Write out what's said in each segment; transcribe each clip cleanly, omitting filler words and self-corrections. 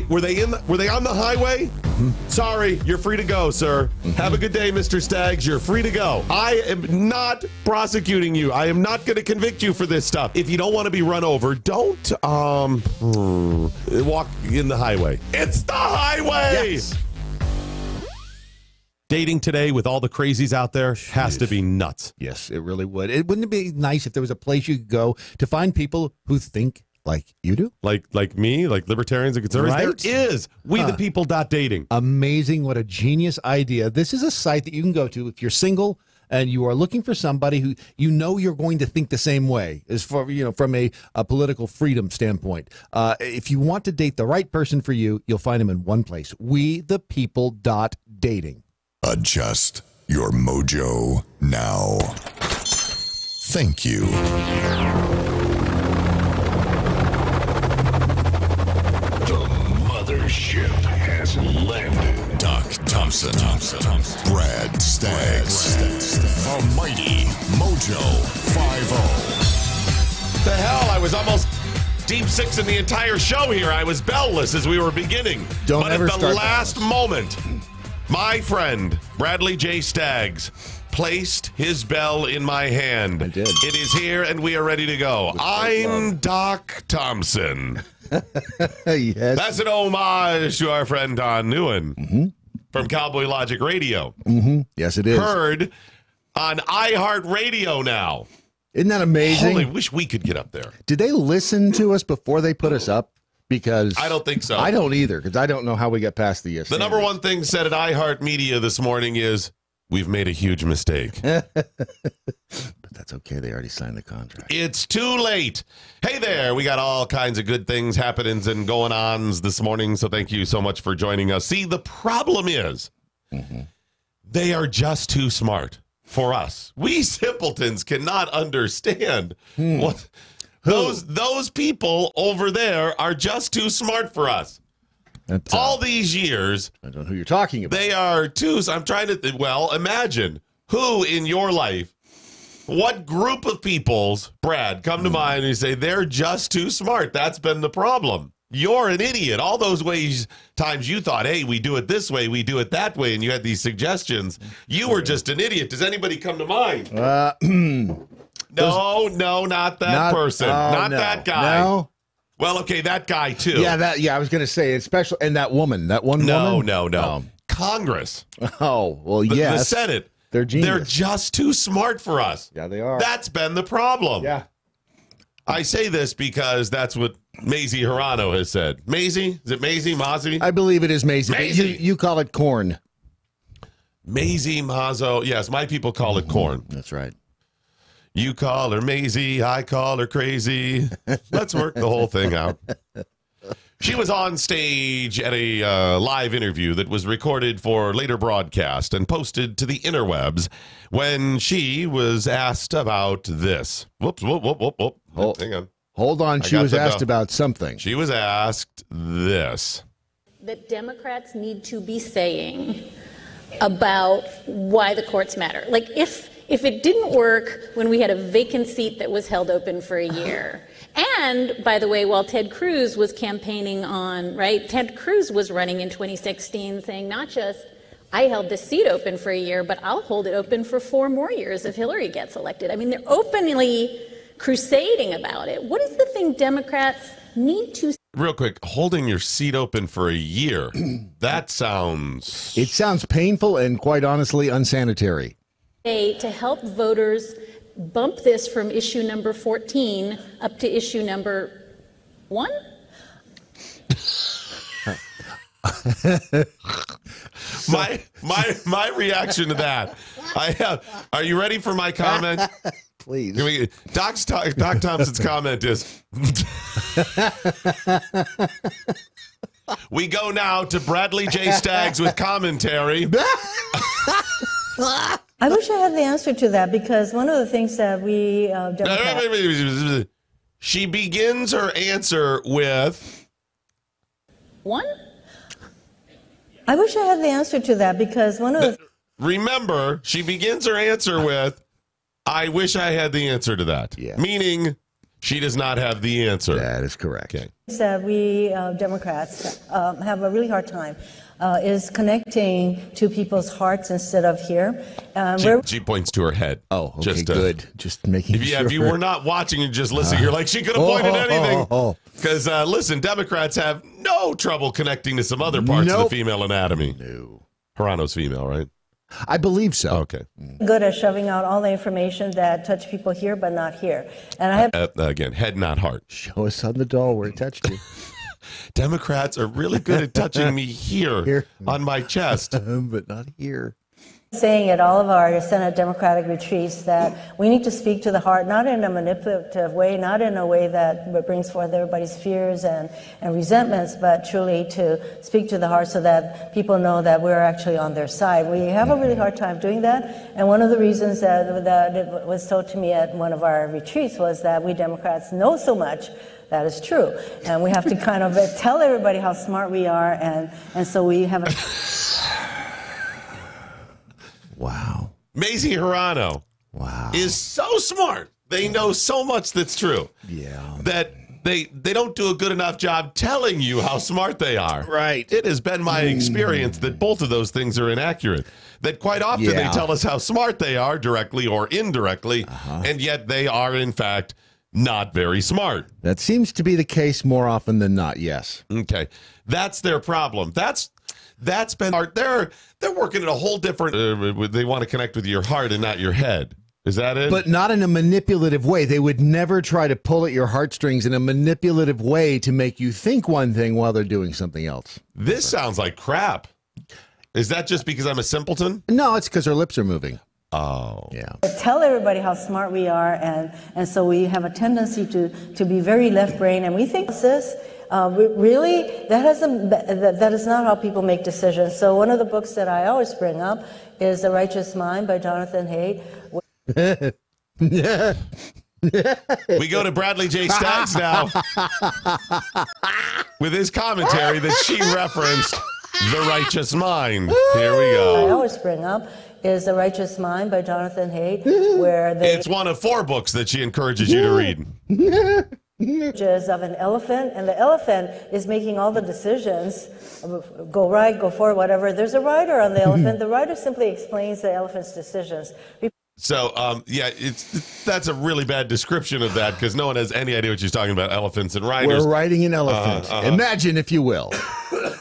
Were they on the highway? Mm-hmm. Sorry, you're free to go, sir. Mm-hmm. Have a good day, Mr. Staggs. You're free to go. I am not prosecuting you. I am not going to convict you for this stuff. If you don't want to be run over, don't walk in the highway. It's the highway. Yes. Dating today with all the crazies out there has to be nuts. Yes, it really would. Wouldn't it be nice if there was a place you could go to find people who think like you do? Like me, like libertarians and conservatives? Right? There is WeThePeople.dating. Amazing. What a genius idea. This is a site that you can go to if you're single and you are looking for somebody who you know you're going to think the same way, as far, from a political freedom standpoint. If you want to date the right person for you, you'll find them in one place. WeThePeople.dating. Adjust your mojo now. Thank you. The mothership has landed. Doc Thompson. Brad Staggs. The mighty Mojo 50. The hell, I was almost deep six in the entire show here. I was bellless as we were beginning. But at the last moment, my friend, Bradley J. Staggs, placed his bell in my hand. I did. It is here, and we are ready to go. I'm Doc Thompson. Yes. That's an homage to our friend Don Newen from Cowboy Logic Radio. Mm-hmm. Yes, it is. Heard on iHeartRadio now. Isn't that amazing? Holy, wish we could get up there. Did they listen to us before they put us up? Because I don't think so. I don't either, because I don't know how we got past the The number one thing said at iHeartMedia this morning is, we've made a huge mistake. But that's okay. They already signed the contract. It's too late. Hey there. We got all kinds of good things happening and going on this morning, so thank you so much for joining us. See, the problem is they are just too smart for us. We simpletons cannot understand what... Those people over there are just too smart for us. All these years. I don't know who you're talking about. They are too. I'm trying to, imagine who in your life, what group of peoples, Brad, come to mind and you say, they're just too smart. That's been the problem. You're an idiot. All those times you thought, hey, we do it this way, we do it that way, and you had these suggestions. You were just an idiot. Does anybody come to mind? No, not that person. Not that guy. No. Well, okay, that guy too. Yeah, I was going to say, it's special. And that woman, that one woman? No. Congress. Oh, well, yes. The Senate. They're genius. They're just too smart for us. Yeah, they are. That's been the problem. Yeah. I say this because that's what Mazie Hirano has said. Mazie? Is it Mazie? Mazie? I believe it is Mazie. Mazie. You call it corn. Mazie, Mazo. Yes, my people call it corn. That's right. You call her Mazie, I call her crazy. Let's work the whole thing out. She was on stage at a live interview that was recorded for later broadcast and posted to the interwebs when she was asked about this. Whoops. Hang on. Hold on. She was asked about something. She was asked this. That Democrats need to be saying about why the courts matter. Like, if it didn't work when we had a vacant seat that was held open for a year, and, by the way, while Ted Cruz was campaigning Ted Cruz was running in 2016 saying not just, I held this seat open for a year, but I'll hold it open for 4 more years if Hillary gets elected. I mean, they're openly crusading about it. What is the thing Democrats need to... Real quick, holding your seat open for a year, that sounds... It sounds painful and, quite honestly, unsanitary. To help voters bump this from issue number 14 up to issue number 1? my reaction to that. Are you ready for my comment? Please. Doc Thompson's comment is, we go now to Bradley J. Staggs with commentary. I wish I had the answer to that, because one of the things that we Democrats... She begins her answer with... 1? I wish I had the answer to that, because one of the... Remember, she begins her answer with, I wish I had the answer to that. Yeah. Meaning, She does not have the answer. That is correct. Okay. That we Democrats have a really hard time is connecting to people's hearts instead of here. She points to her head. Oh, okay, good. Just making sure. If you were not watching and just listening, you're like, she could have pointed anything. Because, listen, Democrats have no trouble connecting to some other parts of the female anatomy. No. Hirano's female, right? I believe so. Okay. Good at shoving out all the information that touch people here but not here. And I have again, head, not heart. Show us on the doll where it touched you. Democrats are really good at touching me here on my chest. But not here. saying at all of our Senate Democratic retreats that we need to speak to the heart, not in a manipulative way, not in a way that brings forth everybody's fears and resentments, but truly to speak to the heart so that people know that we're actually on their side. We have a really hard time doing that, and one of the reasons that it was told to me at one of our retreats was that we Democrats know so much. That is true, and we have to kind of tell everybody how smart we are, and so we have a... Wow. Mazie Hirano is so smart. They know so much that's true. Yeah. That they don't do a good enough job telling you how smart they are. Right. It has been my experience that both of those things are inaccurate. That quite often they tell us how smart they are directly or indirectly, and yet they are, in fact, not very smart. That seems to be the case more often than not, yes. Okay. That's their problem. That's been our, they're working at a whole different, they want to connect with your heart and not your head. Is that it? But not in a manipulative way. They would never try to pull at your heartstrings in a manipulative way to make you think one thing while they're doing something else. This sounds like crap. Is that just because I'm a simpleton? No, it's because her lips are moving. Oh. Yeah. Tell everybody how smart we are, and so we have a tendency to be very left-brain, and we think this. Really, that is not how people make decisions. So one of the books that I always bring up is The Righteous Mind by Jonathan Haidt. We go to Bradley J. Staggs now with his commentary that she referenced The Righteous Mind. Here we go. I always bring up is The Righteous Mind by Jonathan Haidt, where it's one of 4 books that she encourages you to read. Images of an elephant, and the elephant is making all the decisions, go right, go forward, whatever. There's a rider on the elephant. The rider simply explains the elephant's decisions. So, yeah, that's a really bad description of that because no one has any idea what she's talking about, elephants and riders. We're riding an elephant. Imagine, if you will,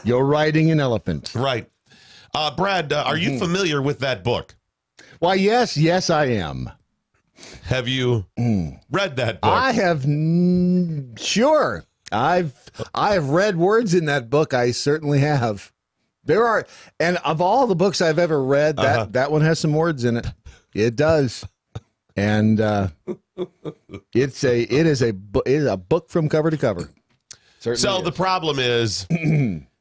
you're riding an elephant. Right. Brad, are you familiar with that book? Why, yes, I am. Have you read that book? I have, sure. I've read words in that book. I certainly have. There are, and of all the books I've ever read, that one has some words in it. It does, and it is a book from cover to cover. Certainly so the problem is,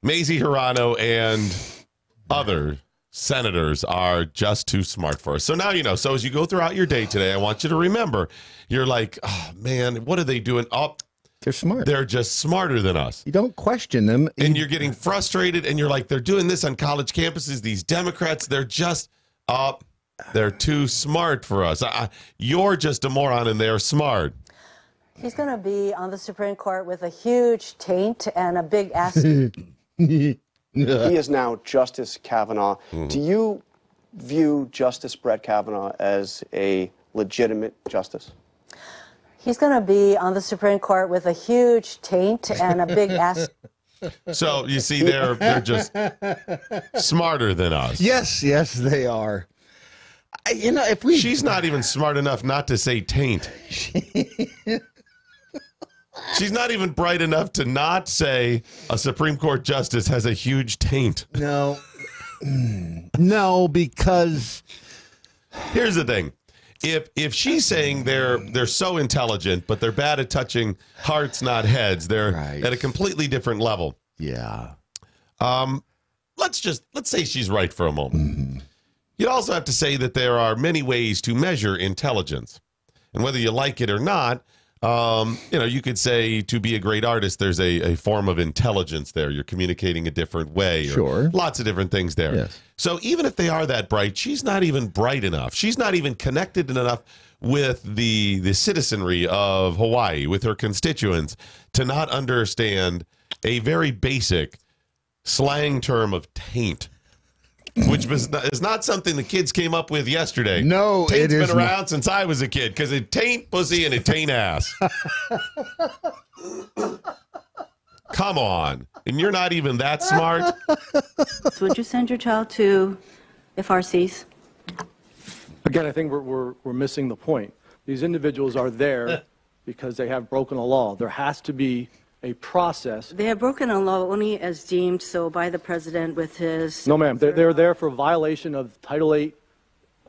Mazie Hirano and other senators are just too smart for us. So now you know. So as you go throughout your day today, I want you to remember, you're like, oh man, what are they doing? Oh, they're smart. They're just smarter than us. You don't question them. And you're getting frustrated, and you're like, they're doing this on college campuses. These Democrats, they're just, they're too smart for us. You're just a moron, and they're smart. He's going to be on the Supreme Court with a huge taint and a big ass. He is now Justice Kavanaugh. Do you view Justice Brett Kavanaugh as a legitimate justice? He's going to be on the Supreme Court with a huge taint and a big ass. So you see, they're just smarter than us. Yes, they are. You know, she's not even smart enough not to say taint. She's not even bright enough to not say a Supreme Court justice has a huge taint. No. No, because here's the thing. If she's saying they're so intelligent, but they're bad at touching hearts, not heads, they're at a completely different level. Yeah. Let's say she's right for a moment. You'd also have to say that there are many ways to measure intelligence. And whether you like it or not, You could say to be a great artist, there's a form of intelligence there. You're communicating a different way. Sure. Lots of different things there. Yes. So even if they are that bright, she's not even bright enough. She's not even connected enough with the citizenry of Hawaii, with her constituents, to not understand a very basic slang term of taint, which is not something the kids came up with yesterday. No, Taint's it is been around since I was a kid, because it taint pussy and it taint ass. Come on. And you're not even that smart? So would you send your child to FRCs? Again, I think we're missing the point. These individuals are there because they have broken a law. There has to be a process. They have broken a law only as deemed so by the president with his... No, ma'am. They're there for violation of Title 8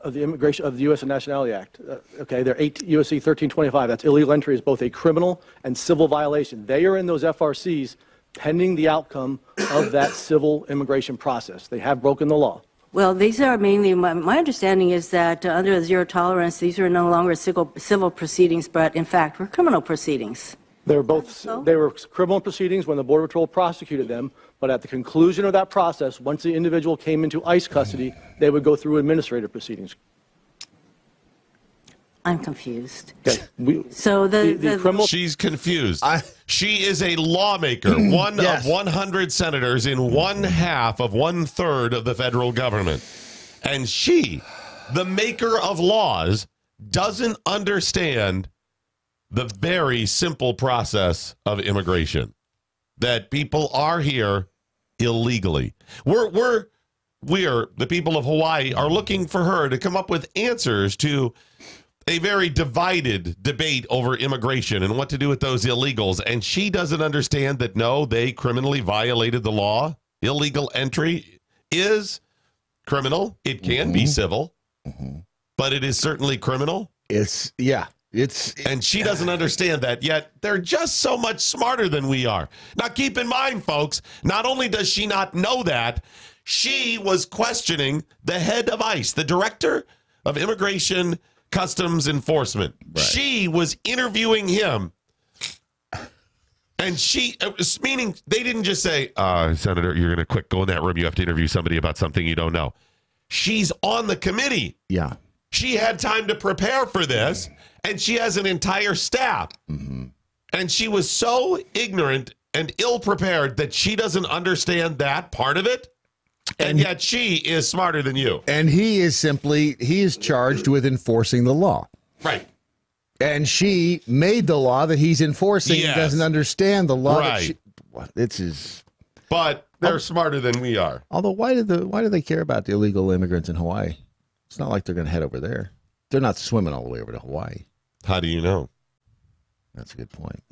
of the Immigration of the U.S. and Nationality Act. Okay, they're USC 1325. That's illegal entry is both a criminal and civil violation. They are in those FRCs pending the outcome of that civil immigration process. They have broken the law. Well, these are mainly, my understanding is that under zero tolerance, these are no longer civil proceedings, but in fact, were criminal proceedings. They were criminal proceedings when the Border Patrol prosecuted them, but at the conclusion of that process, once the individual came into ICE custody, they would go through administrative proceedings. I'm confused. Okay. So the criminal... She's confused. She is a lawmaker, one of 100 senators in 1/3 of the federal government. And she, the maker of laws, doesn't understand the very simple process of immigration, that people are here illegally. We're the people of Hawaii are looking for her to come up with answers to a very divided debate over immigration and what to do with those illegals. And she doesn't understand that, no, they criminally violated the law. Illegal entry is criminal. It can be civil, but it is certainly criminal. And she doesn't understand that, yet they're just so much smarter than we are. Now, keep in mind, folks, not only does she not know that, she was questioning the head of ICE, the director of Immigration Customs Enforcement. Right. She was interviewing him. And meaning they didn't just say, Senator, you're going to quick go in that room. You have to interview somebody about something you don't know. She's on the committee. Yeah. She had time to prepare for this, and she has an entire staff. And she was so ignorant and ill-prepared that she doesn't understand that part of it. And yet she is smarter than you. And he is charged with enforcing the law. Right. And she made the law that he's enforcing and doesn't understand the law. Right. But they're smarter than we are. Although, why do they care about the illegal immigrants in Hawaii? It's not like they're going to head over there. They're not swimming all the way over to Hawaii. How do you know? That's a good point.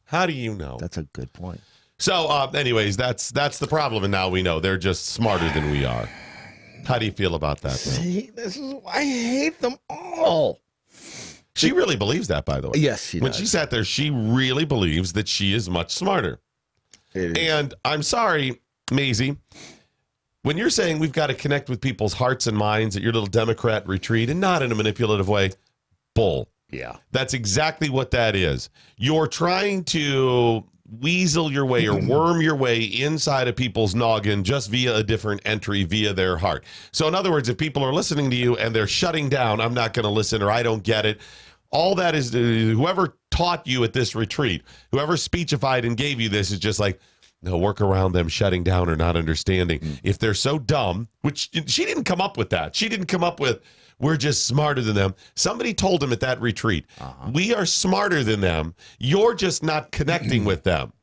How do you know? That's a good point. So, anyways, that's the problem, and now we know they're just smarter than we are. How do you feel about that? See, this is why I hate them all. She really believes that, by the way. Yes, she does. When she sat there, she really believes that she is much smarter. And I'm sorry, Maisie, when you're saying we've got to connect with people's hearts and minds at your little Democrat retreat, and not in a manipulative way, bull. Yeah. That's exactly what that is. You're trying to weasel your way or worm your way inside of people's noggin just via a different entry, via their heart. So in other words, if people are listening to you and they're shutting down, I'm not going to listen, or I don't get it, all that is, whoever taught you at this retreat, whoever speechified and gave you this is just like, no, work around them shutting down or not understanding. If they're so dumb, which she didn't come up with that. She didn't come up with, we're just smarter than them. Somebody told him at that retreat, we are smarter than them. You're just not connecting with them.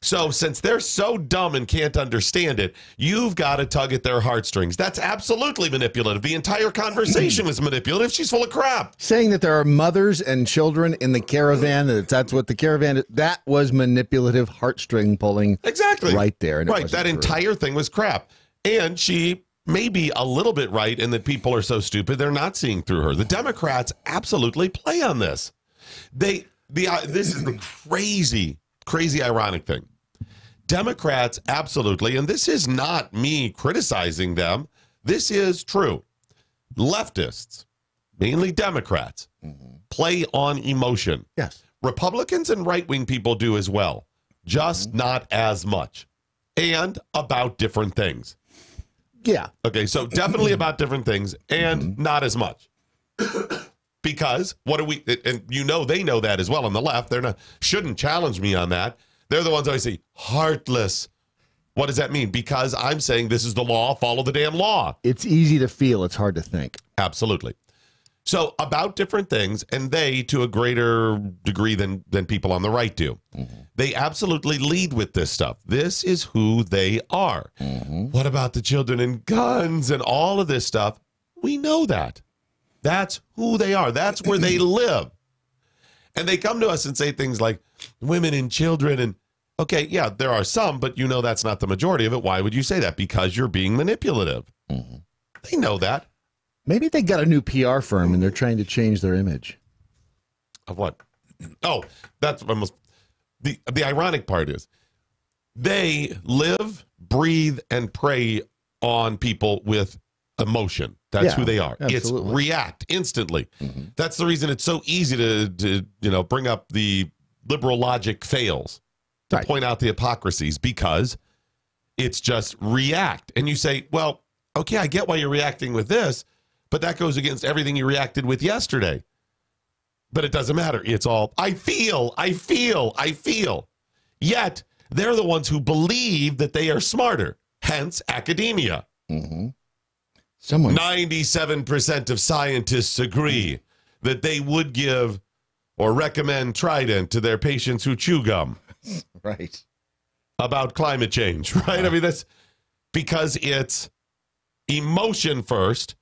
So since they're so dumb and can't understand it, you've got to tug at their heartstrings. That's absolutely manipulative. The entire conversation was manipulative. She's full of crap. Saying that there are mothers and children in the caravan, that's what the caravan is, that was manipulative heartstring pulling. Exactly. Right there. And right. That entire thing was crap. And she may be a little bit right in that people are so stupid they're not seeing through her. The Democrats absolutely play on this. This is the crazy ironic thing. Democrats absolutely, and this is not me criticizing them, this is true. Leftists, mainly Democrats, play on emotion. Yes. Republicans and right-wing people do as well, just not as much, and about different things. Yeah. Okay, so definitely about different things and not as much. Because what do we, and you know they know that as well on the left. They're not, shouldn't challenge me on that. They're the ones always say, heartless. What does that mean? Because I'm saying this is the law, follow the damn law. It's easy to feel, it's hard to think. Absolutely. So about different things, and they, to a greater degree than people on the right do, they absolutely lead with this stuff. This is who they are. What about the children and guns and all of this stuff? We know that. That's who they are. That's where they live. And they come to us and say things like women and children. And okay, yeah, there are some, but you know that's not the majority of it. Why would you say that? Because you're being manipulative. They know that. Maybe they got a new PR firm and they're trying to change their image. Of what? Oh, that's almost the ironic part is they live, breathe, and prey on people with emotion. That's who they are. Absolutely. It's react instantly. That's the reason it's so easy to bring up the liberal logic fails, to point out the hypocrisies, because it's just react. And you say, well, okay, I get why you're reacting with this, but that goes against everything you reacted with yesterday. But it doesn't matter. It's all, I feel. Yet, they're the ones who believe that they are smarter, hence academia. 97% of scientists agree that they would give or recommend Trident to their patients who chew gum. Right. About climate change, right? I mean, that's because it's emotion first,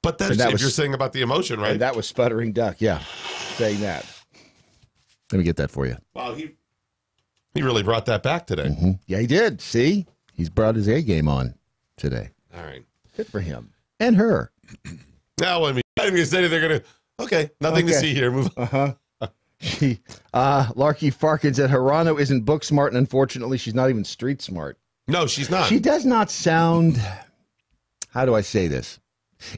but then if you're saying about the emotion, right? And that was Sputtering Duck, saying that. Let me get that for you. Wow, he really brought that back today. Yeah, he did. See? He's brought his A game on today. All right. Good for him. And her. Now, I mean, I'm going to say they're going to, okay, nothing to see here. Move on. Larky Farkin said Hirano isn't book smart, and unfortunately, she's not even street smart. No, she's not. She does not sound, how do I say this?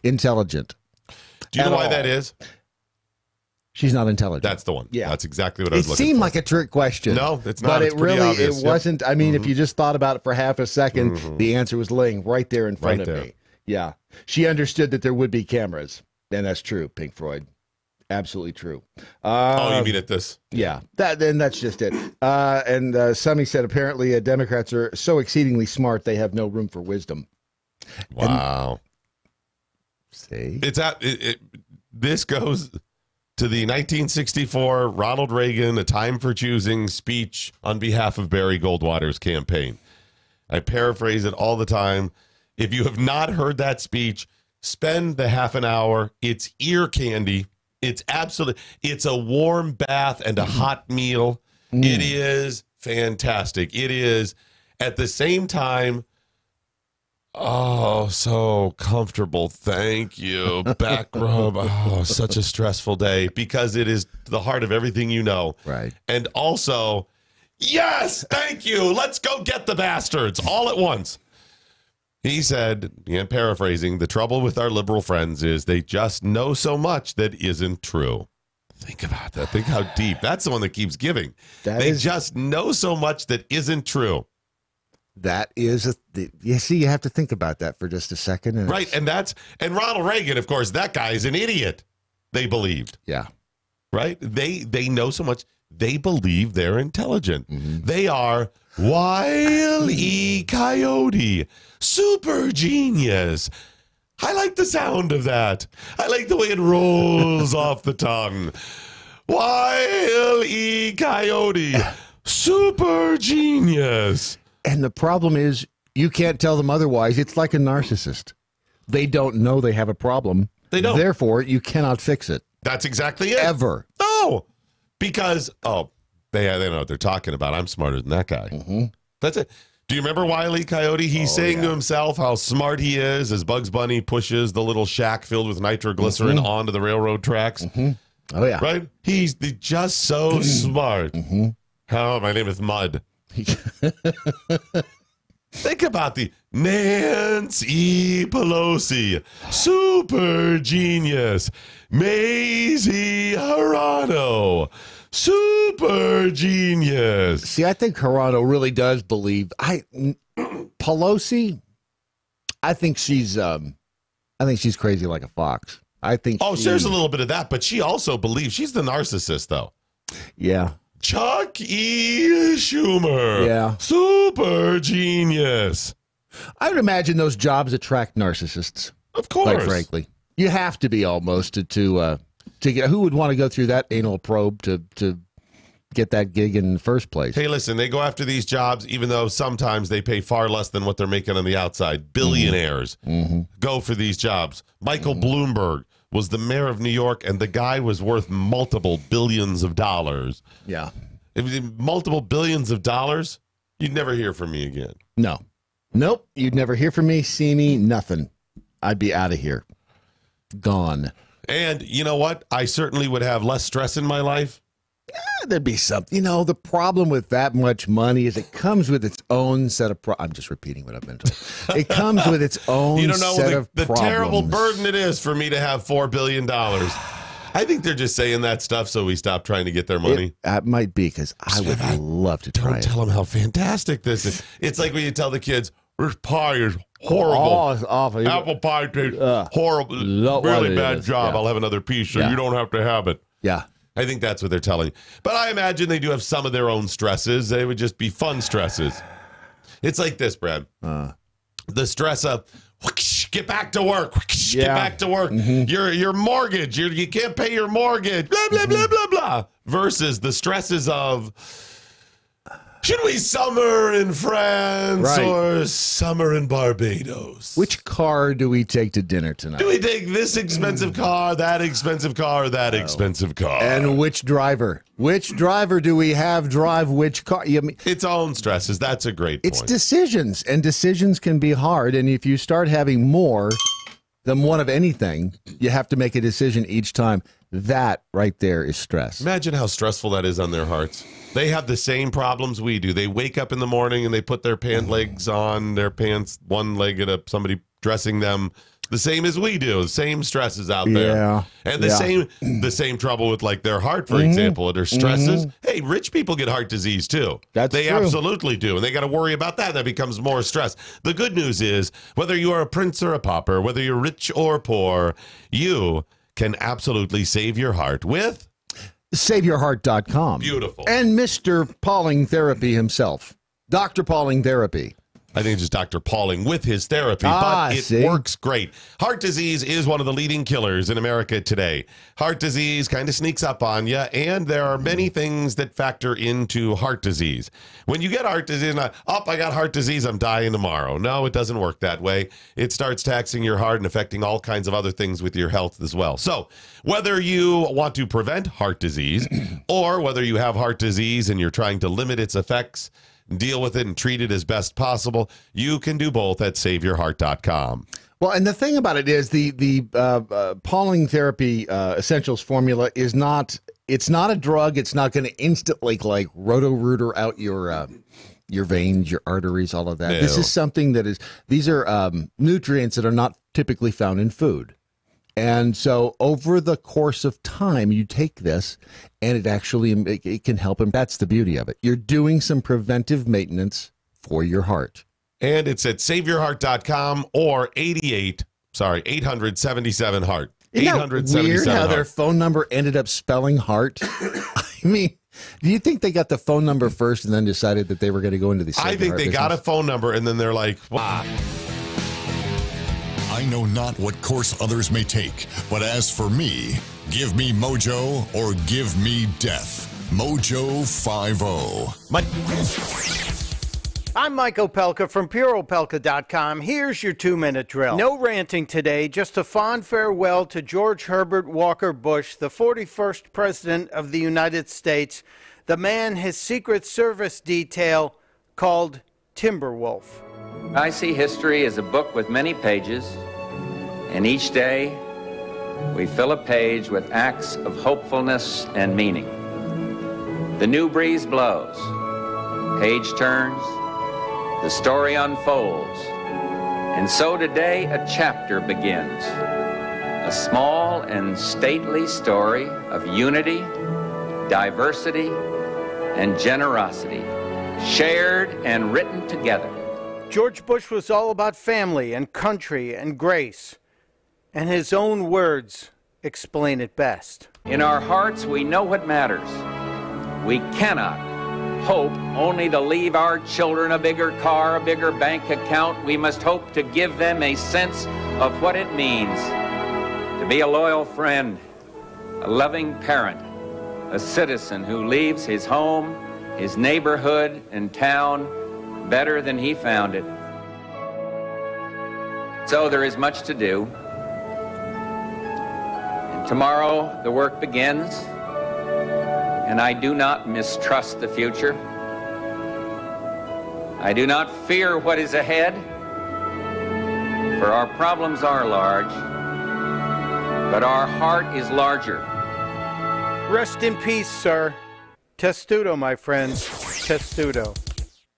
Intelligent. Do you know why that is? She's not intelligent. That's the one. Yeah. That's exactly what I was looking for. It seemed like a trick question. No, it's not. But it's it really, obvious. it wasn't. I mean, if you just thought about it for half a second, the answer was laying right there in front of me. Yeah. She understood that there would be cameras. And that's true, Pink Floyd. Absolutely true. Oh, you mean at this? Yeah. Then that's just it. And Summy said apparently Democrats are so exceedingly smart they have no room for wisdom. Wow. See? This goes to the 1964 Ronald Reagan A Time for Choosing speech on behalf of Barry Goldwater's campaign. I paraphrase it all the time. If you have not heard that speech, spend the half an hour. It's ear candy. It's a warm bath and a hot meal. It is fantastic. It is at the same time, oh, so comfortable. Thank you. Back rub. Oh, such a stressful day because it is the heart of everything you know. Right. And also, yes, thank you. Let's go get the bastards all at once. He said, paraphrasing, the trouble with our liberal friends is they just know so much that isn't true. Think about that. Think how deep. That's the one that keeps giving. They just know so much that isn't true. That is you see, you have to think about that for just a second. Right. And Ronald Reagan, of course, that guy is an idiot. They believed. Yeah. Right. They know so much. They believe they're intelligent. They are Wile E. Coyote. Super genius. I like the sound of that. I like the way it rolls off the tongue. Wile E. Coyote. Super genius. And the problem is you can't tell them otherwise. It's like a narcissist. They don't know they have a problem. They don't. Therefore, you cannot fix it. That's exactly it. Ever. Oh, because, they know what they're talking about. I'm smarter than that guy. That's it. Do you remember Wile E. Coyote? He's saying to himself how smart he is as Bugs Bunny pushes the little shack filled with nitroglycerin onto the railroad tracks. Oh, yeah. Right? He's just so smart. How my name is Mud. Think about the Nancy Pelosi, super genius. Mazie Hirano, Super genius. See, I think Carano really does believe. Pelosi, I think she's crazy like a fox. I think. Oh, there's a little bit of that, but she also believes she's the narcissist, though. Yeah. Chuck E. Schumer. Yeah. Super genius. I would imagine those jobs attract narcissists. Of course. Quite frankly, you have to be almost to get. Who would want to go through that anal probe to get that gig in the first place? Hey, listen, they go after these jobs, even though sometimes they pay far less than what they're making on the outside. Billionaires go for these jobs. Michael Bloomberg was the mayor of New York, and the guy was worth multiple billions of dollars. Yeah. If multiple billions of dollars, you'd never hear from me again. No. Nope. You'd never hear from me, see me, nothing. I'd be out of here. Gone. And you know what? I certainly would have less stress in my life. There'd be something. The problem with that much money is it comes with its own set of I'm just repeating what I've been told. It comes with its own You don't know set of the problems. terrible burden it is for me to have $4 billion. I think they're just saying that stuff so we stop trying to get their money. That might be, because I would love to try it. Don't tell them how fantastic this is. It's like when you tell the kids, this pie is horrible. Oh, it's awful. Apple pie tastes horrible. Really bad job. Yeah. I'll have another piece so you don't have to have it. Yeah. I think that's what they're telling. But I imagine they do have some of their own stresses. They would just be fun stresses. It's like this, Brad. The stress of, whoosh, get back to work. Whoosh, get back to work. Your mortgage. You can't pay your mortgage. Blah, blah, blah, blah, blah. Versus the stresses of, should we summer in France or summer in Barbados? Which car do we take to dinner tonight? Do we take this expensive car, that expensive car, or that expensive car? And which driver? Which driver do we have drive which car? Its own stresses. That's a great point. It's decisions, and decisions can be hard. And if you start having more than one of anything, you have to make a decision each time. That right there is stress. Imagine how stressful that is on their hearts. They have the same problems we do. They wake up in the morning and they put their pant legs on, their pants one-legged up, somebody dressing them the same as we do. Same stresses out there. Yeah. And the same trouble with like their heart, for example, or their stresses. Hey, rich people get heart disease too. They true. absolutely do. And they got to worry about that. That becomes more stress. The good news is, whether you are a prince or a pauper, whether you're rich or poor, you can absolutely save your heart with SaveYourHeart.com. Beautiful. And Mr. Pauling Therapy himself. Dr. Pauling Therapy. I think it's just Dr. Pauling with his therapy, but it works great. Heart disease is one of the leading killers in America today. Heart disease kind of sneaks up on you, and there are many things that factor into heart disease. When you get heart disease, I got heart disease, I'm dying tomorrow. No, it doesn't work that way. It starts taxing your heart and affecting all kinds of other things with your health as well. So whether you want to prevent heart disease or whether you have heart disease and you're trying to limit its effects, deal with it and treat it as best possible, you can do both at SaveYourHeart.com. Well, and the thing about it is the Pauling Therapy Essentials formula is it's not a drug. It's not going to instantly like roto-rooter out your veins, your arteries, all of that. No. This is something these are nutrients that are not typically found in food. And so over the course of time, you take this and it can help. And that's the beauty of it. You're doing some preventive maintenance for your heart. And it's at SaveYourHeart.com or 800-77-HEART. Isn't that weird how their phone number ended up spelling heart? I mean, do you think they got the phone number first and then decided that they were going to go into the I think they got a phone number and then they're like, wow. I know not what course others may take, but as for me, give me MoJo or give me death. MoJo 50. I'm Mike Opelka from PureOpelka.com. Here's your 2-minute drill. No ranting today, just a fond farewell to George Herbert Walker Bush, the 41st President of the United States, the man his Secret Service detail called Timberwolf. I see history as a book with many pages, and each day we fill a page with acts of hopefulness and meaning. The new breeze blows, page turns, the story unfolds, and so today a chapter begins. A small and stately story of unity, diversity, and generosity, shared and written together. George Bush was all about family and country and grace, and his own words explain it best. In our hearts, we know what matters. We cannot hope only to leave our children a bigger car, a bigger bank account. We must hope to give them a sense of what it means to be a loyal friend, a loving parent, a citizen who leaves his home, his neighborhood, and town better than he found it. So there is much to do. And tomorrow the work begins, and I do not mistrust the future. I do not fear what is ahead, for our problems are large, but our heart is larger. Rest in peace, sir. Testudo, my friends. Testudo.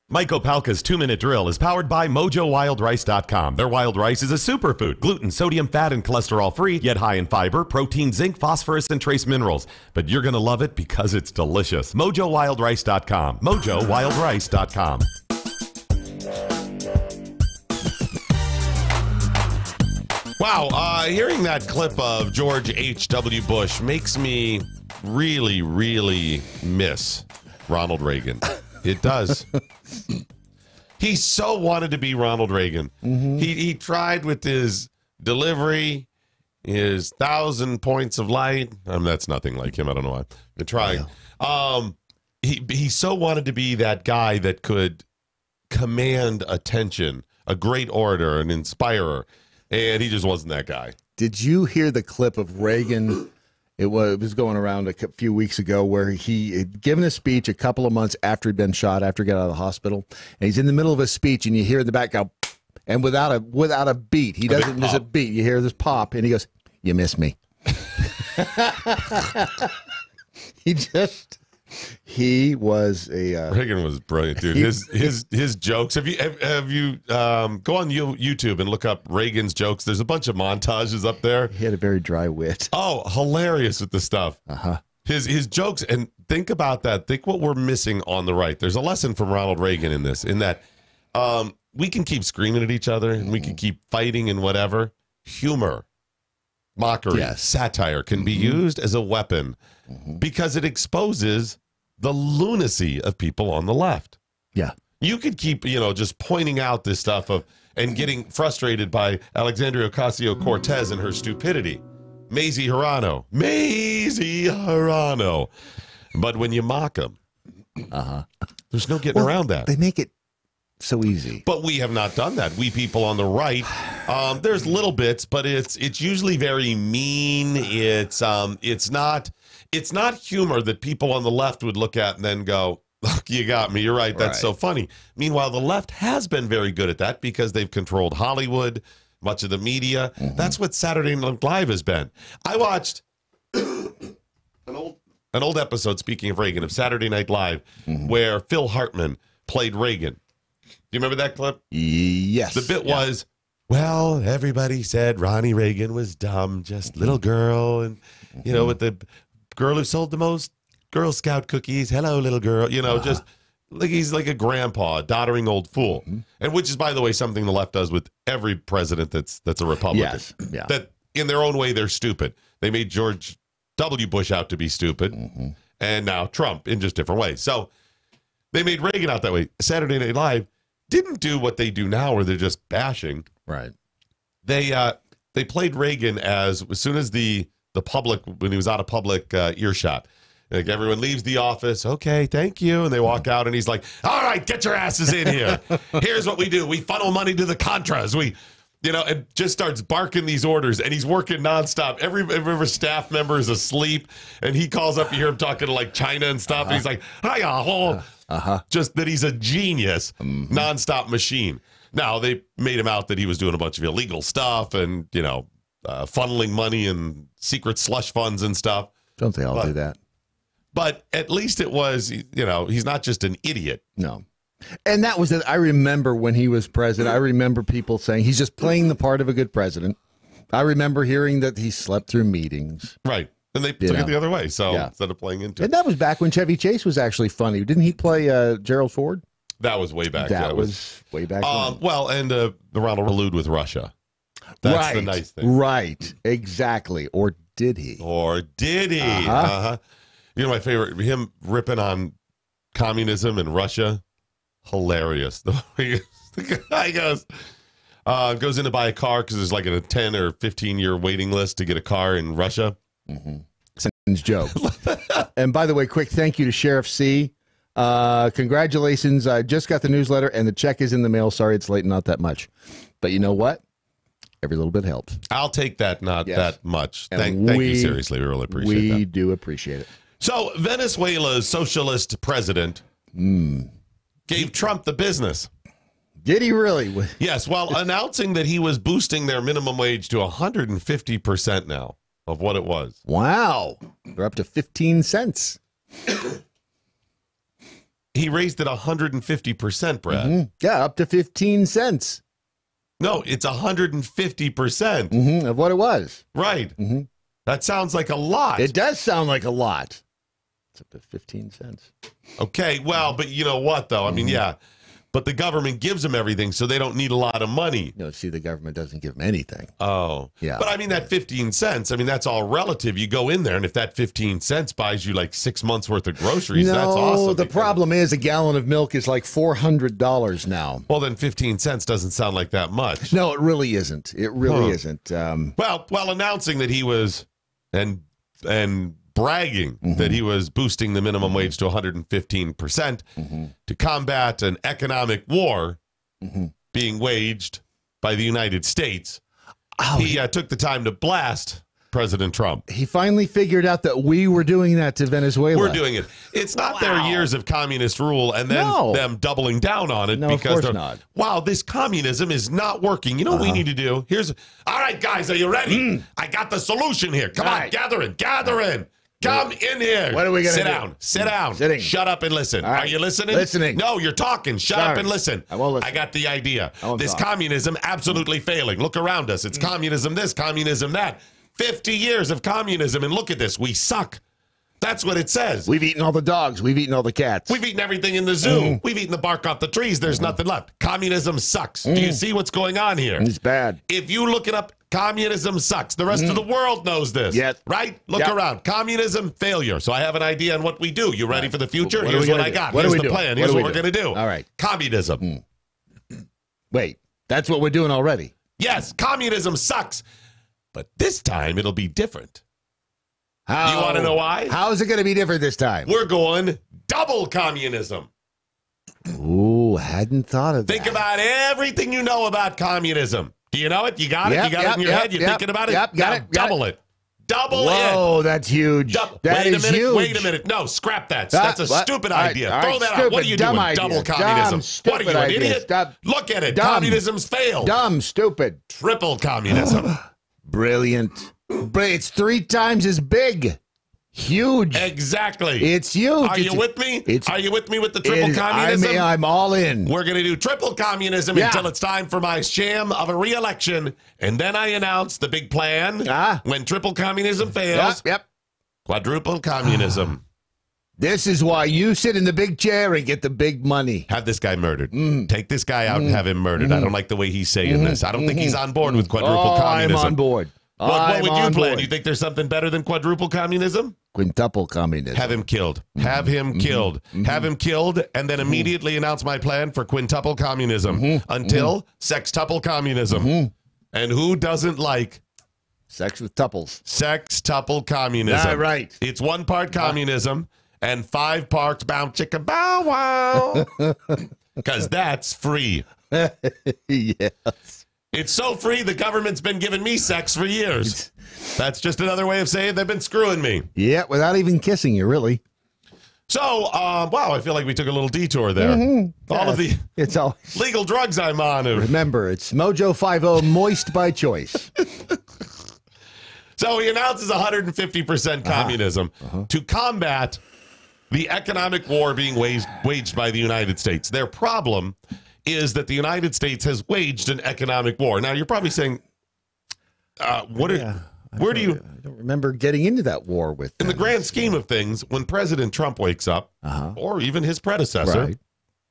Mike Opalka's 2-Minute Drill is powered by MoJoWildRice.com. Their wild rice is a superfood, gluten, sodium, fat, and cholesterol-free, yet high in fiber, protein, zinc, phosphorus, and trace minerals. But you're going to love it because it's delicious. MoJoWildRice.com. MoJoWildRice.com. Wow, hearing that clip of George H.W. Bush makes me really, really miss Ronald Reagan. It does. He so wanted to be Ronald Reagan. Mm-hmm. He tried with his delivery, his 1,000 points of light. That's nothing like him. I don't know why. Been trying. Yeah. He so wanted to be that guy that could command attention, a great orator, an inspirer, and he just wasn't that guy. Did you hear the clip of Reagan? It was going around a few weeks ago where he had given a speech a couple of months after he'd been shot, after he got out of the hospital. And he's in the middle of a speech, and you hear in the background, and without a beat, he doesn't miss a beat. You hear this pop, and he goes, "You miss me." Reagan was brilliant, dude. His jokes. Have you go on YouTube and look up Reagan's jokes? There's a bunch of montages up there. He had a very dry wit. Oh, hilarious with the stuff. His jokes, and think about that. Think what we're missing on the right. There's a lesson from Ronald Reagan in this, in that we can keep screaming at each other and we can keep fighting and whatever. Humor, mockery, satire can be used as a weapon because it exposes the lunacy of people on the left. Yeah. You could keep, just pointing out this stuff and getting frustrated by Alexandria Ocasio-Cortez and her stupidity. Mazie Hirono. But when you mock them, there's no getting around that. They make it so easy. But we have not done that. We people on the right, there's little bits, but it's usually very mean. It's not humor that people on the left would look at and then go, "Look, you got me. You're right. That's so funny." Meanwhile, the left has been very good at that because they've controlled Hollywood, much of the media. That's what Saturday Night Live has been. I watched an old episode, speaking of Reagan, of Saturday Night Live, where Phil Hartman played Reagan. Do you remember that clip? Yes. The bit was, well, everybody said Ronnie Reagan was dumb, just little girl, and, with the girl who sold the most Girl Scout cookies. Hello, little girl. Just like he's like a grandpa, doddering old fool. And which is, by the way, something the left does with every president that's a Republican. Yes. Yeah. That in their own way, they're stupid. They made George W. Bush out to be stupid, and now Trump in just different ways. So they made Reagan out that way. Saturday Night Live didn't do what they do now, where they're just bashing. Right. They played Reagan as soon as the public, when he was out of public earshot. Like, everyone leaves the office. Okay, thank you. And they walk out, and he's like, "All right, get your asses in here. Here's what we do. We funnel money to the Contras. And just starts barking these orders, and he's working nonstop. Every staff member is asleep, and he calls up. You hear him talking to like China and stuff. And he's like, "Hiya, just that he's a genius, nonstop machine." Now they made him out that he was doing a bunch of illegal stuff and funneling money and secret slush funds and stuff. Don't they all do that? But at least it was, he's not just an idiot. No. And that was it. I remember when he was president, I remember people saying he's just playing the part of a good president. I remember hearing that he slept through meetings. Right. And they took it the other way. So instead of playing into it. And that was back when Chevy Chase was actually funny. Didn't he play Gerald Ford? That was way back. That was way back. Well, and the Ronald allude with Russia. That's the nice thing. Right. Exactly. Or did he? You know, my favorite, him ripping on communism in Russia. Hilarious. The guy goes in to buy a car because there's like a 10 or 15 year waiting list to get a car in Russia. Sentence joke. And by the way, quick thank you to Sheriff C. Congratulations. I just got the newsletter and the check is in the mail. Sorry it's late, not that much. But you know what? Every little bit helps. I'll take that, not that much. Thank you, seriously. We really appreciate that. We do appreciate it. So, Venezuela's socialist president gave Trump the business. Did he really? Yes, while announcing that he was boosting their minimum wage to 150% now of what it was. Wow. They're up to 15 cents. He raised it 150%, Brad. Yeah, up to 15 cents. No, it's 150% of what it was. Right. That sounds like a lot. It does sound like a lot. It's up to 15 cents. Okay, well, but you know what, though? I mean, but the government gives them everything, so they don't need a lot of money. No, see, the government doesn't give them anything. Oh. Yeah. But I mean, that 15 cents, I mean, that's all relative. You go in there, and if that 15 cents buys you like 6 months worth of groceries, that's awesome. No, the problem is a gallon of milk is like $400 now. Well, then 15 cents doesn't sound like that much. No, it really isn't. It really isn't. Well, while announcing that he was, and bragging that he was boosting the minimum wage to 115% to combat an economic war being waged by the United States. He took the time to blast President Trump. He finally figured out that we were doing that to Venezuela. We're doing it. It's not their years of communist rule and then them doubling down on it because of course not. Wow, this communism is not working. You know what we need to do? All right, guys, are you ready? I got the solution here. Come on, gather in. Come in here. What are we going to do? Sit down. Sitting. Shut up and listen. Right. Are you listening? Listening. No, you're talking. Shut up and listen. I won't listen. I got the idea. This talk. communism absolutely failing. Look around us. It's communism this, communism that. 50 years of communism, and look at this. We suck. That's what it says. We've eaten all the dogs. We've eaten all the cats. We've eaten everything in the zoo. We've eaten the bark off the trees. There's nothing left. Communism sucks. Do you see what's going on here? It's bad. If you look it up, communism sucks. The rest of the world knows this. Yes. Right? Look around. Communism, failure. So I have an idea on what we do. You ready for the future? What Here's what I got. Here's the plan. Here's what we're going to do. All right. Communism. Wait, that's what we're doing already. Yes, communism sucks. But this time it'll be different. You want to know why? How is it going to be different this time? We're going double communism. Ooh, hadn't thought of that. Think about everything you know about communism. Do you know it? You got it? You got it in your head? You're thinking about it? Got it. Double it. Double it. Whoa, that's huge. That is huge. Wait a minute. No, scrap that. That's a stupid idea. Throw that out. What are you doing? Double communism. What are you, an idiot? Look at it. Communism's failed. Dumb, stupid. Triple communism. Brilliant. It's 3 times as big. Huge. Exactly. It's huge. Are you with me? Are you with me with the triple communism? I'm all in. We're going to do triple communism until it's time for my sham of a re-election. And then I announce the big plan. When triple communism fails, quadruple communism. This is why you sit in the big chair and get the big money. Have this guy murdered. Take this guy out and have him murdered. I don't like the way he's saying this. I don't think he's on board with quadruple communism. I'm on board. What would you plan? You think there's something better than quadruple communism? Quintuple communism. Have him killed. Have him killed. Have him killed, and then immediately announce my plan for quintuple communism until sextuple communism. And who doesn't like sex with tuples? Sextuple communism. Right. It's 1 part communism and 5 parts bow chicka bow wow. Because that's free. Yes. It's so free, the government's been giving me sex for years. That's just another way of saying they've been screwing me. Yeah, without even kissing you, really. So, wow, I feel like we took a little detour there. All of the legal drugs I'm on. Remember, it's MoJo 50, moist by choice. So he announces 150% communism to combat the economic war being waged by the United States. Their problem is that the United States has waged an economic war. Now, you're probably saying, Where do you... I don't remember getting into that war with them. In the grand scheme of things, when President Trump wakes up, or even his predecessor,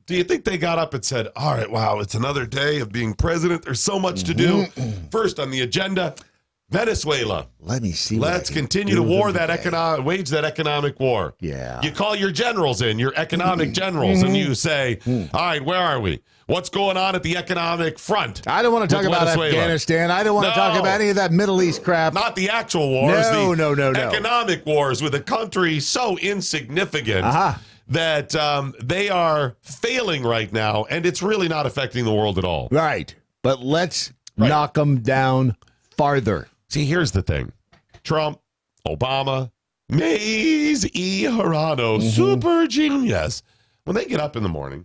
do you think they got up and said, all right, wow, it's another day of being president. There's so much to do. First on the agenda, Venezuela. Let me see. Let's continue to wage that economic war. Yeah. You call your generals in, your economic generals, and you say, all right, where are we? What's going on at the economic front? I don't want to talk about Afghanistan. I don't want to talk about any of that Middle East crap. Not the actual wars. No. Economic wars with a country so insignificant that they are failing right now, and it's really not affecting the world at all. Right. But let's knock them down farther. See, here's the thing. Trump, Obama, Mays E. Hirano, super genius. When they get up in the morning,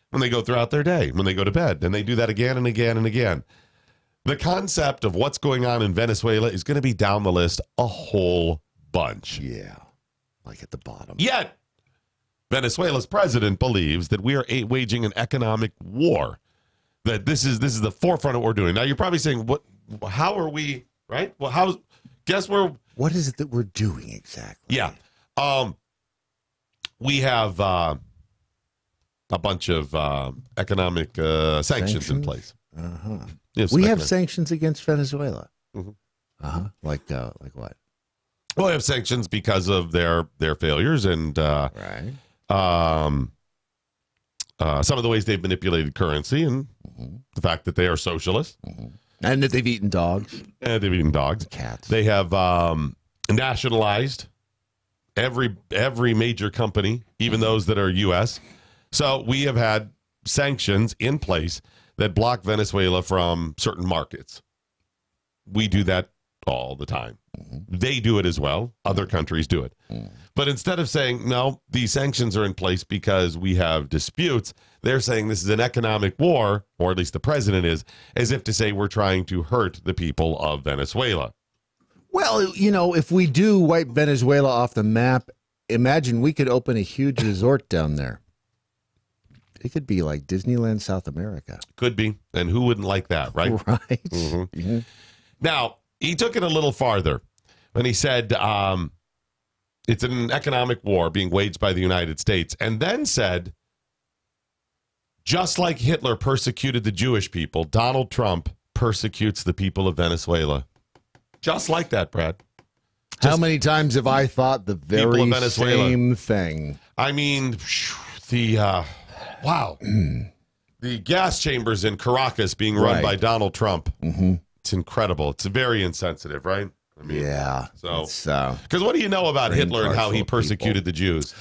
when they go throughout their day, when they go to bed, and they do that again and again and again, the concept of what's going on in Venezuela is going to be down the list a whole bunch. Yeah, like at the bottom. Yet, Venezuela's president believes that we are waging an economic war, that this is the forefront of what we're doing. Now, you're probably saying, "What? How are we?" Right? Well, what is it that we're doing exactly? Yeah, we have a bunch of economic sanctions in place. Yes, we have sanctions against Venezuela. Like what? Well, we have sanctions because of their failures and some of the ways they've manipulated currency and the fact that they are socialists. And that they've eaten dogs. And they've eaten dogs. Cats. They have nationalized every major company, even those that are U.S. So we have had sanctions in place that block Venezuela from certain markets. We do that all the time. They do it as well. Other countries do it. But instead of saying, no, these sanctions are in place because we have disputes, they're saying this is an economic war, or at least the president is, as if to say we're trying to hurt the people of Venezuela. Well, if we do wipe Venezuela off the map, imagine we could open a huge resort down there. It could be like Disneyland South America. Could be. And who wouldn't like that, right? Right. Now, he took it a little farther when he said it's an economic war being waged by the United States, and then said, just like Hitler persecuted the Jewish people, Donald Trump persecutes the people of Venezuela. Just like that, Brad. How many times have I thought the very same thing? I mean, wow. The gas chambers in Caracas being run by Donald Trump. It's incredible. It's very insensitive, right? I mean, yeah. So, because what do you know about Hitler and how he persecuted the Jews?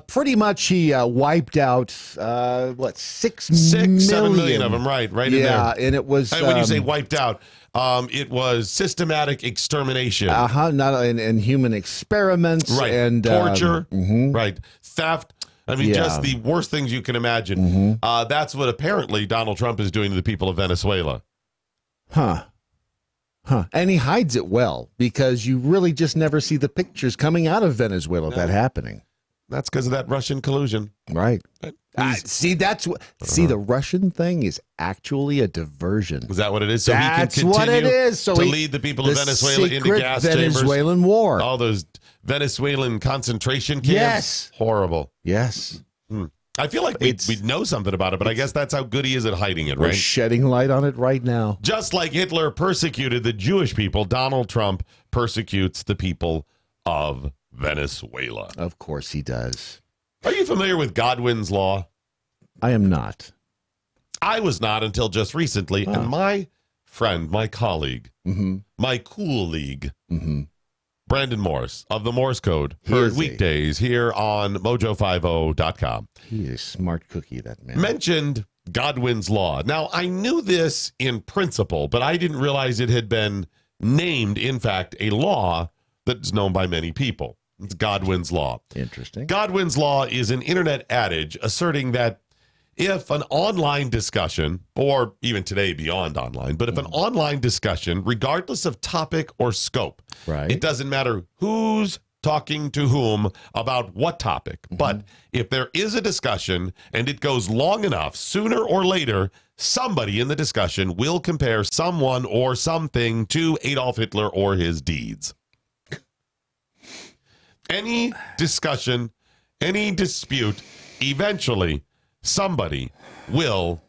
Pretty much he wiped out, 6 7 million of them, right in there. Yeah, and it was... when you say wiped out, it was systematic extermination. Not in human experiments. Right, and torture, right, theft. I mean, just the worst things you can imagine. That's what apparently Donald Trump is doing to the people of Venezuela. And he hides it well, because you really just never see the pictures coming out of Venezuela of that happening. That's because of that Russian collusion. Right. See, the Russian thing is actually a diversion. Is that what it is? So that's he can continue what it is. So to lead the people of Venezuela into gas Venezuelan chambers. war. All those Venezuelan concentration camps. Yes. Horrible. Yes. I feel like we'd know something about it, but I guess that's how good he is at hiding it, right? We're shedding light on it right now. Just like Hitler persecuted the Jewish people, Donald Trump persecutes the people of Venezuela. Of course he does. Are you familiar with Godwin's Law? I am not. I was not until just recently, and my friend, my colleague, my cool league, Brandon Morse of the Morse Code, heard weekdays here on MoJo50.com. He is a smart cookie, that man. Mentioned Godwin's Law. Now, I knew this in principle, but I didn't realize it had been named, in fact, a law that's known by many people. It's Godwin's Law. Interesting. Godwin's Law is an internet adage asserting that if an online discussion, or even today beyond online, but if an online discussion, regardless of topic or scope, it doesn't matter whose talking to whom about what topic. But if there is a discussion and it goes long enough, sooner or later, somebody in the discussion will compare someone or something to Adolf Hitler or his deeds. Any discussion, any dispute, eventually somebody will.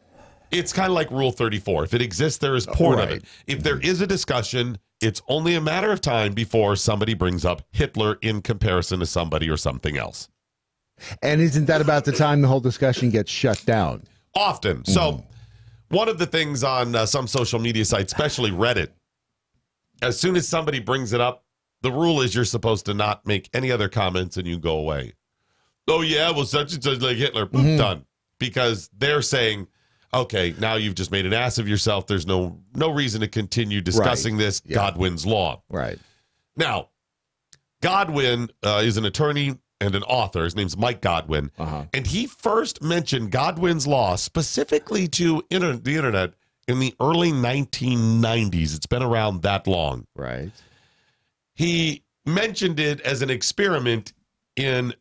It's kind of like Rule 34. If it exists, there is porn of it. If there is a discussion, it's only a matter of time before somebody brings up Hitler in comparison to somebody or something else. And isn't that about the time the whole discussion gets shut down? Often. So one of the things on some social media sites, especially Reddit, as soon as somebody brings it up, the rule is you're supposed to not make any other comments and you go away. Oh, yeah, well, such and such like Hitler. Done. Because they're saying, okay, now you've just made an ass of yourself. There's no reason to continue discussing this. Yeah. Godwin's Law. Right. Now, Godwin is an attorney and an author. His name's Mike Godwin. And he first mentioned Godwin's Law specifically to the internet in the early 1990s. It's been around that long. Right. He mentioned it as an experiment in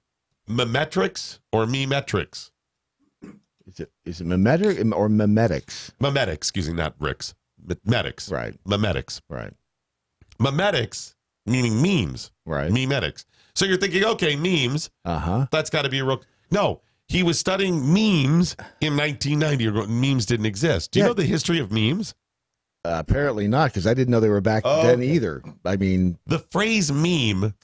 memetrics or memetrics. Is it memetic or memetics? Memetics, excuse me, not Ricks. Memetics. Right. Memetics. Right. Memetics, meaning memes. Right. Memetics. So you're thinking, okay, memes. That's got to be a real. No, he was studying memes in 1990. Memes didn't exist. Do you know the history of memes? Apparently not, because I didn't know they were back then either. I mean, the phrase meme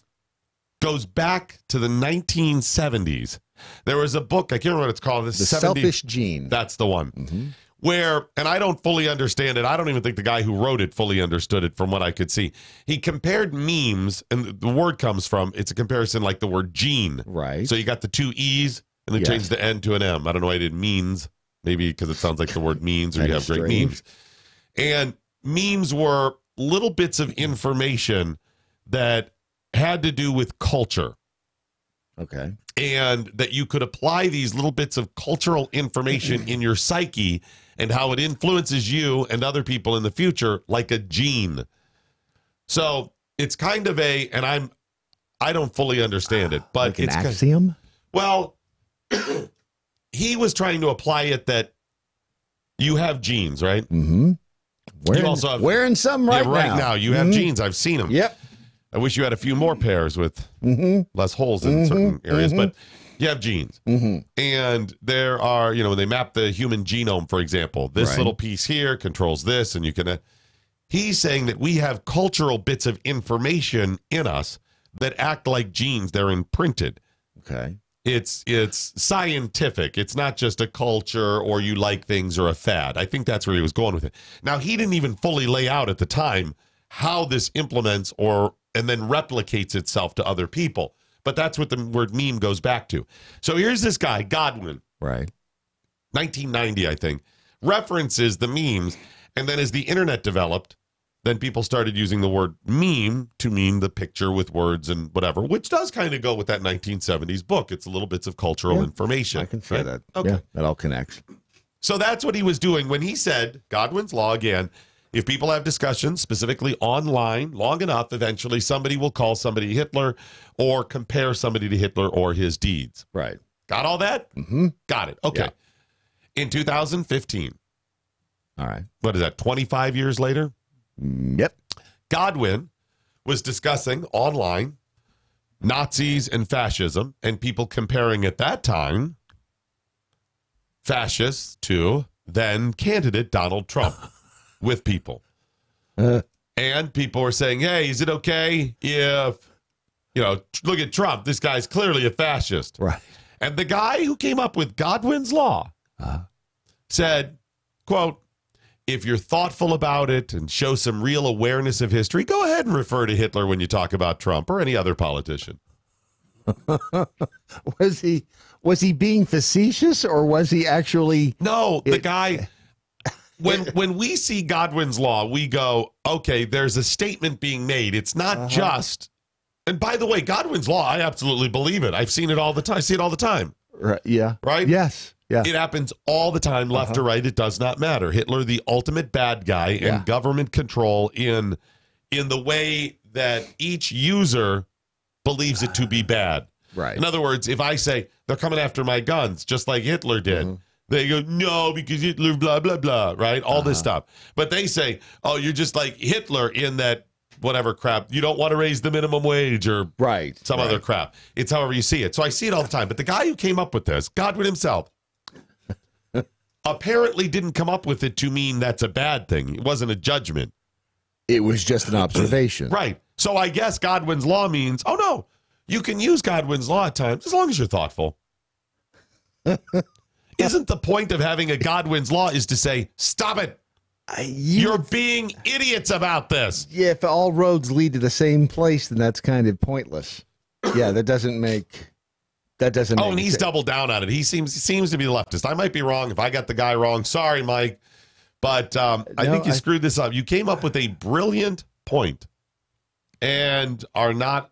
goes back to the 1970s. There was a book, I can't remember what it's called. The Selfish Gene. That's the one. Where, and I don't fully understand it. I don't even think the guy who wrote it fully understood it from what I could see. He compared memes, and the word comes from, it's a comparison like the word gene. Right. So you got the two E's, and then changed the N to an M. I don't know why it means. Maybe because it sounds like the word means, or you have great memes. And memes were little bits of information that had to do with culture. Okay. And that you could apply these little bits of cultural information in your psyche and how it influences you and other people in the future like a gene. So it's kind of and I don't fully understand it, but like an axiom? Well, he was trying to apply it that you have genes, right? Wearing some right now. You have genes. I've seen them. Yep. I wish you had a few more pairs with less holes in certain areas, but you have genes. And there are, when they map the human genome, for example, this little piece here controls this, and you can. He's saying that we have cultural bits of information in us that act like genes. They're imprinted. Okay. It's scientific. It's not just a culture or you like things or a fad. I think that's where he was going with it. Now, he didn't even fully lay out at the time how this implements and then replicates itself to other people. But that's what the word meme goes back to. So here's this guy, Godwin. Right. 1990, I think. References the memes. And then as the internet developed, then people started using the word meme to mean the picture with words and whatever, which does kind of go with that 1970s book. It's little bits of cultural information. I can say that. Okay. Yeah, that all connects. So that's what he was doing when he said, Godwin's Law again, if people have discussions, specifically online, long enough, eventually somebody will call somebody Hitler or compare somebody to Hitler or his deeds. Right. Got all that? Got it. Okay. Yeah. In 2015. All right. What is that, 25 years later? Yep. Godwin was discussing online Nazis and fascism and people comparing at that time fascists to then candidate Donald Trump with people. And people were saying, hey, is it okay if, look at Trump. This guy's clearly a fascist. Right. And the guy who came up with Godwin's Law said, quote, if you're thoughtful about it and show some real awareness of history, go ahead and refer to Hitler when you talk about Trump or any other politician. Was he being facetious or was he actually? No, the guy, when we see Godwin's Law, we go, okay, there's a statement being made. It's not just, and by the way, Godwin's Law, I absolutely believe it. I've seen it all the time. I see it all the time. Right. Yeah. Right? Yes. Yeah. It happens all the time, left or right. It does not matter. Hitler, the ultimate bad guy, and government control in the way that each user believes it to be bad. Right. In other words, if I say they're coming after my guns, just like Hitler did, they go, no, because Hitler, blah, blah, blah, right? All this stuff. But they say, oh, you're just like Hitler in that whatever crap. You don't want to raise the minimum wage or some other crap. It's however you see it. So I see it all the time. But the guy who came up with this, Godwin himself, apparently didn't come up with it to mean that's a bad thing. It wasn't a judgment. It was just an observation. Right. So I guess Godwin's law means, oh, no, you can use Godwin's law at times as long as you're thoughtful. Isn't the point of having a Godwin's law is to say, stop it. You're being idiots about this. Yeah, if all roads lead to the same place, then that's kind of pointless. Yeah, that doesn't make Oh, and he's doubled down on it. He seems to be the leftist. I might be wrong. If I got the guy wrong, sorry, Mike. But I think you screwed this up. You came up with a brilliant point and are not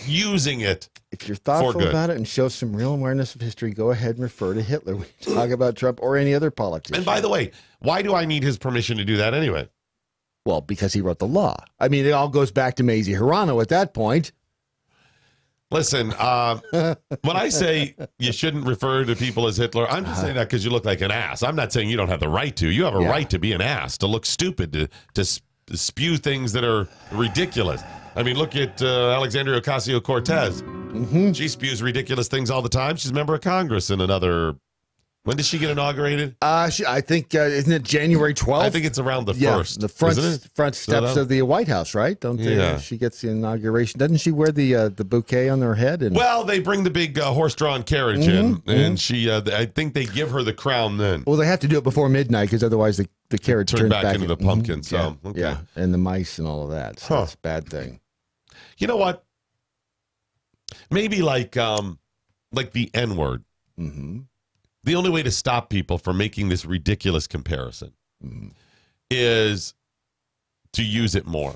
using it. If you're thoughtful about it and show some real awareness of history, go ahead and refer to Hitler when you talk about Trump or any other politician. And by the way, why do I need his permission to do that anyway? Well, because he wrote the law. I mean, it all goes back to Mazie Hirono at that point. Listen, when I say you shouldn't refer to people as Hitler, I'm just saying that because you look like an ass. I'm not saying you don't have the right to. You have a right to be an ass, to look stupid, to spew things that are ridiculous. I mean, look at Alexandria Ocasio-Cortez. She spews ridiculous things all the time. She's a member of Congress in another... When did she get inaugurated? I think, isn't it January 12th? I think it's around the 1st. The front steps of the White House, right? Don't they? She gets the inauguration. Doesn't she wear the bouquet on her head? And... Well, they bring the big horse-drawn carriage in, and she. I think they give her the crown then. Well, they have to do it before midnight because otherwise the carriage turns back into the pumpkin. So yeah, and the mice and all of that. So that's a bad thing. You know what? Maybe like the N-word. The only way to stop people from making this ridiculous comparison is to use it more.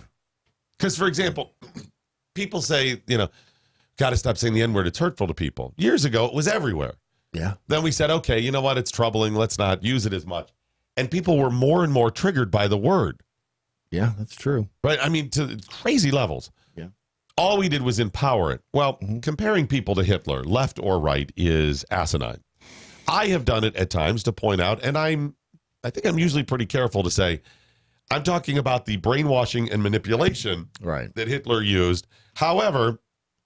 Because, for example, people say, got to stop saying the N-word. It's hurtful to people. Years ago, it was everywhere. Yeah. Then we said, okay, you know what? It's troubling. Let's not use it as much. And people were more and more triggered by the word. Yeah, that's true. Right? I mean, to crazy levels. Yeah. All we did was empower it. Well, comparing people to Hitler, left or right, is asinine. I have done it at times to point out, and I think I'm usually pretty careful to say, I'm talking about the brainwashing and manipulation that Hitler used. However,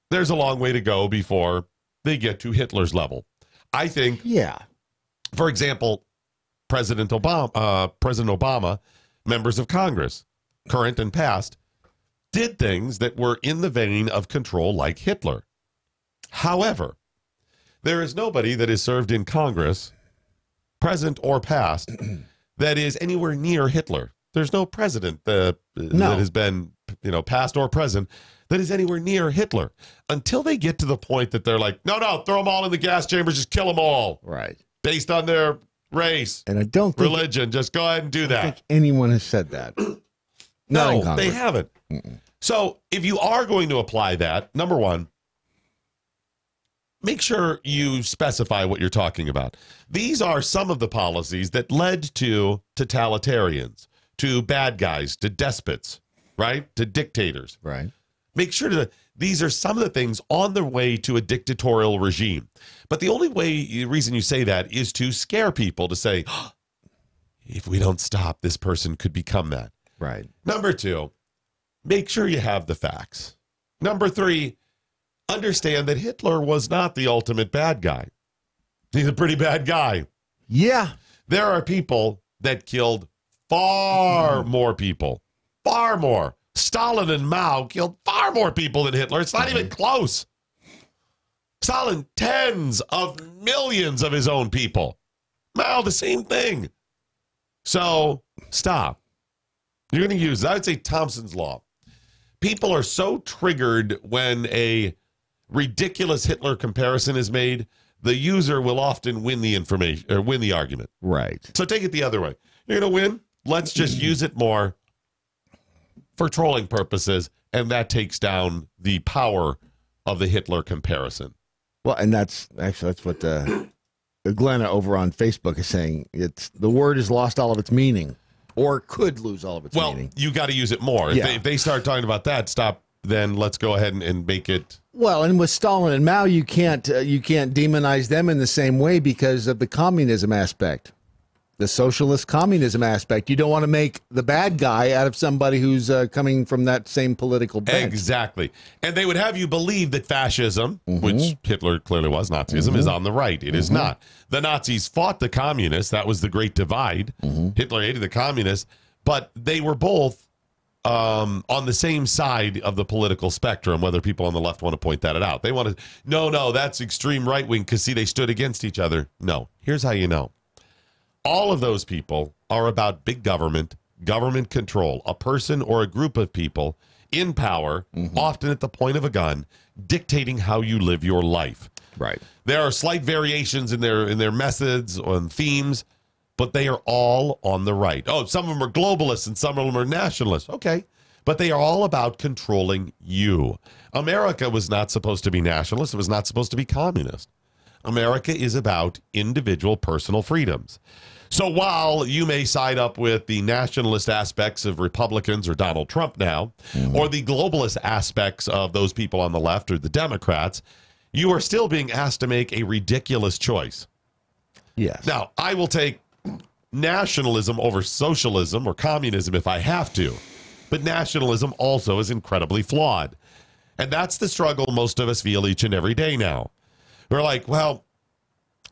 there's a long way to go before they get to Hitler's level. I think, for example, President Obama, members of Congress, current and past, did things that were in the vein of control like Hitler. However, there is nobody that has served in Congress, present or past, that is anywhere near Hitler. There's no president that has been, past or present, that is anywhere near Hitler. Until they get to the point that they're like, no, throw them all in the gas chambers, just kill them all. Right. Based on their race, and I don't think religion, just go ahead and do that. I don't think anyone has said that. No, they haven't. So if you are going to apply that, number one, make sure you specify what you're talking about. These are some of the policies that led to totalitarians, to bad guys, to despots, right? To dictators. Right. Make sure that these are some of the things on their way to a dictatorial regime. But the only reason you say that is to scare people, to say, oh, if we don't stop, this person could become that. Right. Number two, make sure you have the facts. Number three, understand that Hitler was not the ultimate bad guy. He's a pretty bad guy. Yeah. There are people that killed far more people. Far more. Stalin and Mao killed far more people than Hitler. It's not even close. Stalin, tens of millions of his own people. Mao, the same thing. So, stop. You're going to use, I would say, Thompson's law. People are so triggered when a ridiculous Hitler comparison is made, the user will often win the information or win the argument. Right. So take it the other way. You're going to win. Let's just use it more for trolling purposes, and that takes down the power of the Hitler comparison. Well, and that's what Glenna over on Facebook is saying. It's the word has lost all of its meaning, or could lose all of its meaning. Well, you got to use it more. If they start talking about that, stop then let's go ahead and make it. Well, and with Stalin and Mao, you can't demonize them in the same way because of the communism aspect, the socialist communism aspect. You don't want to make the bad guy out of somebody who's coming from that same political bent. Exactly. And they would have you believe that fascism, which Hitler clearly was, Nazism, is on the right. It is not. The Nazis fought the communists. That was the Great Divide. Hitler hated the communists, but they were both on the same side of the political spectrum, whether people on the left want to point that out. They want to, no, that's extreme right wing because, see, they stood against each other. No, here's how you know. All of those people are about big government, government control, a person or a group of people in power, often at the point of a gun, dictating how you live your life. Right. There are slight variations in their methods and themes, but they are all on the right. Oh, some of them are globalists and some of them are nationalists. Okay. But they are all about controlling you. America was not supposed to be nationalist. It was not supposed to be communist. America is about individual personal freedoms. So while you may side up with the nationalist aspects of Republicans or Donald Trump now, or the globalist aspects of those people on the left or the Democrats, you are still being asked to make a ridiculous choice. Yes. Now, I will take nationalism over socialism or communism if I have to, but nationalism also is incredibly flawed. And that's the struggle most of us feel each and every day now. We're like, well,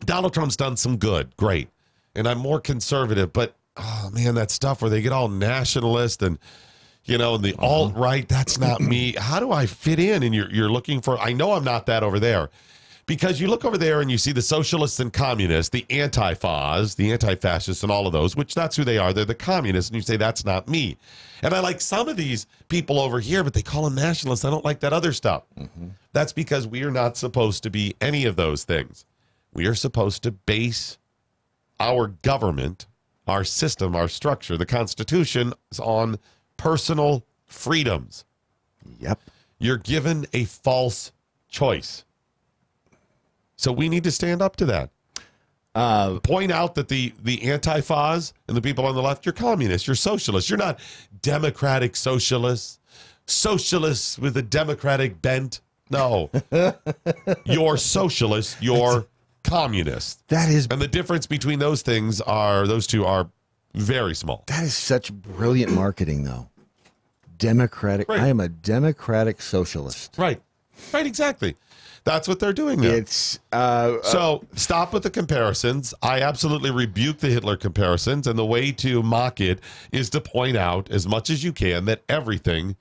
Donald Trump's done some good, great, and I'm more conservative, but oh man, that stuff where they get all nationalist and and the alt-right, that's not me. How do I fit in? And you're looking for, I know I'm not that over there. Because you look over there and you see the socialists and communists, the anti-FAs, the anti-fascists and all of those, which that's who they are. They're the communists. And you say, that's not me. And I like some of these people over here, but they call them nationalists. I don't like that other stuff. That's because we are not supposed to be any of those things. We are supposed to base our government, our system, our structure, the Constitution is on personal freedoms. Yep. You're given a false choice. So we need to stand up to that. Point out that the anti-FAs and the people on the left, you're communists, you're socialists. You're not democratic socialists, socialists with a democratic bent. No. You're socialists, you're communists. That is, and the difference between those things are, those two are very small. That is such brilliant marketing, though. Democratic. Right. I am a democratic socialist. Right. Right, exactly. That's what they're doing now. It's so stop with the comparisons. I absolutely rebuke the Hitler comparisons, and the way to mock it is to point out as much as you can that everything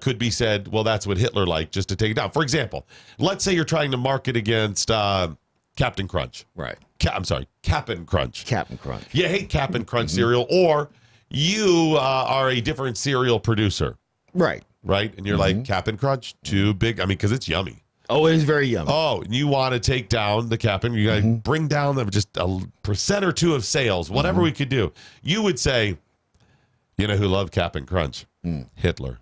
could be said, well, that's what Hitler liked, just to take it down. For example, let's say you're trying to market against Captain Crunch. Right. Cap'n Crunch. Cap'n Crunch. You hate Cap'n Crunch cereal, or you are a different cereal producer. Right. Right? And you're like, Cap'n Crunch, too big. I mean, because it's yummy. Oh, it is very yummy. Oh, and you want to take down the Cap'n. You got to bring down just a percent or two of sales, whatever we could do. You would say, you know who loved Cap'n Crunch? Hitler.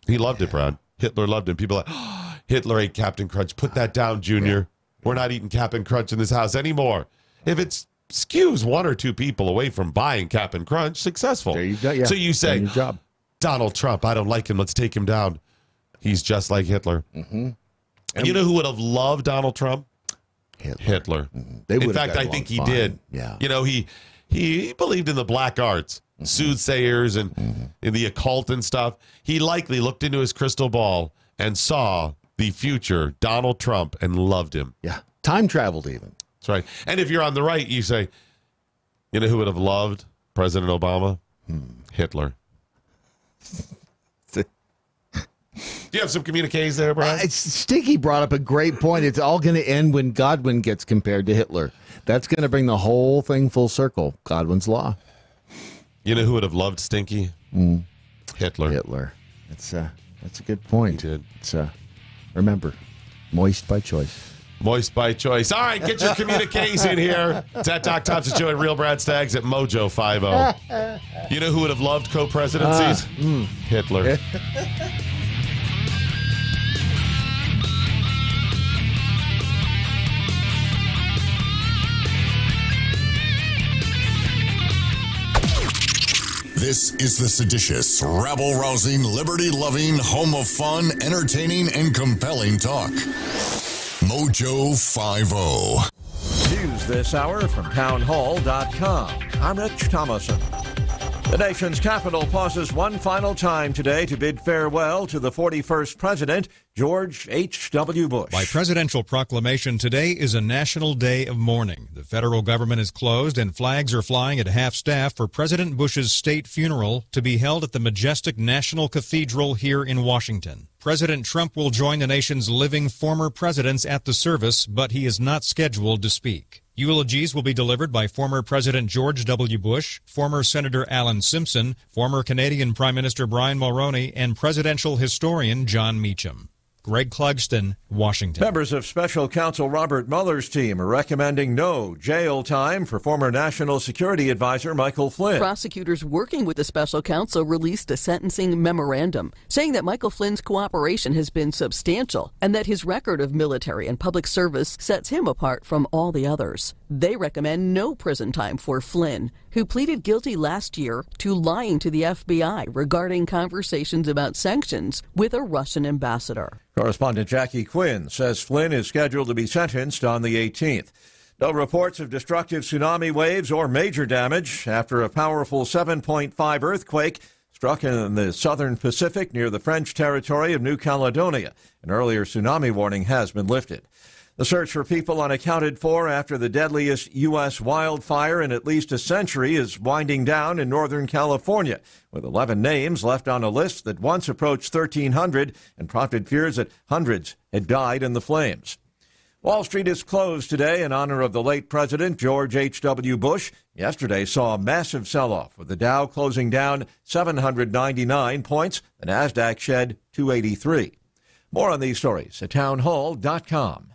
He loved it, Brad. Hitler loved him. People are like, oh, Hitler ate Cap'n Crunch. Put that down, Junior. We're not eating Cap'n Crunch in this house anymore. If it skews one or two people away from buying Cap'n Crunch, successful. There you go. Yeah. So you say, your job. Donald Trump, I don't like him. Let's take him down. He's just like Hitler. And you know who would have loved Donald Trump? Hitler. In fact, I think he did. Yeah. You know, he believed in the black arts, soothsayers and in the occult and stuff. He likely looked into his crystal ball and saw the future Donald Trump and loved him. Yeah. Time traveled even. That's right. And if you're on the right, you say, you know who would have loved President Obama? Hitler. Do you have some communiques there, Brian? Stinky brought up a great point. It's all going to end when Godwin gets compared to Hitler. That's going to bring the whole thing full circle. Godwin's law. You know who would have loved Stinky? Hitler. Hitler. That's a good point. He did. It's remember, moist by choice. Moist by choice. All right, get your communiques in here. It's at Doc Thompson Show and Real Brad Staggs at MoJo 50. You know who would have loved co-presidencies? Hitler. This is the seditious, rabble-rousing, liberty-loving, home of fun, entertaining, and compelling talk. MoJo 50. News this hour from townhall.com. I'm Rich Thomason. The nation's capital pauses one final time today to bid farewell to the 41st president, George H.W. Bush. By presidential proclamation, today is a national day of mourning. The federal government is closed and flags are flying at half-staff for President Bush's state funeral to be held at the majestic National Cathedral here in Washington. President Trump will join the nation's living former presidents at the service, but he is not scheduled to speak. Eulogies will be delivered by former President George W. Bush, former Senator Alan Simpson, former Canadian Prime Minister Brian Mulroney, and presidential historian John Meacham. Greg Clugston, Washington. Members of Special Counsel Robert Mueller's team are recommending no jail time for former National Security Advisor Michael Flynn. Prosecutors working with the special counsel released a sentencing memorandum saying that Michael Flynn's cooperation has been substantial and that his record of military and public service sets him apart from all the others. They recommend no prison time for Flynn, who pleaded guilty last year to lying to the FBI regarding conversations about sanctions with a Russian ambassador. Correspondent Jackie Quinn says Flynn is scheduled to be sentenced on the 18th. No reports of destructive tsunami waves or major damage after a powerful 7.5 earthquake struck in the southern Pacific near the French territory of New Caledonia. An earlier tsunami warning has been lifted. The search for people unaccounted for after the deadliest U.S. wildfire in at least a century is winding down in Northern California, with 11 names left on a list that once approached 1,300 and prompted fears that hundreds had died in the flames. Wall Street is closed today in honor of the late President George H.W. Bush. Yesterday saw a massive sell-off, with the Dow closing down 799 points. The Nasdaq shed 283. More on these stories at townhall.com.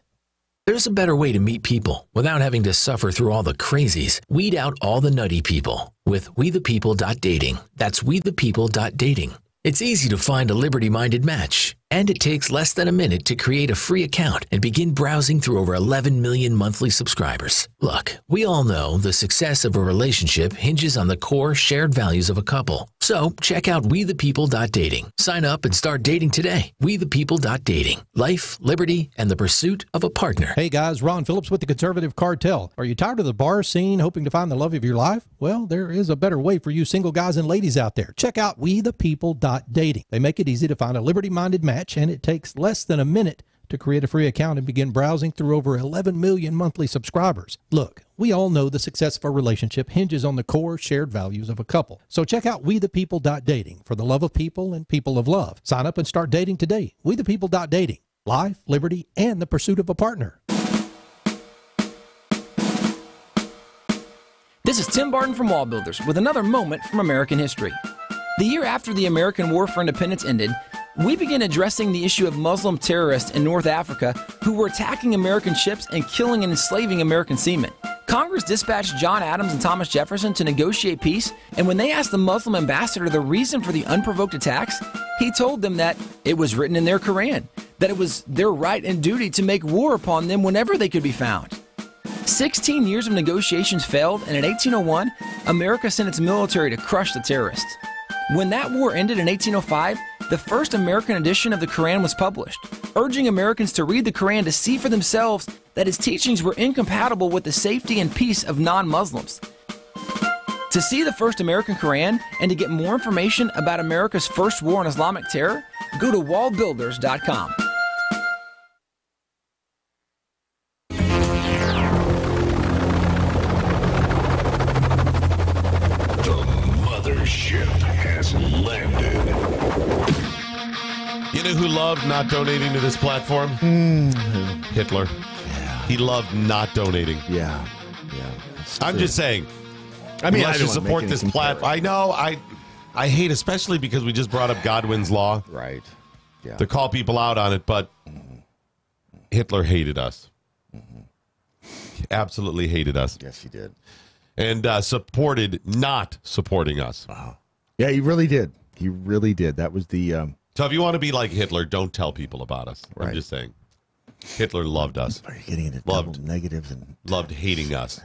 There's a better way to meet people without having to suffer through all the crazies. Weed out all the nutty people with WeThePeople.dating. That's WeThePeople.dating. It's easy to find a liberty-minded match, and it takes less than a minute to create a free account and begin browsing through over 11 million monthly subscribers. Look, we all know the success of a relationship hinges on the core shared values of a couple. So check out WeThePeople.dating. Sign up and start dating today. WeThePeople.dating. Life, liberty, and the pursuit of a partner. Hey guys, Ron Phillips with the Conservative Cartel. Are you tired of the bar scene, hoping to find the love of your life? Well, there is a better way for you single guys and ladies out there. Check out WeThePeople.dating. They make it easy to find a liberty-minded match, and it takes less than a minute to create a free account and begin browsing through over 11 million monthly subscribers. Look, we all know the success of a relationship hinges on the core shared values of a couple. So check out WeThePeople.dating for the love of people and people of love. Sign up and start dating today. WeThePeople.dating. Life, liberty, and the pursuit of a partner. This is Tim Barton from Wall Builders with another moment from American history. The year after the American War for Independence ended, we began addressing the issue of Muslim terrorists in North Africa who were attacking American ships and killing and enslaving American seamen. Congress dispatched John Adams and Thomas Jefferson to negotiate peace, and when they asked the Muslim ambassador the reason for the unprovoked attacks, he told them that it was written in their Quran, that it was their right and duty to make war upon them whenever they could be found. 16 years of negotiations failed, and in 1801, America sent its military to crush the terrorists. When that war ended in 1805, the first American edition of the Quran was published, urging Americans to read the Quran to see for themselves that its teachings were incompatible with the safety and peace of non-Muslims. To see the first American Quran and to get more information about America's first war on Islamic terror, go to wallbuilders.com. Ship has landed. You know who loved not donating to this platform? Hitler. Yeah. He loved not donating. Yeah. I'm just saying. I mean, unless you support this platform. I know. I hate, especially because we just brought up Godwin's Law. Right. Yeah. To call people out on it, but Hitler hated us. Absolutely hated us. Yes, he did. And supported not supporting us. Wow. Yeah, he really did. He really did. That was the... So if you want to be like Hitler, don't tell people about us. Right. I'm just saying. Hitler loved us. Are you getting into double negatives? And loved hating us.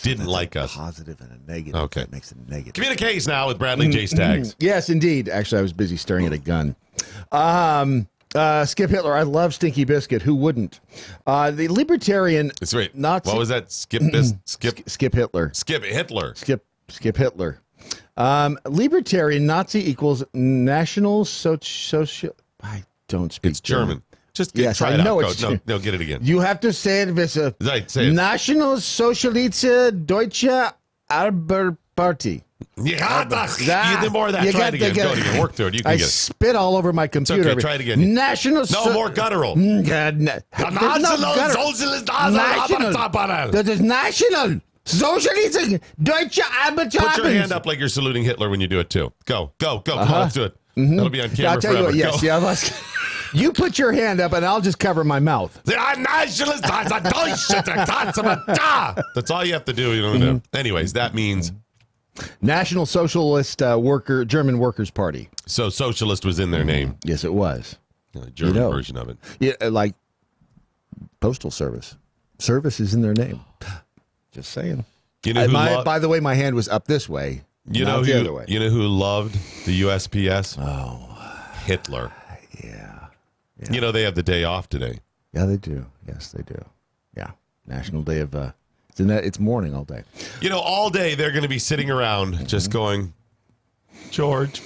didn't like us. Positive and a negative. Okay. That makes it negative. Communiques now with Bradley J. Staggs. Yes, indeed. Actually, I was busy staring at a gun. Skip Hitler. I love Stinky Biscuit. Who wouldn't? The libertarian. That's right. Nazi. What was that? Skip Hitler. Skip Hitler. Skip Hitler. Libertarian Nazi equals national social. I don't speak. It's German. Just try it out. No, get it again. You have to say it with a right, say it. National Sozialistische Deutsche Arbeiterparty. Yeah, you did more of that. Try it again. Go again. Work through it. You can I get it. spit all over my computer. Okay, try it again. National. No more guttural. National. That is National Sozialistische Deutsche Arbeiterparty. Put your hand up like you're saluting Hitler when you do it too. Go. Come on, let's do it. That'll be on camera I'll tell forever. you what, yes. You put your hand up, and I'll just cover my mouth. That's all you have to do. You don't know. Anyways, that means National Socialist German Workers' Party. So socialist was in their name. Yes, it was. German version of it. Yeah, like Postal Service. Service is in their name. Just saying. You know by the way, my hand was up this way. You know the other way. You know who loved the USPS? Oh, Hitler. Yeah. You know they have the day off today. Yeah, they do. Yes, they do. Yeah, National Day of. It's morning all day. You know, all day they're going to be sitting around just going, George.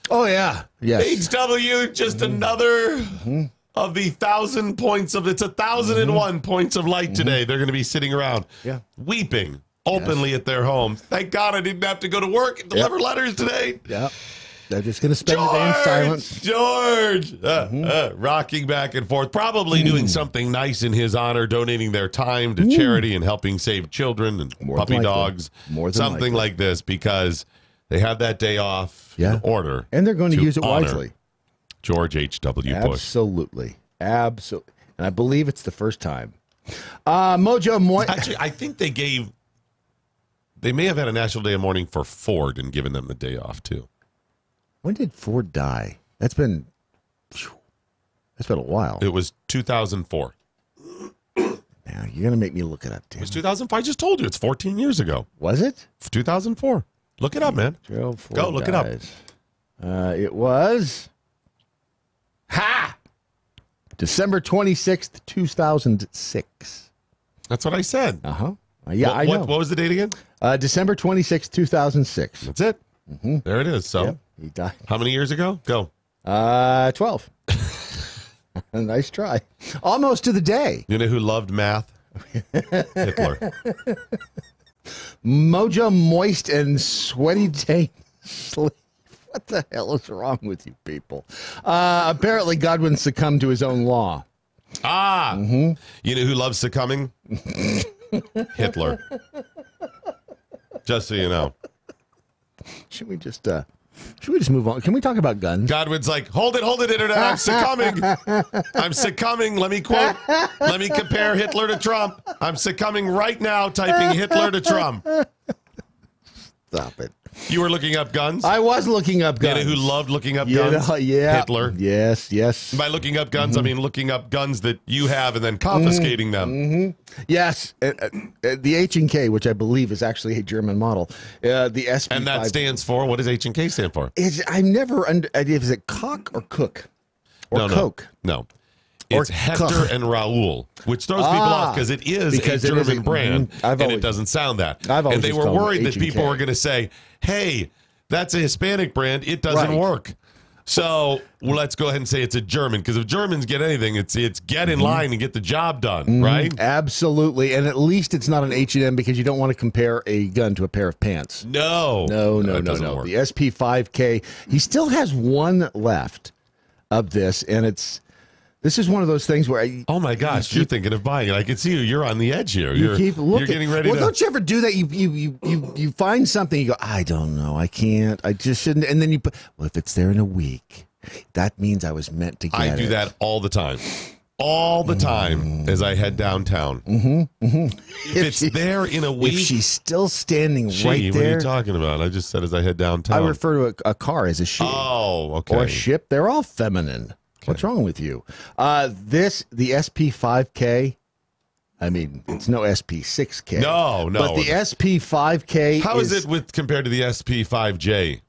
Oh yeah. Yes. HW, just another of the 1,000 points of it's 1,001 points of light today. They're going to be sitting around, weeping openly at their home. Thank God I didn't have to go to work and deliver letters today. Yeah. They're just going to spend the day in silence. George! Rocking back and forth, probably doing something nice in his honor, donating their time to charity and helping save children and puppy dogs. Something like this, because they have that day off in order. And they're going to use it wisely. George H.W. Bush. Absolutely. And I believe it's the first time. MoJo. Actually, I think they may have had a National Day of Mourning for Ford and given them the day off, too. When did Ford die? That's been a while. It was 2004. Now you're going to make me look it up, It was 2004. I just told you. It's 14 years ago. Was it? 2004. Look it up, man. Gerald Ford Go, look it up. It was... December 26th, 2006. That's what I said. Uh-huh. Yeah, I know. What was the date again? December 26th, 2006. That's it. There it is. So he died. How many years ago? Go. 12. Nice try. Almost to the day. You know who loved math? Hitler. MoJo moist and sweaty tank sleep. What the hell is wrong with you people? Apparently Godwin succumbed to his own law. You know who loves succumbing? Hitler. Just so you know. Should we just move on? Can we talk about guns? Godwin's like, hold it, Internet. I'm succumbing. I'm succumbing. Let me compare Hitler to Trump. I'm succumbing right now, typing Hitler to Trump. Stop it. You were looking up guns? I was looking up guns. You know who loved looking up guns? Yeah. Hitler. Yes. By looking up guns, I mean looking up guns that you have and then confiscating them. Yes. The H&K, which I believe is actually a German model. The SP5. And that stands for, what does H&K stand for? I never is it cock or cook? Or coke? No. It's Hector and Raoul, which throws people off because it is a German brand, and it doesn't sound that. And they were worried that people were going to say, hey, that's a Hispanic brand. It doesn't work. So let's go ahead and say it's a German, because if Germans get anything, it's get in line and get the job done, right? Absolutely. And at least it's not an H&M, because you don't want to compare a gun to a pair of pants. No. No. The SP5K, he still has one left of this, and this is one of those things where oh my gosh, you're thinking of buying it. I can see you. You're on the edge here. You're getting ready to. Well, don't you ever do that? You find something, you go, I don't know, I can't, I just shouldn't, and then you put, well, if it's there in a week, that means I was meant to get it. I do that all the time. All the time as I head downtown. If it's there in a week. If she's still standing right there. What are you talking about? I just said as I head downtown. I refer to a car as a she. Oh, okay. Or a ship. They're all feminine. Okay. What's wrong with you? The SP5K, I mean, it's no SP6K. No. But the SP5K How is it compared to the SP5J?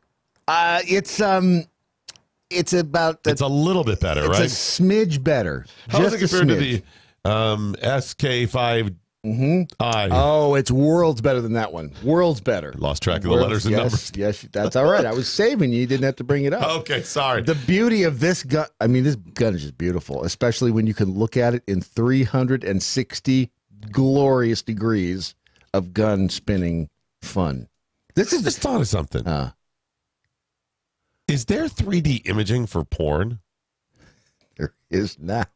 It's about... It's a little bit better, right? It's a smidge better. How is it compared to the SK5? Oh, it's worlds better than that one. Worlds better. Lost track of the letters and numbers. Yes, that's all right. I was saving you. You didn't have to bring it up. Okay, sorry. The beauty of this gun, I mean, this gun is just beautiful, especially when you can look at it in 360 glorious degrees of gun spinning fun. This is just thought of something. Is there 3D imaging for porn? There is now.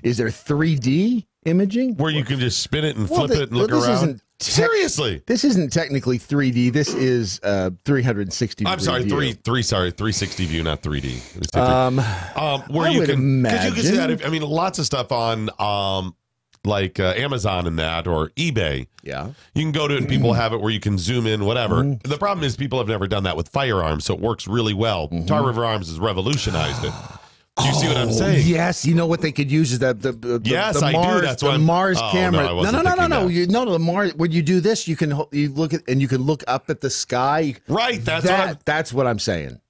Is there 3D imaging? Where you can just spin it and flip it and look around? Seriously? This isn't technically 3D. This is 360 I'm sorry, view. 360 view, not 3D. Where you can, because you can see that. I mean, lots of stuff on like Amazon and that, or eBay. Yeah. You can go to it and people have it where you can zoom in, whatever. The problem is people have never done that with firearms, so it works really well. Tar River Arms has revolutionized it. Do you see what I'm saying? Yes, you know what they could use is the yes, the I Mars, do. That's the what Mars Oh, camera. No, I wasn't thinking no. that. The Mars. When you do this, you look at and you can look up at the sky. Right. That's what I'm saying.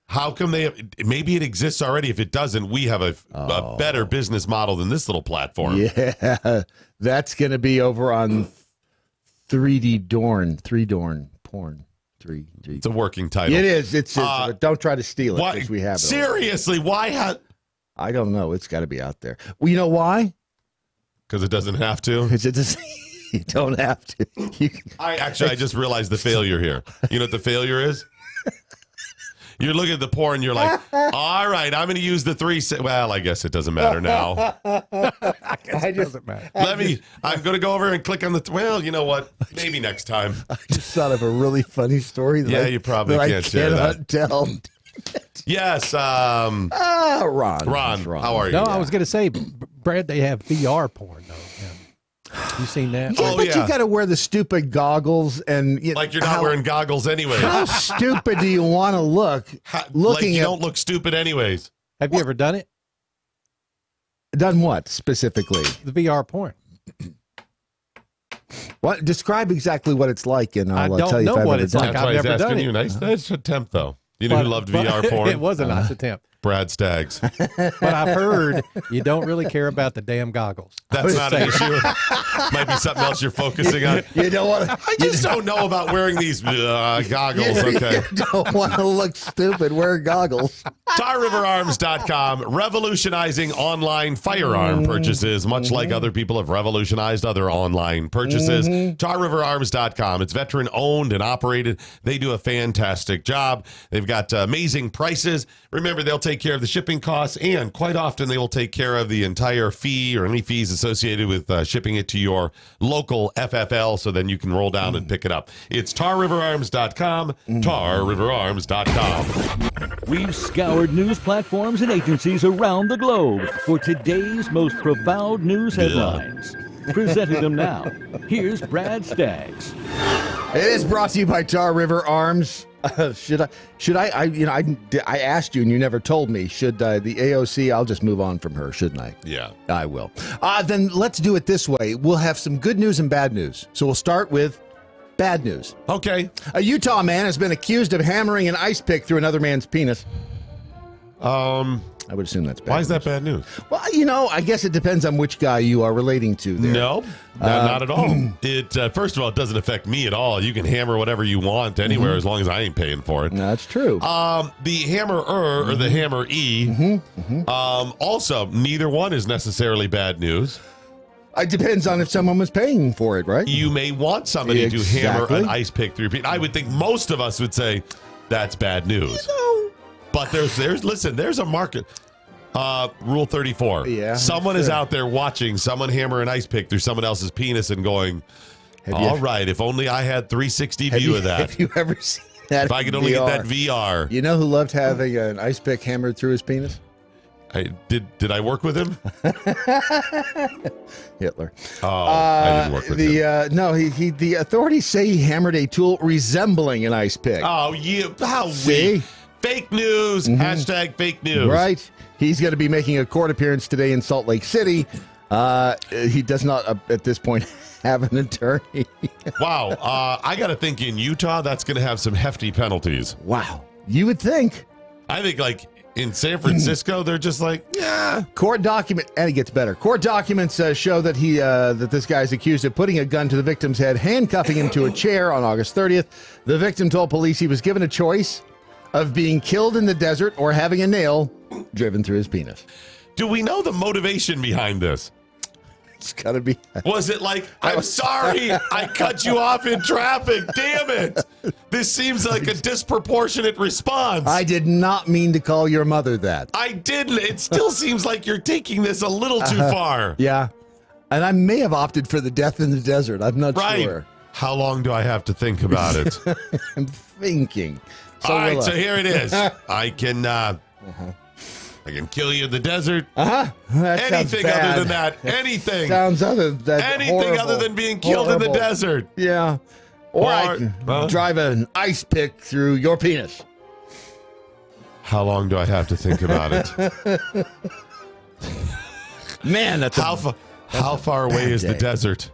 How come maybe it exists already? If it doesn't, we have a better business model than this little platform. Yeah, that's going to be over on 3D porn. It's a working title. It is. It's don't try to steal it because we have it. Seriously, why? I don't know. It's got to be out there. Well, you know why? Because it doesn't have to. You don't have to. I just realized the failure here. You know what the failure is? You're looking at the porn, you're like, all right, I'm going to use the well, I guess it doesn't matter now. I guess it doesn't matter. I'm going to go over and click on well, you know what? Maybe next time. I just thought of a really funny story. You probably can't share that. Tell. Yes. Ron. How are you? No, I was going to say, Brad, they have VR porn, though. Yeah. You seen that? Yeah, but you got to wear the stupid goggles and like you're not wearing goggles anyway. How stupid do you want to look? You don't look stupid anyways. Have you ever done it? Done what specifically? The VR porn. What? Describe exactly what it's like, and I'll tell you if I've ever done it. That's why he's asking you. Nice attempt, though. You know who loved VR porn? It was a nice attempt. Brad Staggs. But I've heard you don't really care about the damn goggles. That's not an issue. Might be something else you're focusing on. You don't want to. I just don't know about wearing these goggles. Okay. You don't want to look stupid. Wear goggles. TarRiverArms.com, revolutionizing online firearm purchases, much like other people have revolutionized other online purchases. TarRiverArms.com. It's veteran owned and operated. They do a fantastic job. They've got amazing prices. Remember, they'll take care of the shipping costs, and quite often they will take care of the entire fee or any fees associated with shipping it to your local FFL, so then you can roll down and pick it up. It's TarRiverArms.com, TarRiverArms.com. We've scoured news platforms and agencies around the globe for today's most profound news headlines. Presenting them now, here's Brad Staggs. It is brought to you by Tar River Arms. Should I asked you and you never told me. Should the AOC, I'll just move on from her, shouldn't I? Yeah. I will. Then let's do it this way. We'll have some good news and bad news. So we'll start with bad news. Okay. A Utah man has been accused of hammering an ice pick through another man's penis. I would assume that's bad. Why is that bad news? Well, I guess it depends on which guy you are relating to there. No, not at all. It first of all, it doesn't affect me at all. You can hammer whatever you want anywhere as long as I ain't paying for it. That's true. The hammerer or the hammer-e, also, neither one is necessarily bad news. It depends on if someone was paying for it, right? You may want somebody to hammer an ice pick through your penis. I would think most of us would say that's bad news. But there's a market. Rule 34. Yeah. Someone is out there watching someone hammer an ice pick through someone else's penis and going, all right, if only I had 360 view of that. Have you ever seen that? If I could only get that VR. You know who loved having an ice pick hammered through his penis? Did I work with him? Hitler. Oh, I didn't work with him. No, the authorities say he hammered a tool resembling an ice pick. Oh, how See? Fake news. Hashtag fake news. Right. He's going to be making a court appearance today in Salt Lake City. He does not, at this point, have an attorney. Wow. I got to think in Utah, that's going to have some hefty penalties. Wow. You would think. I think, like, in San Francisco, they're just like, yeah. Court document, and it gets better. Court documents show that that this guy is accused of putting a gun to the victim's head, handcuffing him to a chair on August 30th. The victim told police he was given a choice of being killed in the desert or having a nail driven through his penis. Do we know the motivation behind this? It's got to be. Was it like, I'm sorry, I cut you off in traffic. Damn it. This seems like a disproportionate response. I did not mean to call your mother that. I didn't. It still seems like you're taking this a little too far. Yeah. And I may have opted for the death in the desert. I'm not sure. How long do I have to think about it? I'm thinking. All right, so here it is. I can kill you in the desert. Anything other than that. Anything. Sounds other than anything other than being killed in the desert. Yeah. Or I can drive an ice pick through your penis. How long do I have to think about it? Man, that's how far away is the desert?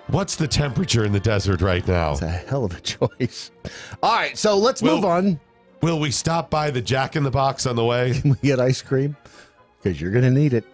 What's the temperature in the desert right now? It's a hell of a choice. All right, so let's move on. Will we stop by the Jack in the Box on the way? Can we get ice cream? Because you're going to need it.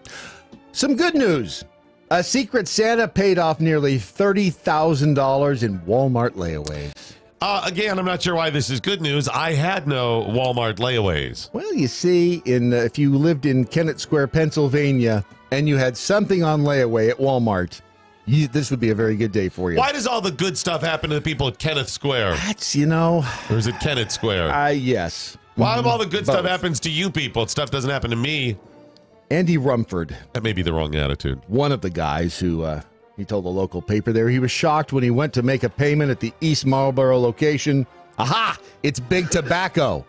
Some good news. A Secret Santa paid off nearly $30,000 in Walmart layaways. Again, I'm not sure why this is good news. I had no Walmart layaways. Well, you see, if you lived in Kennett Square, Pennsylvania, and you had something on layaway at Walmart, this would be a very good day for you. Why does all the good stuff happen to the people at Kenneth Square? That's, Or is it Kennett Square? Yes. Why all the good stuff happens to you people? Stuff doesn't happen to me. Andy Rumford. That may be the wrong attitude. One of the guys who, he told the local paper there, he was shocked when he went to make a payment at the East Marlboro location. Aha! It's Big Tobacco.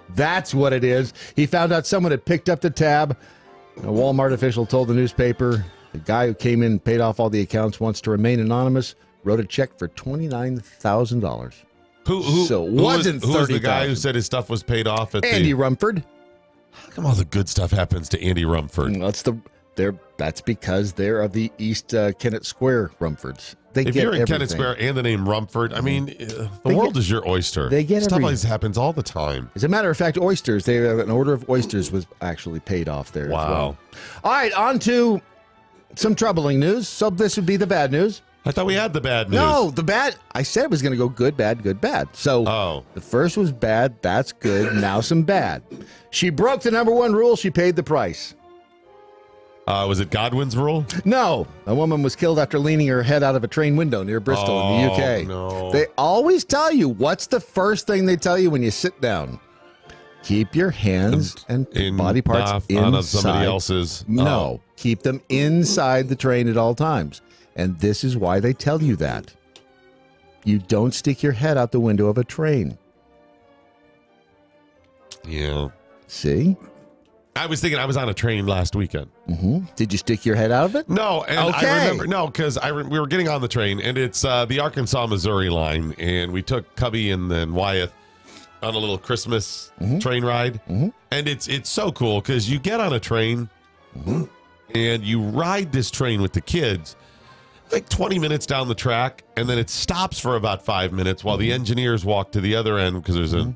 That's what it is. He found out someone had picked up the tab. A Walmart official told the newspaper the guy who came in and paid off all the accounts wants to remain anonymous, wrote a check for $29,000. Who was the guy who said his stuff was paid off at Andy Rumford. How come all the good stuff happens to Andy Rumford? That's because they're of the East Kennett Square Rumfords. If you're in Kennett Square and the name Rumford, I mean, the world is your oyster. They get stuff everything. like this happens all the time. As a matter of fact, oysters, an order of oysters was actually paid off there as well. All right, on to some troubling news. So this would be the bad news. I thought we had the bad news. No, the bad. I said it was going to go good, bad, good, bad. So the first was bad. That's good. Now some bad. She broke the number one rule. She paid the price. Was it Godwin's rule? No. A woman was killed after leaning her head out of a train window near Bristol in the UK. No. They always tell you, what's the first thing they tell you when you sit down? Keep your hands and body parts inside. Somebody else's. No. Keep them inside the train at all times. And this is why they tell you that. You don't stick your head out the window of a train. Yeah. See? I was thinking I was on a train last weekend. Mm-hmm. Did you stick your head out of it? No, and I remember because we were getting on the train, and it's the Arkansas-Missouri line, and we took Cubby and then Wyeth on a little Christmas train ride, and it's so cool because you get on a train and you ride this train with the kids like 20 minutes down the track, and then it stops for about 5 minutes while the engineers walk to the other end because there's an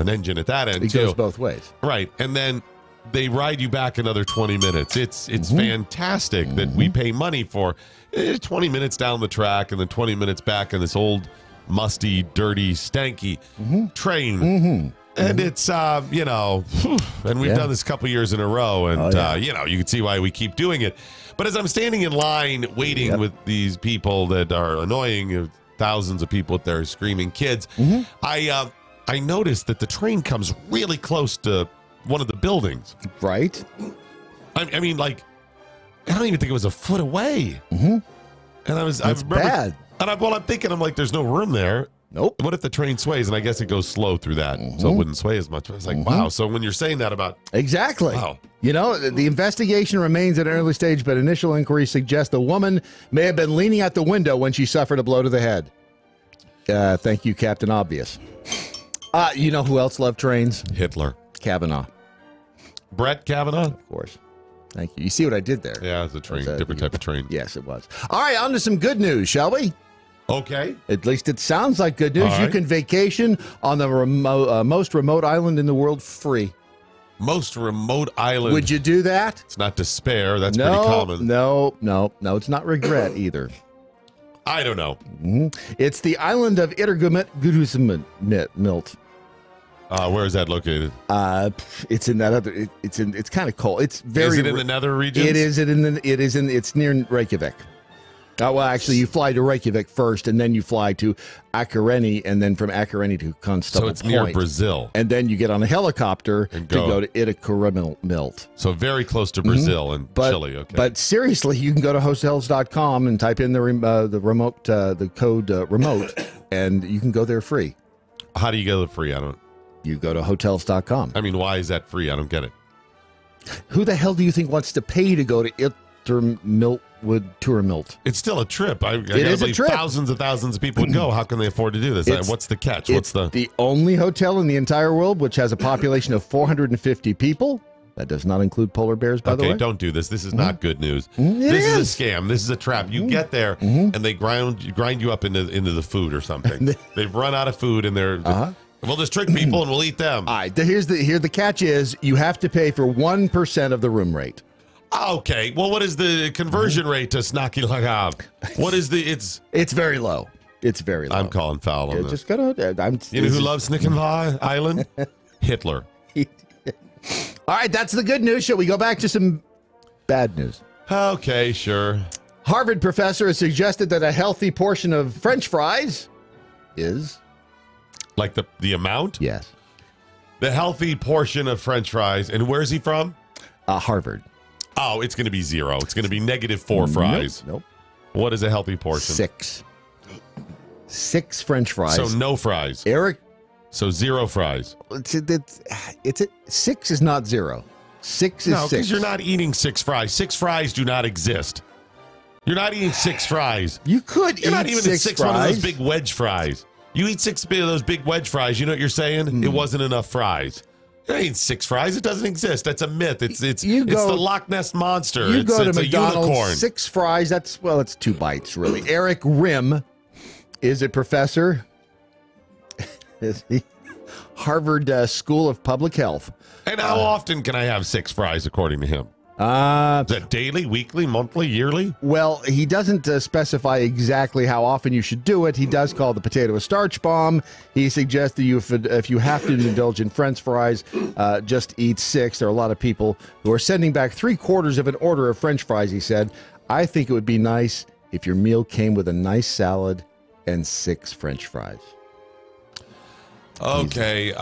engine at that end. It goes both ways. Right. And then they ride you back another 20 minutes. It's fantastic that we pay money for 20 minutes down the track and then 20 minutes back in this old, musty, dirty, stanky train. And it's, and we've done this a couple years in a row. And, you can see why we keep doing it. But as I'm standing in line waiting with these people that are annoying, thousands of people out there screaming kids, I noticed that the train comes really close to one of the buildings. Right. I mean, like, I don't even think it was a foot away. And That's bad. And I'm thinking, I'm like, there's no room there. Nope. What if the train sways? And I guess it goes slow through that, so it wouldn't sway as much. I was like, wow. So when you're saying that about... Exactly. Wow. The investigation remains at an early stage, but initial inquiries suggest the woman may have been leaning out the window when she suffered a blow to the head. Thank you, Captain Obvious. You know who else loved trains? Hitler. Kavanaugh. Brett Kavanaugh? Of course. Thank you. You see what I did there? Yeah, it's a train, different type of train. Yes, it was. All right, on to some good news, shall we? Okay. At least it sounds like good news. All right. You can vacation on the most remote island in the world free. Most remote island. Would you do that? It's not despair. That's pretty common. No, it's not regret either. I don't know. It's the island of Milt. Where is that located? It's in that other. It's kind of cold. It's very. Is it in the nether regions? It is. It's near Reykjavik. Well, actually, you fly to Reykjavik first, and then you fly to Akureyri, and then from Akureyri to Constable So it's Point. near Brazil. And then you get on a helicopter to go to Milt. So very close to Brazil and Chile. Okay. But seriously, you can go to hotels.com and type in the code remote, and you can go there free. How do you go free? You go to hotels.com. I mean, why is that free? I don't get it. Who the hell do you think wants to pay to go to Milt? It's still a trip. It is a trip. Thousands of people would go. How can they afford to do this? What's the catch? It's the only hotel in the entire world which has a population of 450 people. That does not include polar bears, by the way. Okay, don't do this. This is not good news. This is a scam. This is a trap. You get there and they grind you up into the food or something. They've run out of food and they're we'll just trick people and we'll eat them. All right. Here the catch is you have to pay for 1% of the room rate. Okay. Well, what is the conversion rate to Snaki Lagav? What is it's very low. It's very low. I'm calling foul on this. Just go to you know who loves Snickenva Island? Hitler. All right, that's the good news. Shall we go back to some bad news? Okay, sure. Harvard professor has suggested that a healthy portion of French fries is like the amount? Yes. The healthy portion of French fries. And where's he from? Harvard. Oh, it's going to be 0. It's going to be -4 fries. Nope. What is a healthy portion? 6. 6 French fries. So no fries. Eric. So 0 fries. It's 6 is not 0. 6 is 6. No, because you're not eating 6 fries. 6 fries do not exist. You're not eating 6 fries. You could You're eat not even 6 1 fries. of those big wedge fries. You eat 6 of those big wedge fries. You know what you're saying? It wasn't enough fries. You ain't 6 fries. It doesn't exist. That's a myth. It's the Loch Ness Monster. You go to it's McDonald's, a unicorn. 6 fries. It's 2 bites, really. Eric Rim is a professor. Is he? Harvard School of Public Health. And how often can I have 6 fries, according to him? Is that daily, weekly, monthly, yearly? Well, he doesn't specify exactly how often you should do it. He does call the potato a starch bomb. He suggests that if you have to indulge in French fries, just eat 6. There are a lot of people who are sending back 3/4 of an order of French fries, he said. I think it would be nice if your meal came with a nice salad and 6 French fries. Okay.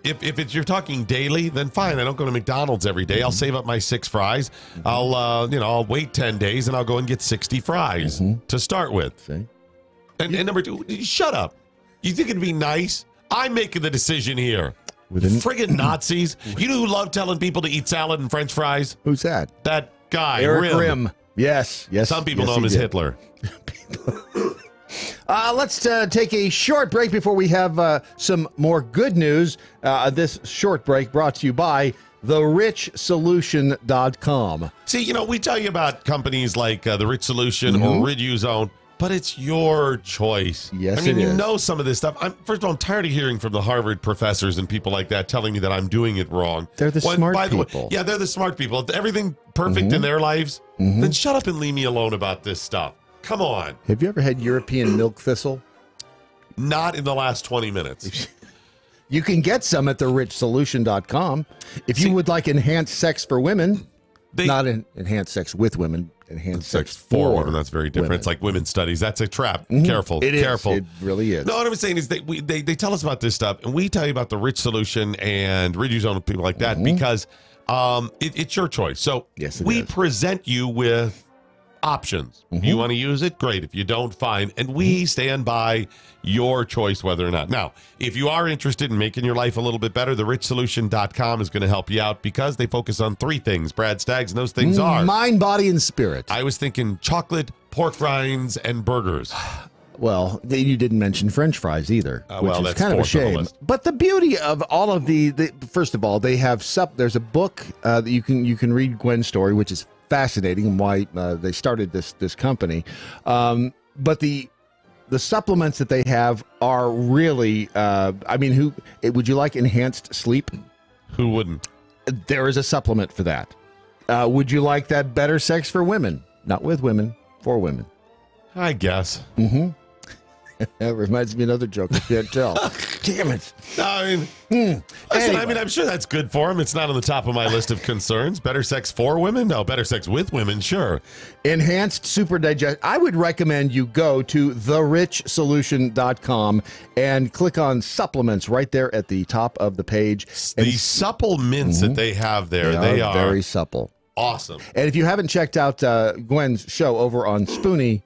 If you're talking daily, then fine. I don't go to McDonald's every day. I'll save up my 6 fries. I'll wait 10 days and I'll go and get 60 fries to start with. See? And number 2, shut up. You think it'd be nice? I'm making the decision here. Friggin' Nazis. You know who love telling people to eat salad and French fries? Who's that? That guy, Eric Rim. Yes. Some people know him as Hitler. Let's take a short break before we have some more good news. This short break brought to you by TheRichSolution.com. See, we tell you about companies like The Rich Solution or Riduzone, but it's your choice. Yes, I mean, it you is. know some of this stuff. First of all, I'm tired of hearing from the Harvard professors and people like that telling me that I'm doing it wrong. They're the smart people. Yeah, they're the smart people. If everything perfect in their lives, then shut up and leave me alone about this stuff. Come on. Have you ever had European milk thistle? Not in the last 20 minutes. You can get some at TheRichSolution.com. If you would like enhanced sex for women, not enhanced sex with women, enhanced sex for women. That's very different. women. It's like women's studies. That's a trap. Careful. It is. Careful. It really is. No, what I'm saying is they tell us about this stuff, and we tell you about the Rich Solution and Riduzone and people like that because it's your choice. So we present you with options. You want to use it? Great. If you don't, fine. And we stand by your choice whether or not. Now, if you are interested in making your life a little bit better, TheRichSolution.com is going to help you out because they focus on 3 things, Brad Staggs, and those things are mind, body, and spirit. I was thinking chocolate, pork rinds, and burgers. Well, you didn't mention French fries either, which well, is that's kind of a fourth on the shame. list. But the beauty of all of the first of all, they have there's a book that you can read Gwen's story, which is fascinating and why they started this company. But the supplements that they have are really, who would you like enhanced sleep? Who wouldn't? There is a supplement for that. Would you like that better sex for women? Not with women, for women. I guess. Mm-hmm. That reminds me of another joke. I can't tell. Damn it. Listen, anyway. I'm sure that's good for him. It's not on the top of my list of concerns. Better sex for women? No, better sex with women, sure. Enhanced Super Digest. I would recommend you go to therichsolution.com and click on supplements right there at the top of the page. The supplements that they have there, they are very supple. Awesome. And if you haven't checked out Gwen's show over on Spoonie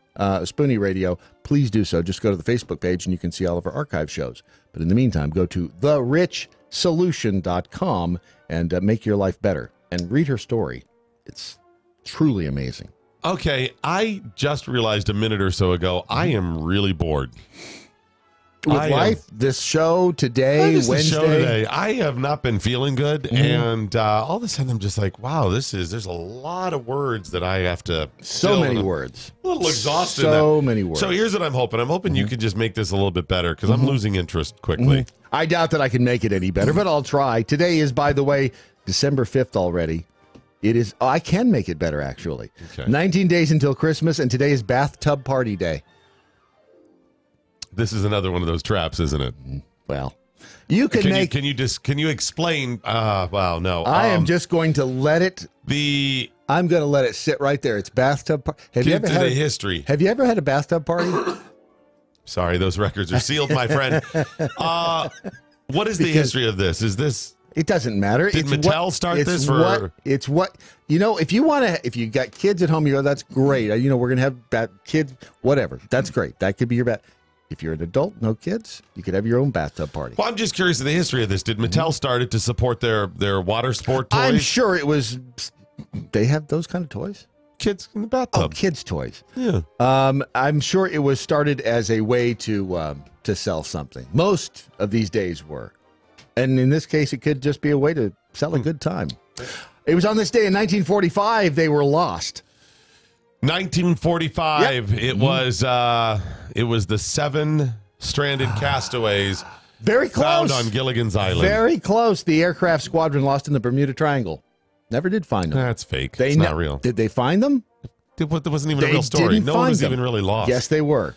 Radio, please do so. Just go to the Facebook page and you can see all of our archive shows. But in the meantime, go to therichsolution.com and make your life better. And read her story. It's truly amazing. Okay, I just realized a minute or so ago, I am really bored. With life, this show today, Wednesday. I have not been feeling good, and all of a sudden I'm just like, wow, there's a lot of words that I have to many words. A little exhausted. So many words. So here's what I'm hoping. I'm hoping you can just make this a little bit better, because I'm losing interest quickly. I doubt that I can make it any better, but I'll try. Today is, by the way, December 5th already. It is. I can make it better, actually. Okay. 19 days until Christmas, and today is bathtub party day. This is another one of those traps, isn't it? Well, you can make. Can you explain? Well, no. I am just going to let it. I'm going to let it sit right there. It's bathtub party. Have you ever had history? Have you ever had a bathtub party? Sorry, those records are sealed, my friend. What is the history of this? Is this? It doesn't matter. Did Mattel start this? It's what if you want to. If you got kids at home, you go, that's great. We're going to have kids. Whatever. That's great. That could be your bat. If you're an adult, no kids, you could have your own bathtub party. Well, I'm just curious of the history of this. Did Mattel start it to support their water sport toys? I'm sure it was. They have those kind of toys. Kids in the bathtub. Oh, kids' toys. Yeah. I'm sure it was started as a way to sell something. Most of these days were, and in this case, it could just be a way to sell a good time. It was on this day in 1945 they were lost. 1945. Yep. It was the 7 stranded castaways. Very close. Found on Gilligan's Island. Very close. The aircraft squadron lost in the Bermuda Triangle. Never did find them. That's fake. It's not real. Did they find them? There wasn't even a real story. No one was even really lost. Yes, they were.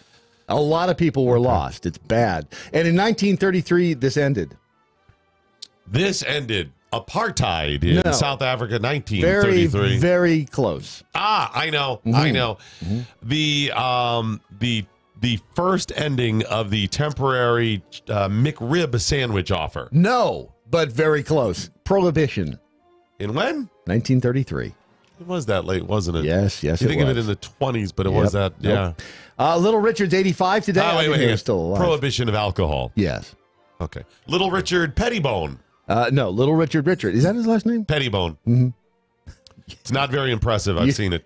A lot of people were lost. It's bad. And in 1933, this ended. Apartheid in South Africa, 1933. Very, very close. I know. I know. The first ending of the temporary McRib sandwich offer. No, but very close. Prohibition. In when? 1933. It was that late, wasn't it? Yes, you think of it in the 20s, but it was that, yeah. Little Richard's 85 today. Wait. Still alive. Prohibition of alcohol. Yes. Okay. Little Richard Pettibone. No, Little Richard. Is that his last name? Pettibone. Mm-hmm. It's not very impressive. I've seen it.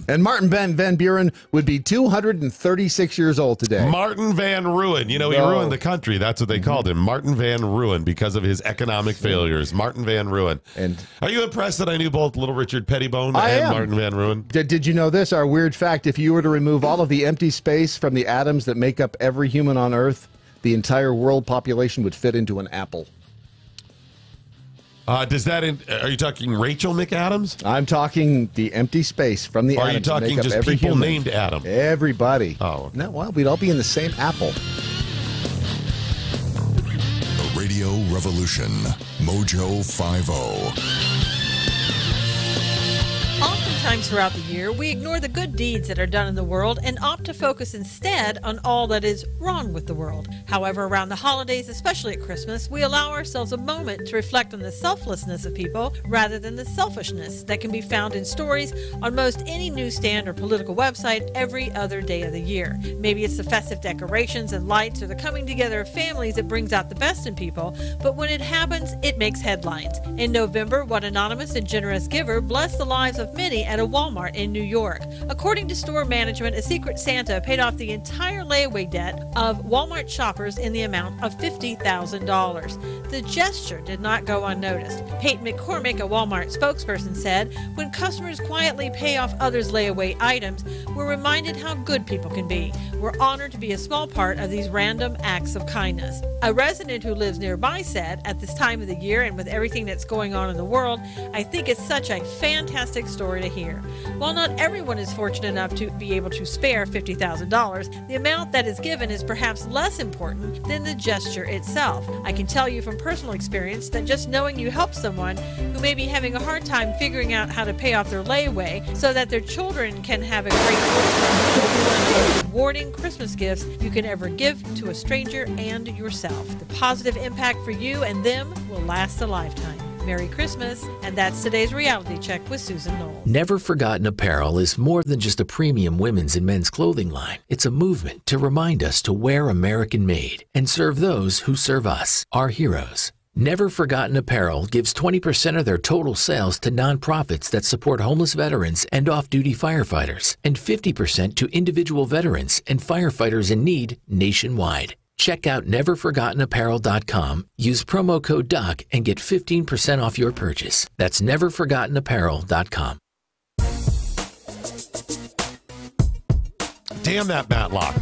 And Martin Van Buren would be 236 years old today. Martin Van Ruin. He ruined the country. That's what they called him. Martin Van Ruin, because of his economic failures. Martin Van Ruin. And are you impressed that I knew both Little Richard Pettibone and Martin Van Ruin? Did you know this? Our weird fact: if you were to remove all of the empty space from the atoms that make up every human on Earth, the entire world population would fit into an apple. Are you talking Rachel McAdams? I'm talking the empty space from the atoms. Are you talking just every people human. named Adam? Everybody. Oh. Okay. No, well, we'd all be in the same apple. The Radio Revolution, MoJo 50. Oftentimes throughout the year, we ignore the good deeds that are done in the world and opt to focus instead on all that is wrong with the world. However, around the holidays, especially at Christmas, we allow ourselves a moment to reflect on the selflessness of people rather than the selfishness that can be found in stories on most any newsstand or political website every other day of the year. Maybe it's the festive decorations and lights or the coming together of families that brings out the best in people, but when it happens, it makes headlines. In November, one anonymous and generous giver blessed the lives of many at a Walmart in New York. According to store management, a Secret Santa paid off the entire layaway debt of Walmart shoppers in the amount of $50,000. The gesture did not go unnoticed. Peyton McCormick, a Walmart spokesperson, said, "When customers quietly pay off others' layaway items, we're reminded how good people can be. We're honored to be a small part of these random acts of kindness." A resident who lives nearby said, "At this time of the year and with everything that's going on in the world, I think it's such a fantastic story to hear." While not everyone is fortunate enough to be able to spare $50,000, the amount that is given is perhaps less important than the gesture itself. I can tell you from personal experience that just knowing you help someone who may be having a hard time figuring out how to pay off their layaway so that their children can have a great Christmas will be one of the most rewarding Christmas gifts you can ever give to a stranger and yourself. The positive impact for you and them will last a lifetime. Merry Christmas, and that's today's Reality Check with Susan Knoll. Never Forgotten Apparel is more than just a premium women's and men's clothing line. It's a movement to remind us to wear American made and serve those who serve us, our heroes. Never Forgotten Apparel gives 20% of their total sales to nonprofits that support homeless veterans and off-duty firefighters, and 50% to individual veterans and firefighters in need nationwide. Check out neverforgottenapparel.com, use promo code DOC, and get 15% off your purchase. That's neverforgottenapparel.com. Damn that Matlock.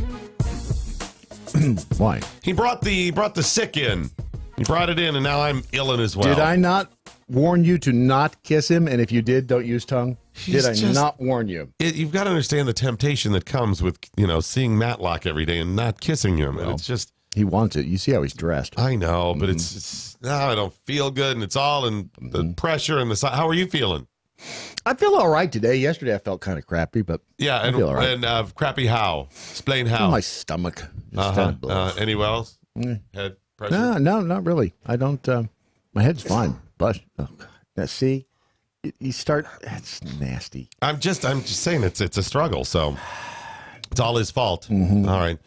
Why? He brought the sick in. He brought it in, and now I'm ill as well. Did I not warn you to not kiss him? And if you did, don't use tongue. Did I not warn you? You've got to understand the temptation that comes with, seeing Matlock every day and not kissing him. Well, and it's just... He wants it. You see how he's dressed. I know, but it's I don't feel good, and it's all in the pressure and the... How are you feeling? I feel all right today. Yesterday I felt kind of crappy, but yeah, I feel all right. And crappy how? Explain how. My stomach. Anywhere else? Head pressure? No, not really. I don't. My head's fine, but see, you start. That's nasty. I'm just saying it's a struggle. So it's all his fault. Mm-hmm. All right.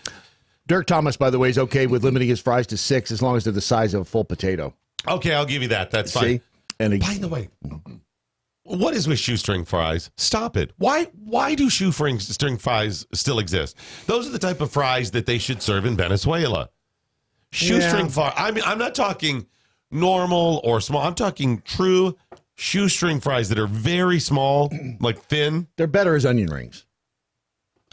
Dirk Thomas, by the way, is okay with limiting his fries to 6 as long as they're the size of a full potato. Okay, I'll give you that. That's fine. And by the way, what is with shoestring fries? Stop it. Why do shoestring fries still exist? Those are the type of fries that they should serve in Venezuela. Shoestring fries. I mean, I'm not talking normal or small. I'm talking true shoestring fries that are very small, like thin. They're better as onion rings.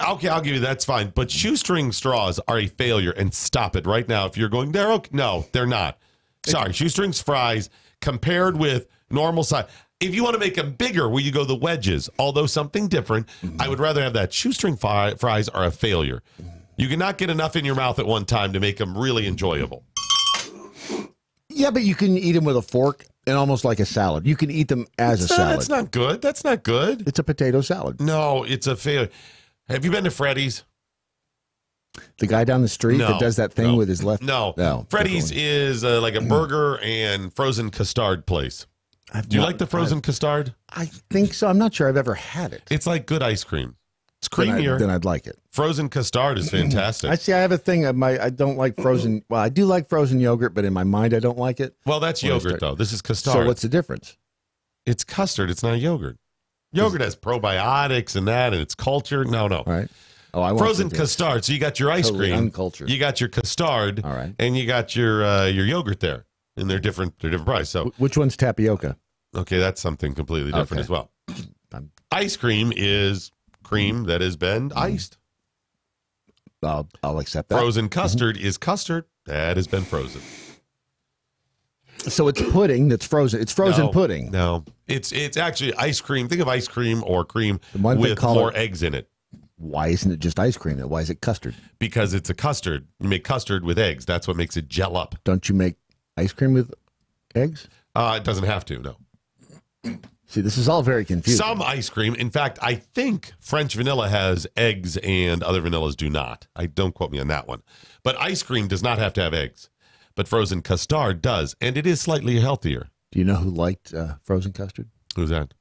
Okay, I'll give you that's fine. But shoestring straws are a failure, and stop it right now. If you're going, they're okay. No, they're not. Sorry, shoestring fries compared with normal size. If you want to make them bigger, will you go the wedges? Although something different, I would rather have that. Shoestring fries are a failure. You cannot get enough in your mouth at one time to make them really enjoyable. Yeah, but you can eat them with a fork and almost like a salad. You can eat them as a salad. That's not good. That's not good. It's a potato salad. No, it's a failure. Have you been to Freddy's? The guy down the street that does that thing with his left? No. Freddy's is like a burger and frozen custard place. Do you like the frozen custard? I think so. I'm not sure I've ever had it. It's like good ice cream. It's creamier. Then I'd like it. Frozen custard is fantastic. I have a thing. I don't like frozen. Well, I do like frozen yogurt, but in my mind, I don't like it. Well, that's yogurt, though. This is custard. So what's the difference? It's custard. It's not yogurt. Yogurt has probiotics and that, and it's cultured. No. All right. Oh, I want frozen custard. So you got your ice cream. Uncultured. You got your custard. All right. And you got your yogurt there, and they're different. They're different price. So which one's tapioca? Okay, that's something completely different as well. Ice cream is cream that has been iced. I'll accept that. Frozen custard is custard that has been frozen. So it's pudding that's frozen. It's frozen pudding. No, it's actually ice cream. Think of ice cream or cream with more eggs in it. Why isn't it just ice cream? Why is it custard? Because it's a custard. You make custard with eggs. That's what makes it gel up. Don't you make ice cream with eggs? It doesn't have to, no. See, this is all very confusing. Some ice cream. In fact, I think French vanilla has eggs and other vanillas do not. Don't quote me on that one. But ice cream does not have to have eggs. But frozen custard does, and it is slightly healthier. Do you know who liked frozen custard? Who's that?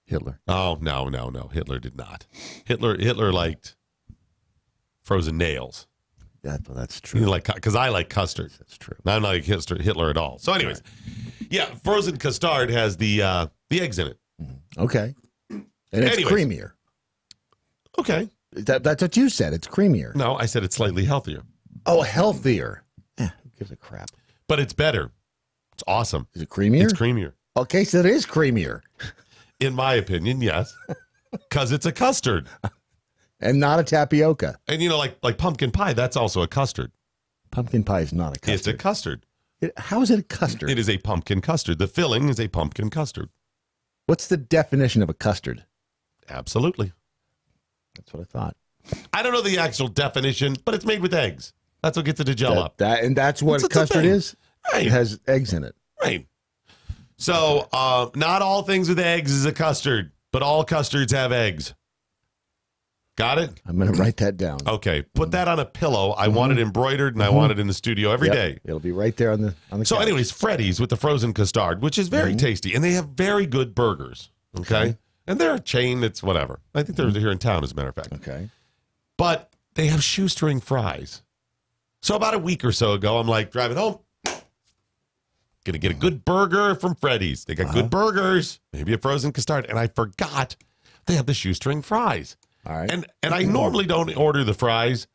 Hitler. Oh, no. Hitler did not. Hitler liked frozen nails. That's true. Because I like custard. That's true. I'm not like Hitler at all. So anyways, yeah, frozen custard has the eggs in it. Okay. And it's Anyways. creamier. Okay. That's what you said. It's creamier. No, I said it's slightly healthier. Oh, healthier. Who gives a crap? But it's better. It's awesome. Is it creamier? It's creamier. Okay, so it is creamier. In my opinion, yes. Because it's a custard. And not a tapioca. And, like pumpkin pie, that's also a custard. Pumpkin pie is not a custard. It's a custard. How is it a custard? It is a pumpkin custard. The filling is a pumpkin custard. What's the definition of a custard? Absolutely. That's what I thought. I don't know the actual definition, but it's made with eggs. That's what gets it to gel up. That's what a custard is? Right. It has eggs in it. Right. So, not all things with eggs is a custard, but all custards have eggs. Got it? I'm going to write that down. Okay. Put that on a pillow. I want it embroidered, and I want it in the studio every day. It'll be right there on the So, couch. anyways, Freddy's with the frozen custard, which is very tasty, and they have very good burgers. Okay? And they're a chain. It's whatever. I think they're here in town, as a matter of fact. Okay. But they have shoestring fries. So about a week or so ago, I'm like driving home. Gonna get a good burger from Freddy's. They got good burgers, maybe a frozen custard, and I forgot they have the shoestring fries. All right. And I normally don't order the fries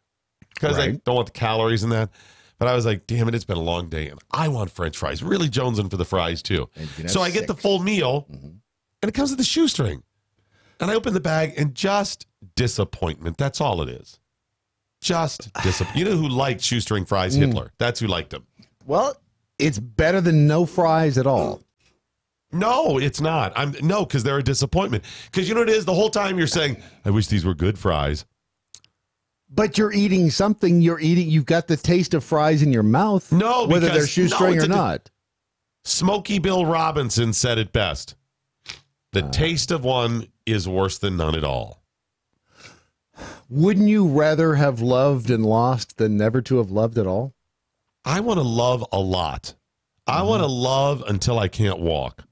because I don't want the calories in that. But I was like, damn it, it's been a long day, and I want French fries. Really jonesing for the fries too. So I get the full meal, and it comes with the shoestring. And I open the bag, and just disappointment. That's all it is. Just disappointment. You know who liked shoestring fries? Hitler. That's who liked them. Well, it's better than no fries at all. No, it's not. No, because they're a disappointment. Because you know what it is? The whole time you're saying, I wish these were good fries. But you're eating something. You've got the taste of fries in your mouth. No, whether because, they're shoestring or not. Smokey Bill Robinson said it best. The taste of one is worse than none at all. Wouldn't you rather have loved and lost than never to have loved at all? I want to love a lot. I want to love until I can't walk.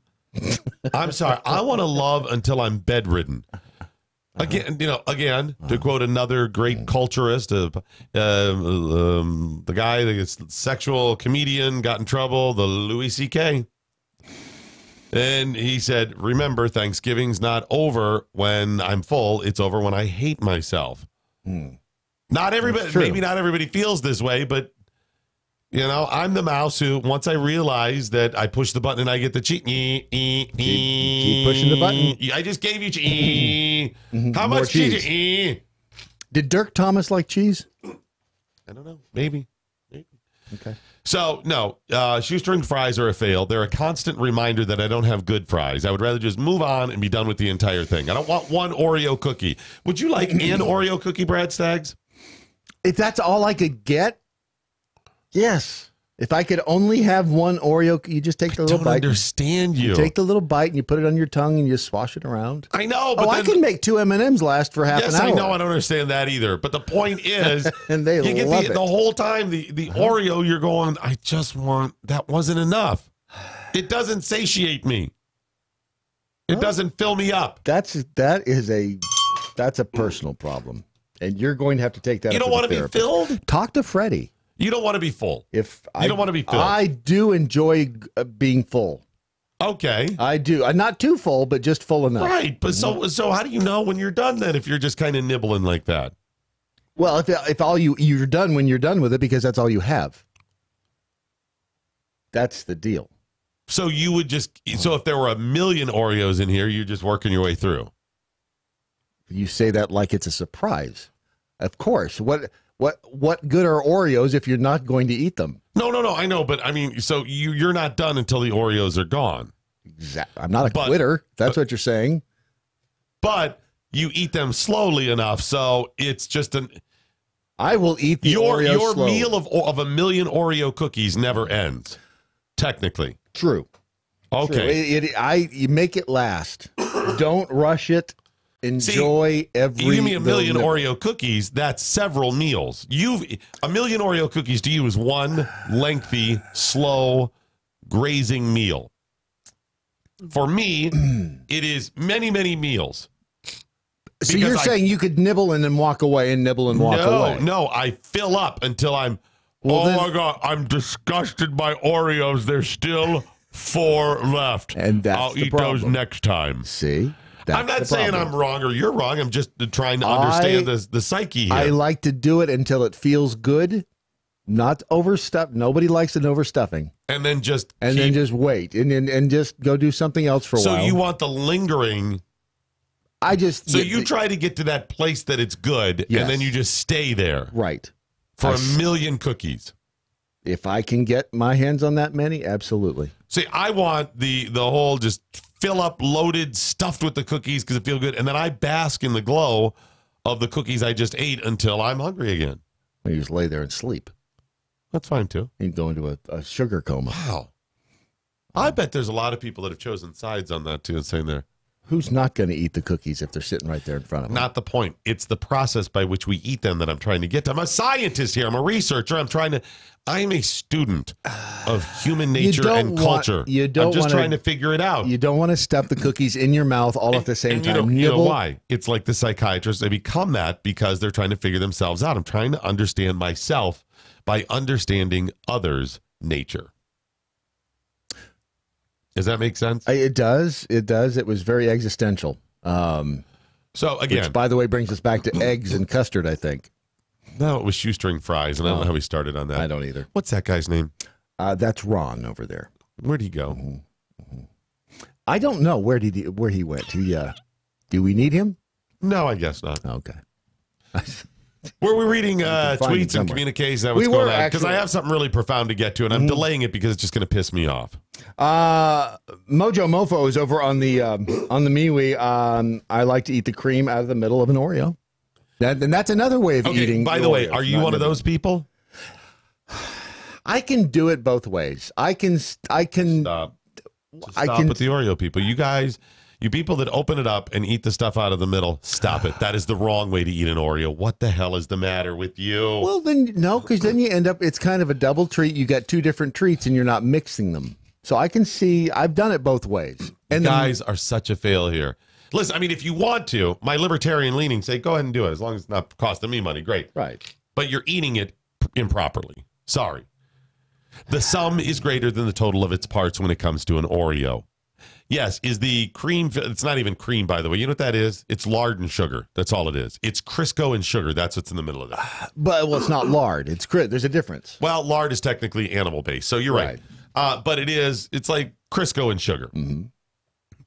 I'm sorry. I want to love until I'm bedridden. Again, to quote another great culturist, the guy, the sexual comedian, got in trouble, the Louis C.K. And he said, remember, Thanksgiving's not over when I'm full. It's over when I hate myself. Not everybody, maybe not everybody feels this way, but, I'm the mouse who, once I realize that I push the button and I get the cheese. Keep pushing the button. I just gave you cheese. How More much cheese? Did Dirk Thomas like cheese? I don't know. Maybe. Okay. So, no, shoestring fries are a fail. They're a constant reminder that I don't have good fries. I would rather just move on and be done with the entire thing. I don't want one Oreo cookie. Would you like an Oreo cookie, Brad Staggs? If that's all I could get, yes. If I could only have one Oreo, you just take the little bite. I don't understand you. You take the little bite and you put it on your tongue and you swash it around. I know, but I can make two M&Ms last for half an hour. Yes, I know. I don't understand that either. But the point is, and they you love get it. the whole time, the Oreo, you're going, I just want, that wasn't enough. It doesn't satiate me. It doesn't fill me up. That's a personal problem. And you're going to have to take that. You don't want to be filled? Talk to Freddie. You don't want to be full. You don't want to be filled. I do enjoy being full. Okay. I do. Not too full, but just full enough. Right. But so how do you know when you're done then if you're just kind of nibbling like that? Well, if all you're done when you're done with it because that's all you have. That's the deal. So you would so if there were 1 million Oreos in here, you're just working your way through. You say that like it's a surprise. Of course. What good are Oreos if you're not going to eat them? No. I know, but I mean, so you're not done until the Oreos are gone. Exactly. I'm not a quitter. That's what you're saying. But you eat them slowly enough, so it's just I will eat the Oreos your slowly. meal of 1 million Oreo cookies never ends. Technically. True. Okay. True. You make it last. Don't rush it. Enjoy every. You give me 1 million Oreo cookies. That's several meals. 1 million Oreo cookies to you is one lengthy, slow, grazing meal. For me, it is many, many meals. So you're saying you could nibble and then walk away and nibble and walk away? No, I fill up until I'm. My God, I'm disgusted by Oreos. There's still 4 left. And that's I'll the eat problem. those next time. See? I'm not saying I'm wrong or you're wrong. I'm just trying to understand the psyche here. I like to do it until it feels good, not overstuff. Nobody likes an overstuffing. And then just wait and just go do something else for a while. So you want the lingering. So you try to get to that place that it's good, and then you just stay there. Right. For a million cookies. If I can get my hands on that many, absolutely. See, I want the whole just fill up, loaded, stuffed with the cookies because it feels good, and then I bask in the glow of the cookies I just ate until I'm hungry again. You just lay there and sleep. That's fine, too. You can go into a sugar coma. Wow. I bet there's a lot of people that have chosen sides on that, too, and saying there. Who's not going to eat the cookies if they're sitting right there in front of them? Not the point. It's the process by which we eat them that I'm trying to get to. I'm a scientist here. I'm a researcher. I'm a student of human nature and culture. I'm just trying to figure it out. You don't want to stuff the cookies in your mouth all at the same time. You know why? It's like the psychiatrists. They become that because they're trying to figure themselves out. I'm trying to understand myself by understanding others' nature. Does that make sense? It does. It does. It was very existential. So again, which, by the way, brings us back to eggs and custard, I think. No, it was shoestring fries, and I don't know how we started on that. I don't either. What's that guy's name? That's Ron over there. Where'd he go? I don't know. Where he went? Do we need him? No, I guess not. Okay. Were we reading tweets and communiques? That was going on? Because I have something really profound to get to, and I'm delaying it because it's just going to piss me off. MoJo Mofo is over on the MeWe. I like to eat the cream out of the middle of an Oreo. And that's another way of eating. By the way, are you one of those people? I can do it both ways. I can Stop with the Oreo people. You guys, you people that open it up and eat the stuff out of the middle, stop it. That is the wrong way to eat an Oreo. What the hell is the matter with you? Well, then, no, because then you end up, it's kind of a double treat. You got two different treats and you're not mixing them. So I can see, I've done it both ways. And you guys are such a fail here. Listen, I mean, if you want to, my libertarian leaning say, go ahead and do it. As long as it's not costing me money, great. Right. But you're eating it improperly. Sorry. The sum is greater than the total of its parts when it comes to an Oreo. Yes, is the cream, it's not even cream, by the way. You know what that is? It's lard and sugar. That's all it is. It's Crisco and sugar. That's what's in the middle of that. But, well, it's not lard. It's there's a difference. Well, lard is technically animal-based, so you're right. But it's like Crisco and sugar. Mm-hmm.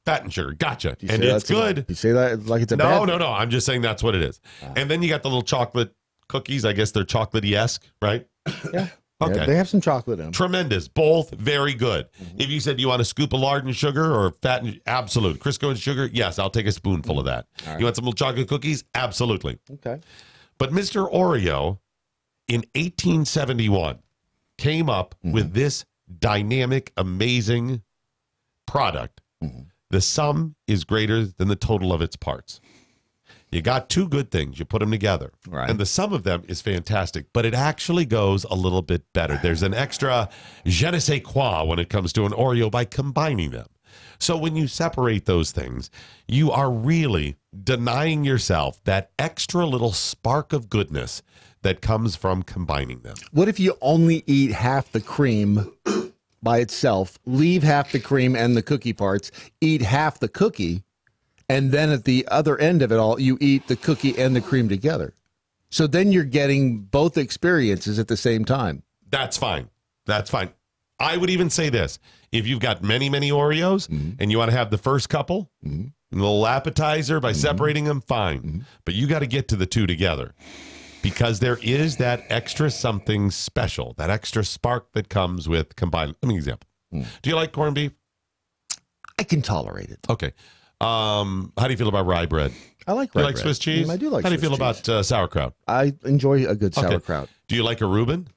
Fat and sugar. Gotcha. And it's good. You say that like it's a bad thing? No. I'm just saying that's what it is. And then you got the little chocolate cookies. I guess they're chocolatey-esque, right? Yeah. Okay. Yeah, they have some chocolate in them. Tremendous. Both very good. If you said you want a scoop of lard and sugar or fat and absolute. Crisco and sugar, yes, I'll take a spoonful of that. Right. You want some little chocolate cookies? Absolutely. Okay. But Mr. Oreo in 1871 came up with this dynamic, amazing product. The sum is greater than the total of its parts. You got two good things. You put them together. Right. And the sum of them is fantastic, but it actually goes a little bit better. There's an extra je ne sais quoi when it comes to an Oreo by combining them. So when you separate those things, you are really denying yourself that extra little spark of goodness that comes from combining them. What if you only eat half the cream by itself, leave half the cream and the cookie parts, eat half the cookie, and then at the other end of it all, you eat the cookie and the cream together? So then you're getting both experiences at the same time. That's fine. That's fine. I would even say this. If you've got many, many Oreos and you want to have the first couple, a little appetizer by separating them, fine. But you got to get to the two together. Because there is that extra something special, that extra spark that comes with combining. Let me give you an example. Do you like corned beef? I can tolerate it. Okay. How do you feel about rye bread? I like rye bread. You like Swiss cheese? I do like How do you Swiss feel cheese. about sauerkraut? I enjoy a good sauerkraut. Do you like a Reuben?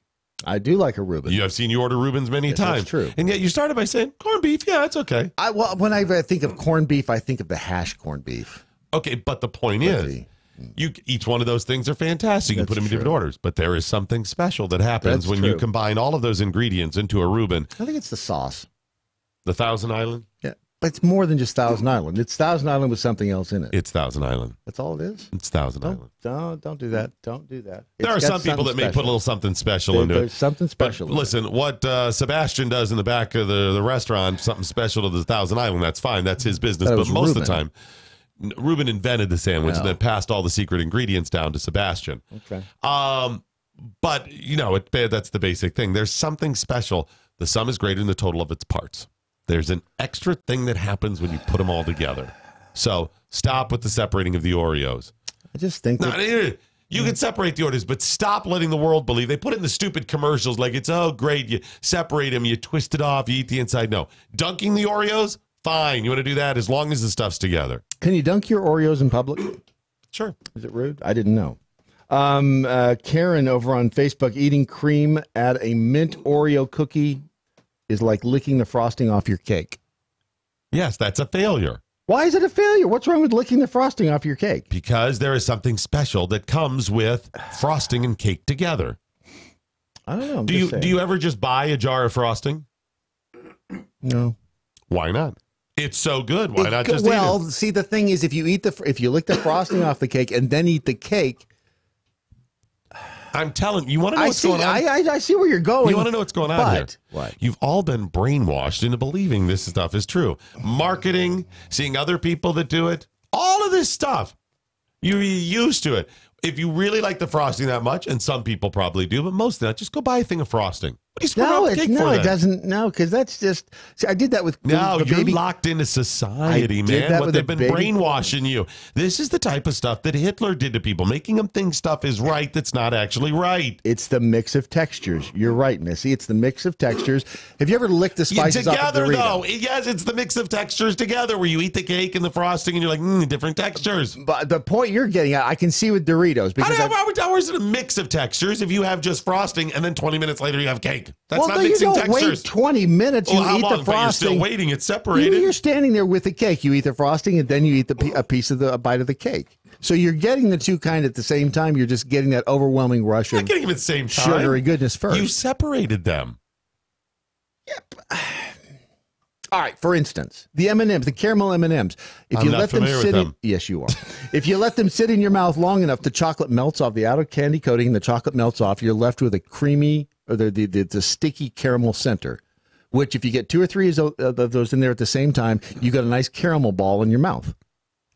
I do like a Reuben. I've seen you order Reubens many times. That's true. And yet you started by saying corned beef. Yeah, it's okay. Well, when I think of corned beef, I think of the hash corned beef. Okay, but the point is, each one of those things are fantastic. You can put them in different orders, but there is something special that happens when you combine all of those ingredients into a Reuben. I think it's the sauce. The Thousand Island? Yeah, but it's more than just Thousand Island. It's Thousand Island with something else in it. It's Thousand Island. That's all it is? It's Thousand Island. Don't do that. Don't do that. There are some people that may put a little something special into it. There's something special. But listen, what Sebastian does in the back of the restaurant, something special to the Thousand Island, that's fine. That's his business. But most of the time, Reuben invented the sandwich and then passed all the secret ingredients down to Sebastian. Okay. But, that's the basic thing. There's something special. The sum is greater than the total of its parts. There's an extra thing that happens when you put them all together. So stop with the separating of the Oreos. I just think you can separate the Oreos, but stop letting the world believe. They put it in the stupid commercials like it's, oh, great. You separate them, you twist it off, you eat the inside. No. Dunking the Oreos, fine. You want to do that as long as the stuff's together. Can you dunk your Oreos in public? Sure. Is it rude? I didn't know. Karen over on Facebook, eating cream at a mint Oreo cookie is like licking the frosting off your cake. Yes, that's a failure. Why is it a failure? What's wrong with licking the frosting off your cake? Because there is something special that comes with frosting and cake together. I don't know. Do you ever just buy a jar of frosting? No. Why not? It's so good. Why not just eat it? See, the thing is, if you lick the frosting off the cake and then eat the cake, I'm telling you, want to know what's going on? I see where you're going. You want to know what's going on here? What? You've all been brainwashed into believing this stuff is true. Marketing, seeing other people that do it, all of this stuff. You're used to it. If you really like the frosting that much, and some people probably do, but most of that, just go buy a thing of frosting. What are you screwing up the cake for? It doesn't. No, because that's just. See, I did that with. No, the you're baby. locked into society, man. What they've been brainwashing you. This is the type of stuff that Hitler did to people, making them think stuff is right that's not actually right. It's the mix of textures. You're right, Missy. It's the mix of textures. Have you ever licked the spices off a Dorito? Together, though. Yes, it's the mix of textures together, where you eat the cake and the frosting, and you're like, different textures. But the point you're getting at, I can see with Doritos. Because how is it a mix of textures if you have just frosting and then 20 minutes later you have cake? That's not mixing you don't textures. Wait 20 minutes. You eat the frosting. But you're still waiting. It's separated. You're standing there with the cake. You eat the frosting and then you eat a bite of the cake. So you're getting the two kind at the same time. You're just getting that overwhelming rush of getting them at the same time. Sugary goodness first. You separated them. Yep. All right. For instance, the M&Ms, the caramel M&Ms. If I'm you not let them familiar sit, with them. yes, you are. If you let them sit in your mouth long enough, the chocolate melts off. The outer candy coating, the chocolate melts off. You're left with a creamy, or the sticky caramel center. Which, if you get 2 or 3 of those in there at the same time, you got a nice caramel ball in your mouth.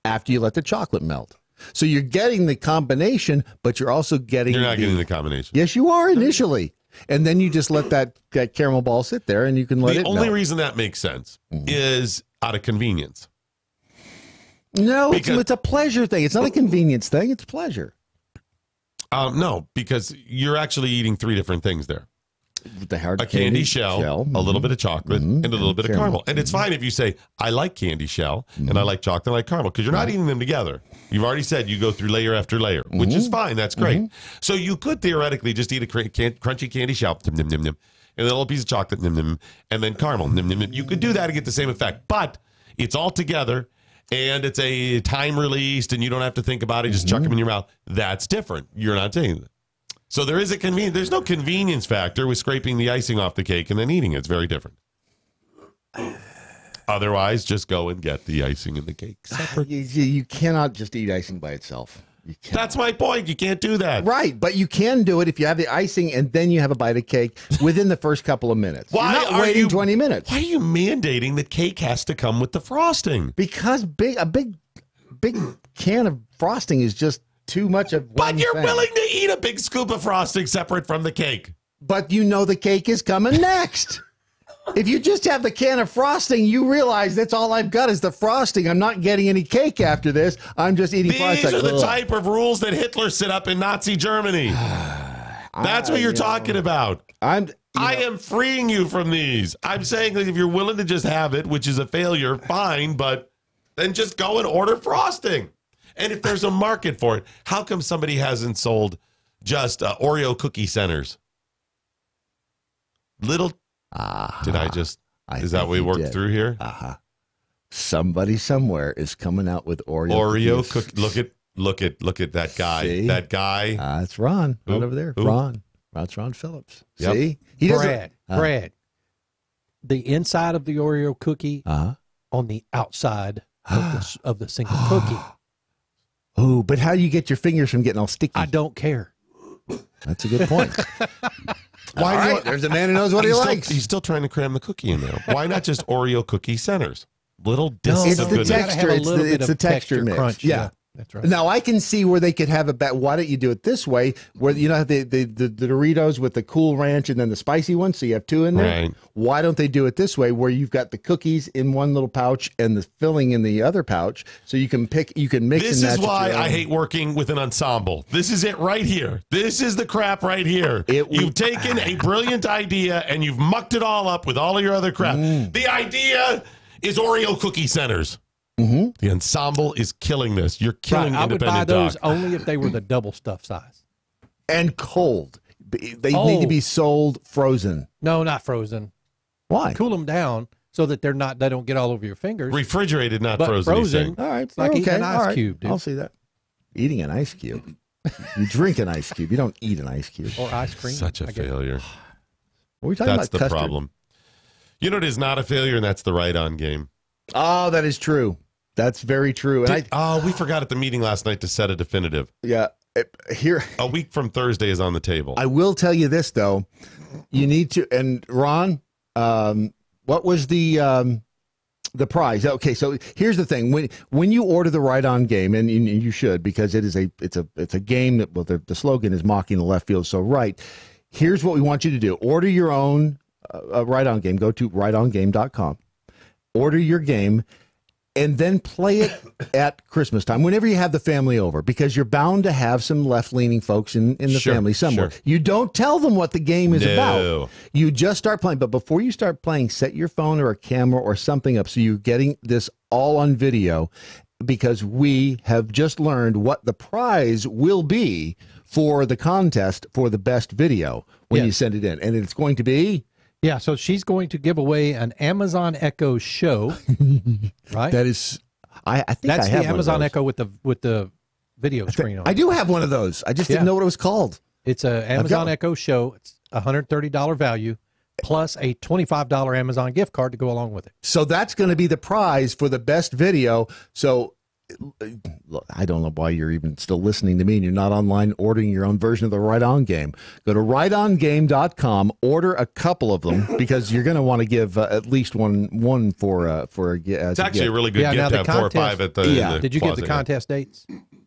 After you let the chocolate melt. So you're getting the combination, but you're also getting. You're not getting the combination. Yes, you are initially. And then you just let that caramel ball sit there and you can let it melt. The only reason that makes sense is out of convenience. No, it's a pleasure thing. It's not a convenience thing. It's pleasure. No, because you're actually eating 3 different things there. A candy shell, a little bit of chocolate, and a little bit of caramel. And it's fine if you say, I like candy shell, and I like chocolate, and I like caramel, because you're not eating them together. You've already said you go through layer after layer, which is fine. That's great. So you could theoretically just eat a crunchy candy shell, and a little piece of chocolate, and then caramel. You could do that and get the same effect. But it's all together, and it's a time released, and you don't have to think about it. Just chuck them in your mouth. That's different. You're not taking it. So there is there's no convenience factor with scraping the icing off the cake and then eating it. It's very different. Otherwise, just go and get the icing and the cake separate. You cannot just eat icing by itself. That's my point. You can't do that. Right, but you can do it if you have the icing and then you have a bite of cake within the first couple of minutes. Why You're not waiting 20 minutes. Why are you mandating that cake has to come with the frosting? Because a big can of frosting is just too much of one But you're thing. willing to eat a big scoop of frosting separate from the cake. But you know the cake is coming next. If you just have the can of frosting, you realize that's all I've got is the frosting. I'm not getting any cake after this. I'm just eating frosting. These are the type of rules that Hitler set up in Nazi Germany. That's what you're talking about. I am freeing you from these. I'm saying that if you're willing to just have it, which is a failure, fine, but then just go and order frosting. And if there's a market for it, how come somebody hasn't sold just Oreo cookie centers? Did I just, is that what we worked through here? Somebody somewhere is coming out with Oreo cookies. Look at that guy. See? That guy. That's Ron right over there. Who? Ron. That's Ron Phillips. Yep. See? Brad. The inside of the Oreo cookie on the outside of the single cookie. Oh, but how do you get your fingers from getting all sticky? I don't care. That's a good point. There's a man who knows what he likes. He's still trying to cram the cookie in there. Why not just Oreo cookie centers? little discs of goodness. Texture. It's the texture mix. Crunch. Yeah. That's right. Now I can see where they could have why don't you do it this way, where you know the Doritos with the Cool Ranch and then the spicy one, so you have two in there. Right. Why don't they do it this way, where you've got the cookies in one little pouch and the filling in the other pouch, so you can mix. This and is match why I hate working with an ensemble. This is it right here. This is the crap right here. You've taken a brilliant idea and you've mucked it all up with all of your other crap. The idea is Oreo cookie centers. Mm-hmm. The ensemble is killing this. You're killing I would independent buy those doc. only if they were the double stuff size. And cold. They need to be sold frozen. No, not frozen. Why? Cool them down so that they don't get all over your fingers. Refrigerated, not but frozen. Frozen. All right. It's like eating an ice cube, dude. I'll see that. Eating an ice cube. You drink an ice cube. You don't eat an ice cube. Or ice cream. Such a failure. What are we talking That's about? the Custard? problem. You know what is not a failure, and that's the right-on game. Oh, that is true. That's very true. And we forgot at the meeting last night to set a definitive. Yeah. Here, a week from Thursday is on the table. I will tell you this, though. You need to, and Ron, what was the prize? Okay, so here's the thing: when you order the Right On game, and you should, because it's a game that, well, the slogan is mocking the left field so right. Here's what we want you to do: order your own Right On game. Go to rightongame.com. Order your game. And then play it at Christmas time, whenever you have the family over, because you're bound to have some left-leaning folks in the family somewhere. Sure. You don't tell them what the game is about. You just start playing. But before you start playing, set your phone or a camera or something up so you're getting this all on video, because we have just learned what the prize will be for the contest for the best video when you send it in. And it's going to be... Yeah, so she's going to give away an Amazon Echo Show, right? That is, I think that's I have the Amazon Echo with the video screen on. I do have one of those. I just didn't know what it was called. It's an Amazon Echo Show. It's a $130 value plus a $25 Amazon gift card to go along with it. So that's going to be the prize for the best video. So look, I don't know why you're even still listening to me and you're not online ordering your own version of the Right On game. Go to rightongame.com, order a couple of them, because you're going to want to give at least one for a it's actually a really good gift to have 4 or 5 at the Did you get the contest dates?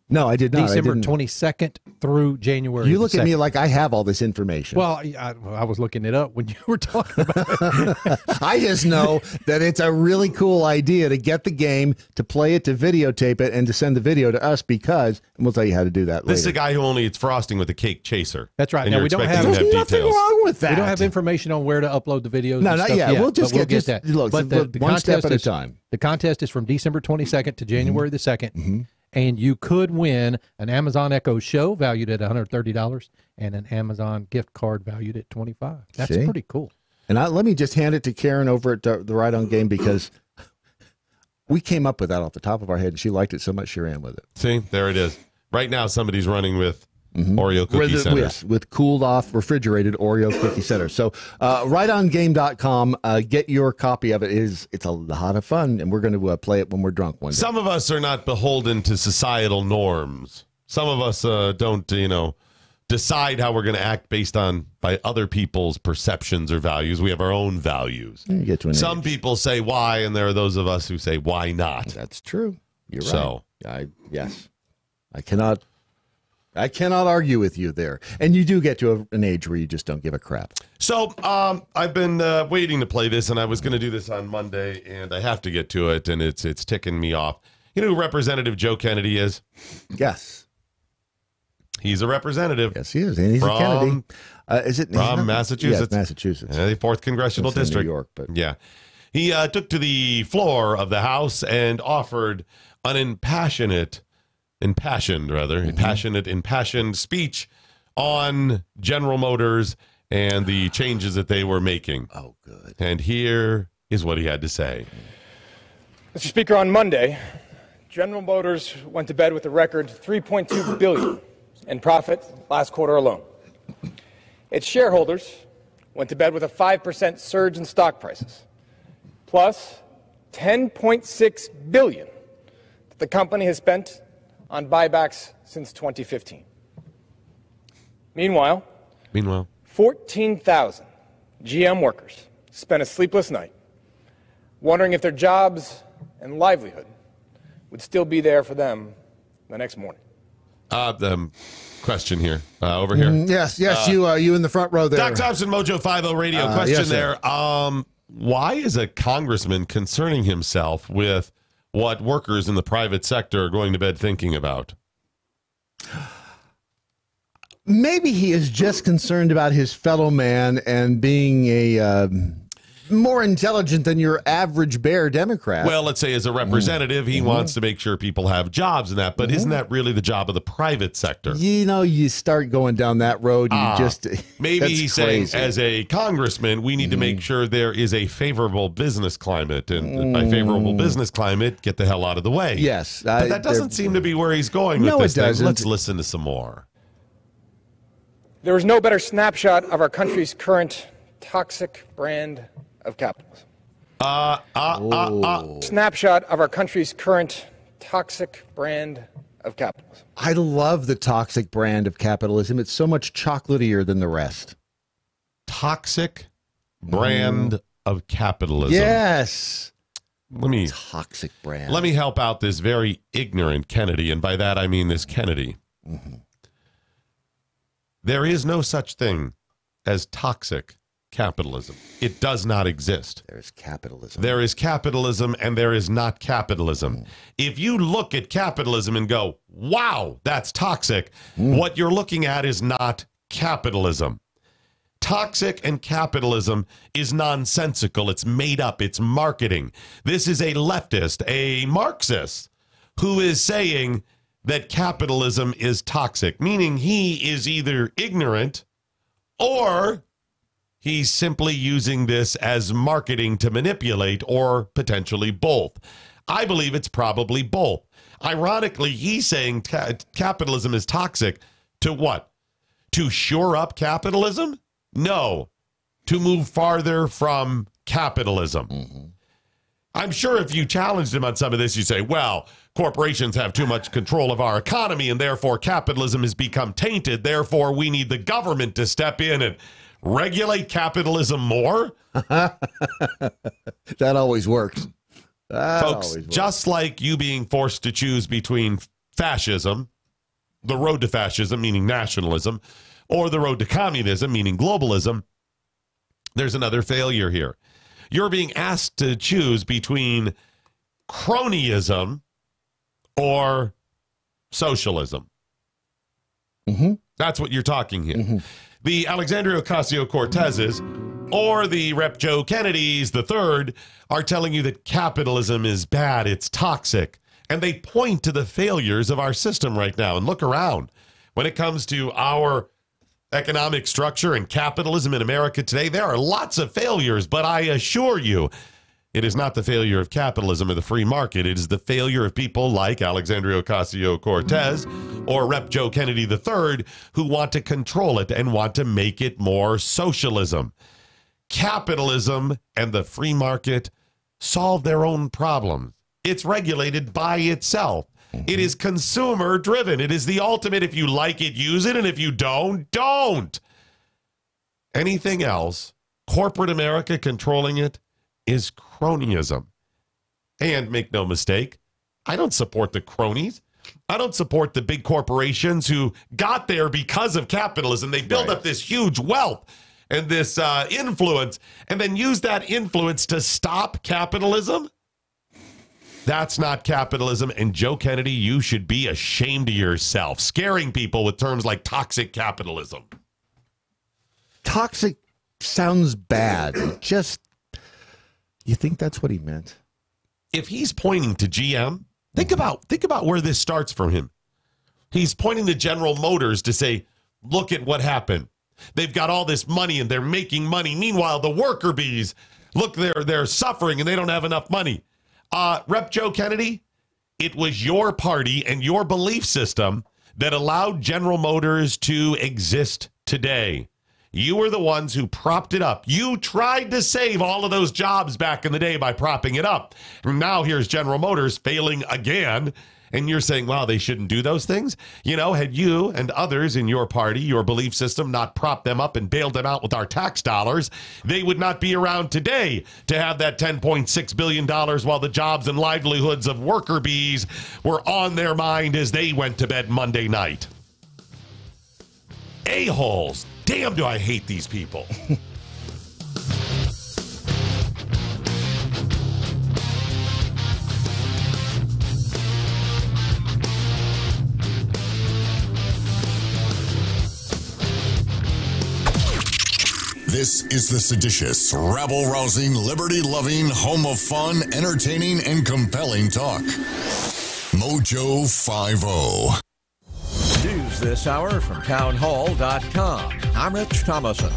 No, I did not. December 22nd through January. You look 2nd. at me like I have all this information. Well, I was looking it up when you were talking about it. I just know that it's a really cool idea to get the game, to play it, to videotape it, and to send the video to us, because, and we'll tell you how to do that later. This is a guy who only eats frosting with a cake chaser. That's right. And now, you're we don't expecting have, him to nothing details. wrong with that. We don't have information on where to upload the videos. No, and not stuff yet. We'll just get that. Look, but the one step at a is, time. The contest is from December 22nd to January the 2nd. And you could win an Amazon Echo Show valued at $130 and an Amazon gift card valued at $25. That's pretty cool. And let me just hand it to Karen over at the Right On game, because we came up with that off the top of our head, and she liked it so much she ran with it. See, there it is. Right now, somebody's running with Oreo cookie centers. Yes, with cooled off refrigerated Oreo cookie centers. So rightongame.com, get your copy of it. It's a lot of fun, and we're going to play it when we're drunk one day. Some of us are not beholden to societal norms. Some of us don't, decide how we're going to act based on by other people's perceptions or values. We have our own values. You get to an Some age. people say why, and there are those of us who say why not. That's true. You're So, right. Yes. I cannot argue with you there. And you do get to an age where you just don't give a crap. So I've been waiting to play this, and I was going to do this on Monday, and I have to get to it, and it's ticking me off. You know who Representative Joe Kennedy is? Yes. He's a representative. Yes, he is. And he's a Kennedy. Is it from Massachusetts? Yes, Massachusetts. The 4th Congressional District. New York, but yeah. He took to the floor of the House and offered an impassioned speech on General Motors and the changes that they were making. Oh, good. And here is what he had to say. Mr. Speaker, on Monday, General Motors went to bed with a record $3.2 billion in profit last quarter alone. Its shareholders went to bed with a 5% surge in stock prices, plus $10.6 billion that the company has spent on buybacks since 2015. Meanwhile, 14,000 GM workers spent a sleepless night wondering if their jobs and livelihood would still be there for them the next morning. The question here, over here. Yes, you in the front row there. Doc Thompson, MoJo 50 radio. Question yes, there. Why is a congressman concerning himself with what workers in the private sector are going to bed thinking about? Maybe he is just concerned about his fellow man and being a more intelligent than your average bear Democrat. Well, let's say as a representative, he wants to make sure people have jobs and that, but isn't that really the job of the private sector? You know, you start going down that road, you just... Maybe he's saying, as a congressman, we need to make sure there is a favorable business climate, and by favorable business climate, get the hell out of the way. Yes. But that doesn't seem to be where he's going with this thing. Doesn't. Let's listen to some more. There is no better snapshot of our country's current toxic brand of capitalism. Snapshot of our country's current toxic brand of capitalism. I love the toxic brand of capitalism. It's so much chocolatier than the rest. Toxic brand of capitalism. Yes. Toxic brand. Let me help out this very ignorant Kennedy, and by that I mean this Kennedy. There is no such thing as toxic capitalism. It does not exist. There is capitalism. There is capitalism and there is not capitalism. If you look at capitalism and go, wow, that's toxic, what you're looking at is not capitalism. Toxic and capitalism is nonsensical. It's made up. It's marketing. This is a leftist, a Marxist, who is saying that capitalism is toxic, meaning he is either ignorant or he's simply using this as marketing to manipulate, or potentially both. I believe it's probably both. Ironically, he's saying capitalism is toxic to what? To shore up capitalism? No. To move farther from capitalism. I'm sure if you challenged him on some of this, you say, well, corporations have too much control of our economy, and therefore capitalism has become tainted. Therefore, we need the government to step in and regulate capitalism more? That always works. Folks, just like you being forced to choose between fascism, the road to fascism, meaning nationalism, or the road to communism, meaning globalism, there's another failure here. You're being asked to choose between cronyism or socialism. That's what you're talking here. The Alexandria Ocasio-Cortezes or the Rep. Joe Kennedys, the third, are telling you that capitalism is bad, it's toxic. And they point to the failures of our system right now. And look around. When it comes to our economic structure and capitalism in America today, there are lots of failures, but I assure you, it is not the failure of capitalism or the free market. It is the failure of people like Alexandria Ocasio-Cortez or Rep. Joe Kennedy III, who want to control it and want to make it more socialism. Capitalism and the free market solve their own problems. It's regulated by itself. It is consumer driven. It is the ultimate. If you like it, use it. And if you don't, don't. Anything else, corporate America controlling it, is cronyism. And make no mistake, I don't support the cronies. I don't support the big corporations who got there because of capitalism. They built up this huge wealth and this influence, and then use that influence to stop capitalism. That's not capitalism. And Joe Kennedy, you should be ashamed of yourself, scaring people with terms like toxic capitalism. Toxic sounds bad. You think that's what he meant? If he's pointing to GM, think about where this starts from him. He's pointing to General Motors to say, look at what happened. They've got all this money and they're making money. Meanwhile, the worker bees, look, they're suffering and they don't have enough money. Rep. Joe Kennedy, it was your party and your belief system that allowed General Motors to exist today. You were the ones who propped it up. You tried to save all of those jobs back in the day by propping it up. And now here's General Motors failing again, and you're saying, wow, they shouldn't do those things. You know, had you and others in your party, your belief system, not propped them up and bailed them out with our tax dollars, they would not be around today to have that $10.6 billion while the jobs and livelihoods of worker bees were on their mind as they went to bed Monday night. A-holes. Damn, do I hate these people. This is the seditious, rabble-rousing, liberty-loving, home of fun, entertaining, and compelling talk. MoJo 50. News this hour from townhall.com. I'm Rich Thomason.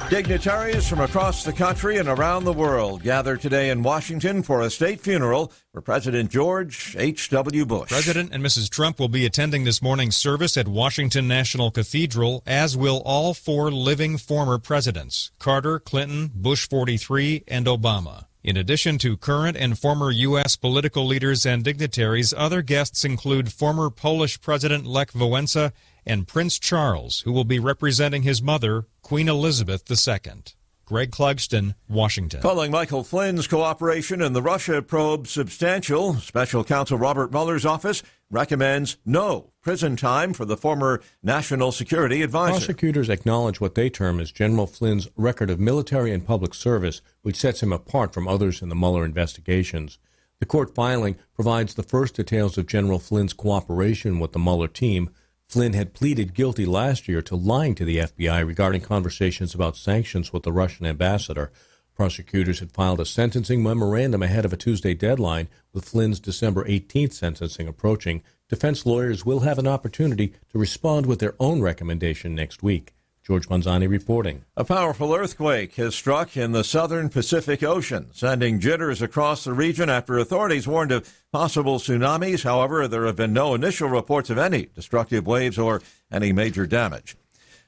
Dignitaries from across the country and around the world gather today in Washington for a state funeral for President George H.W. Bush. President and Mrs. Trump will be attending this morning's service at Washington National Cathedral, as will all 4 living former presidents: Carter, Clinton, Bush 43, and Obama. In addition to current and former U.S. political leaders and dignitaries, other guests include former Polish President Lech Wałęsa and Prince Charles, who will be representing his mother, Queen Elizabeth II. Greg Clugston, Washington. Calling Michael Flynn's cooperation in the Russia probe substantial, Special Counsel Robert Mueller's office recommends no prison time for the former National Security Advisor. Prosecutors acknowledge what they term as General Flynn's record of military and public service, which sets him apart from others in the Mueller investigations. The court filing provides the first details of General Flynn's cooperation with the Mueller team. Flynn had pleaded guilty last year to lying to the FBI regarding conversations about sanctions with the Russian ambassador. Prosecutors had filed a sentencing memorandum ahead of a Tuesday deadline, with Flynn's December 18th sentencing approaching. Defense lawyers will have an opportunity to respond with their own recommendation next week. George Manzani reporting. A powerful earthquake has struck in the southern Pacific Ocean, sending jitters across the region after authorities warned of possible tsunamis. However, there have been no initial reports of any destructive waves or any major damage.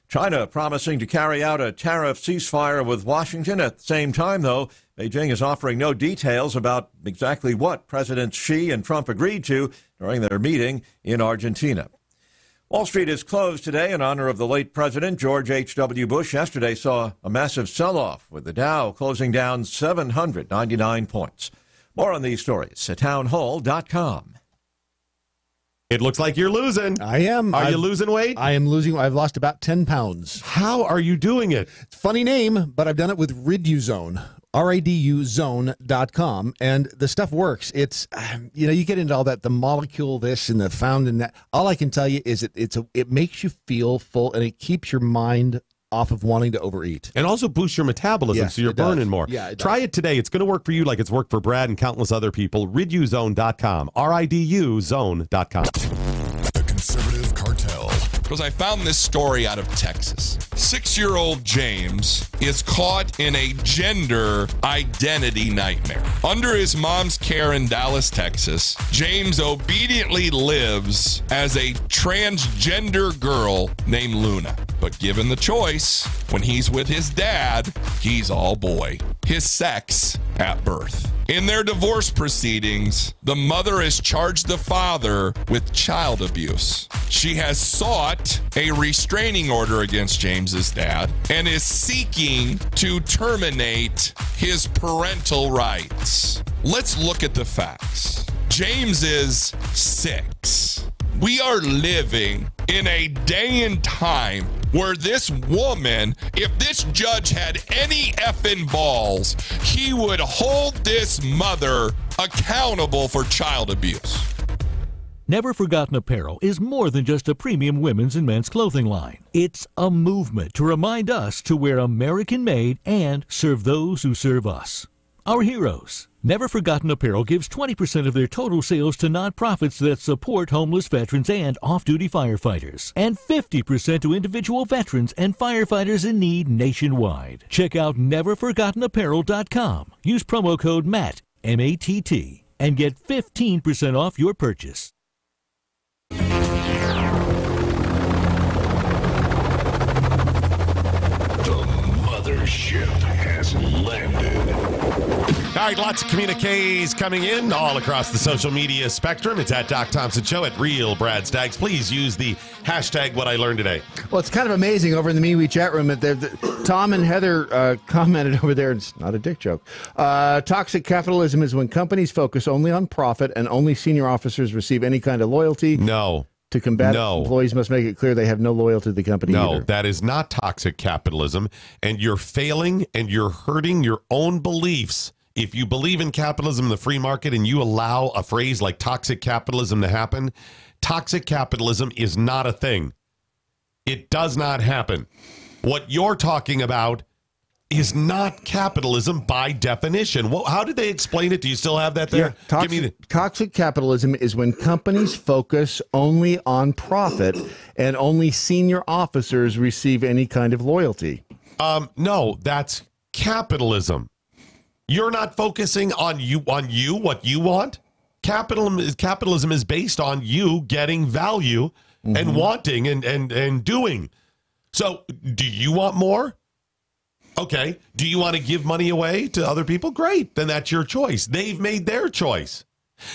China promising to carry out a tariff ceasefire with Washington. At the same time, though, Beijing is offering no details about exactly what Presidents Xi and Trump agreed to during their meeting in Argentina. Wall Street is closed today in honor of the late President George H.W. Bush. Yesterday saw a massive sell-off, with the Dow closing down 799 points. More on these stories at townhall.com. It looks like you're losing. I am. Are you losing weight? I am losing. I've lost about 10 pounds. How are you doing it? Funny name, but I've done it with Riduzone. RADUzone.com, and the stuff works. It's, you get into all that, the molecule this and the found in that. All I can tell you is it makes you feel full, and it keeps your mind off of wanting to overeat. And also boosts your metabolism, so you're burning more. Yeah, Try it today. It's going to work for you like it's worked for Brad and countless other people. Riduzone.com. RIDUzone.com. The Conservative Cartel. Because I found this story out of Texas. 6-year-old James is caught in a gender identity nightmare. Under his mom's care in Dallas, Texas, James obediently lives as a transgender girl named Luna. But given the choice, when he's with his dad, he's all boy. His sex at birth. In their divorce proceedings, the mother has charged the father with child abuse. She has sought a restraining order against James's dad and is seeking to terminate his parental rights. Let's look at the facts. James is 6. We are living in a day and time where this woman, if this judge had any effing balls, he would hold this mother accountable for child abuse. Never Forgotten Apparel is more than just a premium women's and men's clothing line. It's a movement to remind us to wear American-made and serve those who serve us. Our heroes. Never Forgotten Apparel gives 20% of their total sales to nonprofits that support homeless veterans and off-duty firefighters, and 50% to individual veterans and firefighters in need nationwide. Check out neverforgottenapparel.com. Use promo code MATT, M-A-T-T, and get 15% off your purchase. The Mother ship has landed. All right, lots of communiques coming in all across the social media spectrum. It's at Doc Thompson Show, at Real Brad Staggs. Please use the hashtag What I Learned Today. Well, it's kind of amazing over in the MeWe chat room. Tom and Heather commented over there. It's not a dick joke. Toxic capitalism is when companies focus only on profit and only senior officers receive any kind of loyalty. No. To combat it, employees must make it clear they have no loyalty to the company either. That is not toxic capitalism, and you're failing and you're hurting your own beliefs. If you believe in capitalism and the free market and you allow a phrase like toxic capitalism to happen, toxic capitalism is not a thing. It does not happen. What you're talking about is not capitalism by definition. Well, how did they explain it? Do you still have that there? Yeah, toxic capitalism is when companies focus only on profit and only senior officers receive any kind of loyalty. No, that's capitalism. You're not focusing on what you want. Capitalism is based on you getting value and wanting and doing. So, do you want more? Okay. Do you want to give money away to other people? Great. Then that's your choice. They've made their choice.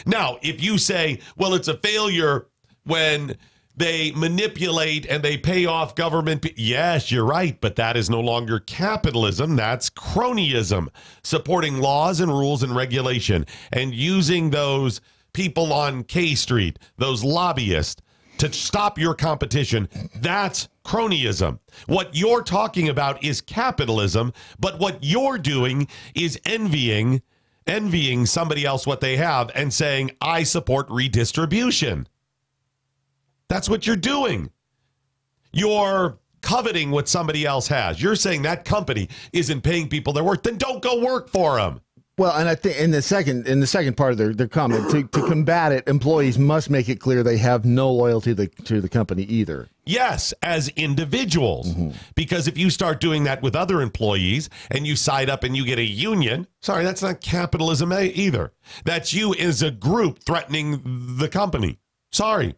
Now, if you say, well, it's a failure when they manipulate and they pay off government. Yes, you're right. But that is no longer capitalism. That's cronyism, supporting laws and rules and regulation and using those people on K Street, those lobbyists, to stop your competition. That's cronyism. What you're talking about is capitalism, but what you're doing is envying somebody else what they have and saying, I support redistribution. That's what you're doing. You're coveting what somebody else has. You're saying that company isn't paying people their worth. Then don't go work for them. Well, and I think in the second part of their comment, to combat it, employees must make it clear they have no loyalty to the company either. Yes, as individuals. Because if you start doing that with other employees and you side up and you get a union, sorry, that's not capitalism either. That's you as a group threatening the company. Sorry.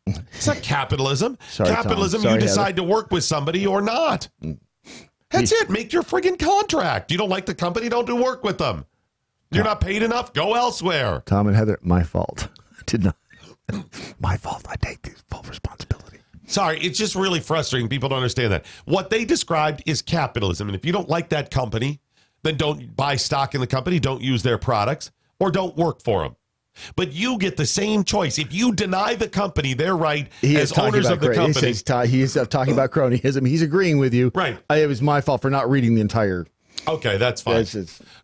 It's not capitalism. Capitalism, you decide to work with somebody or not. That's it. Make your friggin' contract. You don't like the company, don't do work with them. You're not paid enough, go elsewhere. Tom and Heather, my fault. Did not. My fault. I take the full responsibility. Sorry, it's just really frustrating. People don't understand that. What they described is capitalism. And if you don't like that company, then don't buy stock in the company, don't use their products, or don't work for them. But you get the same choice. If you deny the company their right as owners of the company. He's talking about cronyism. He's agreeing with you. Right. It was my fault for not reading the entire. Okay, that's fine.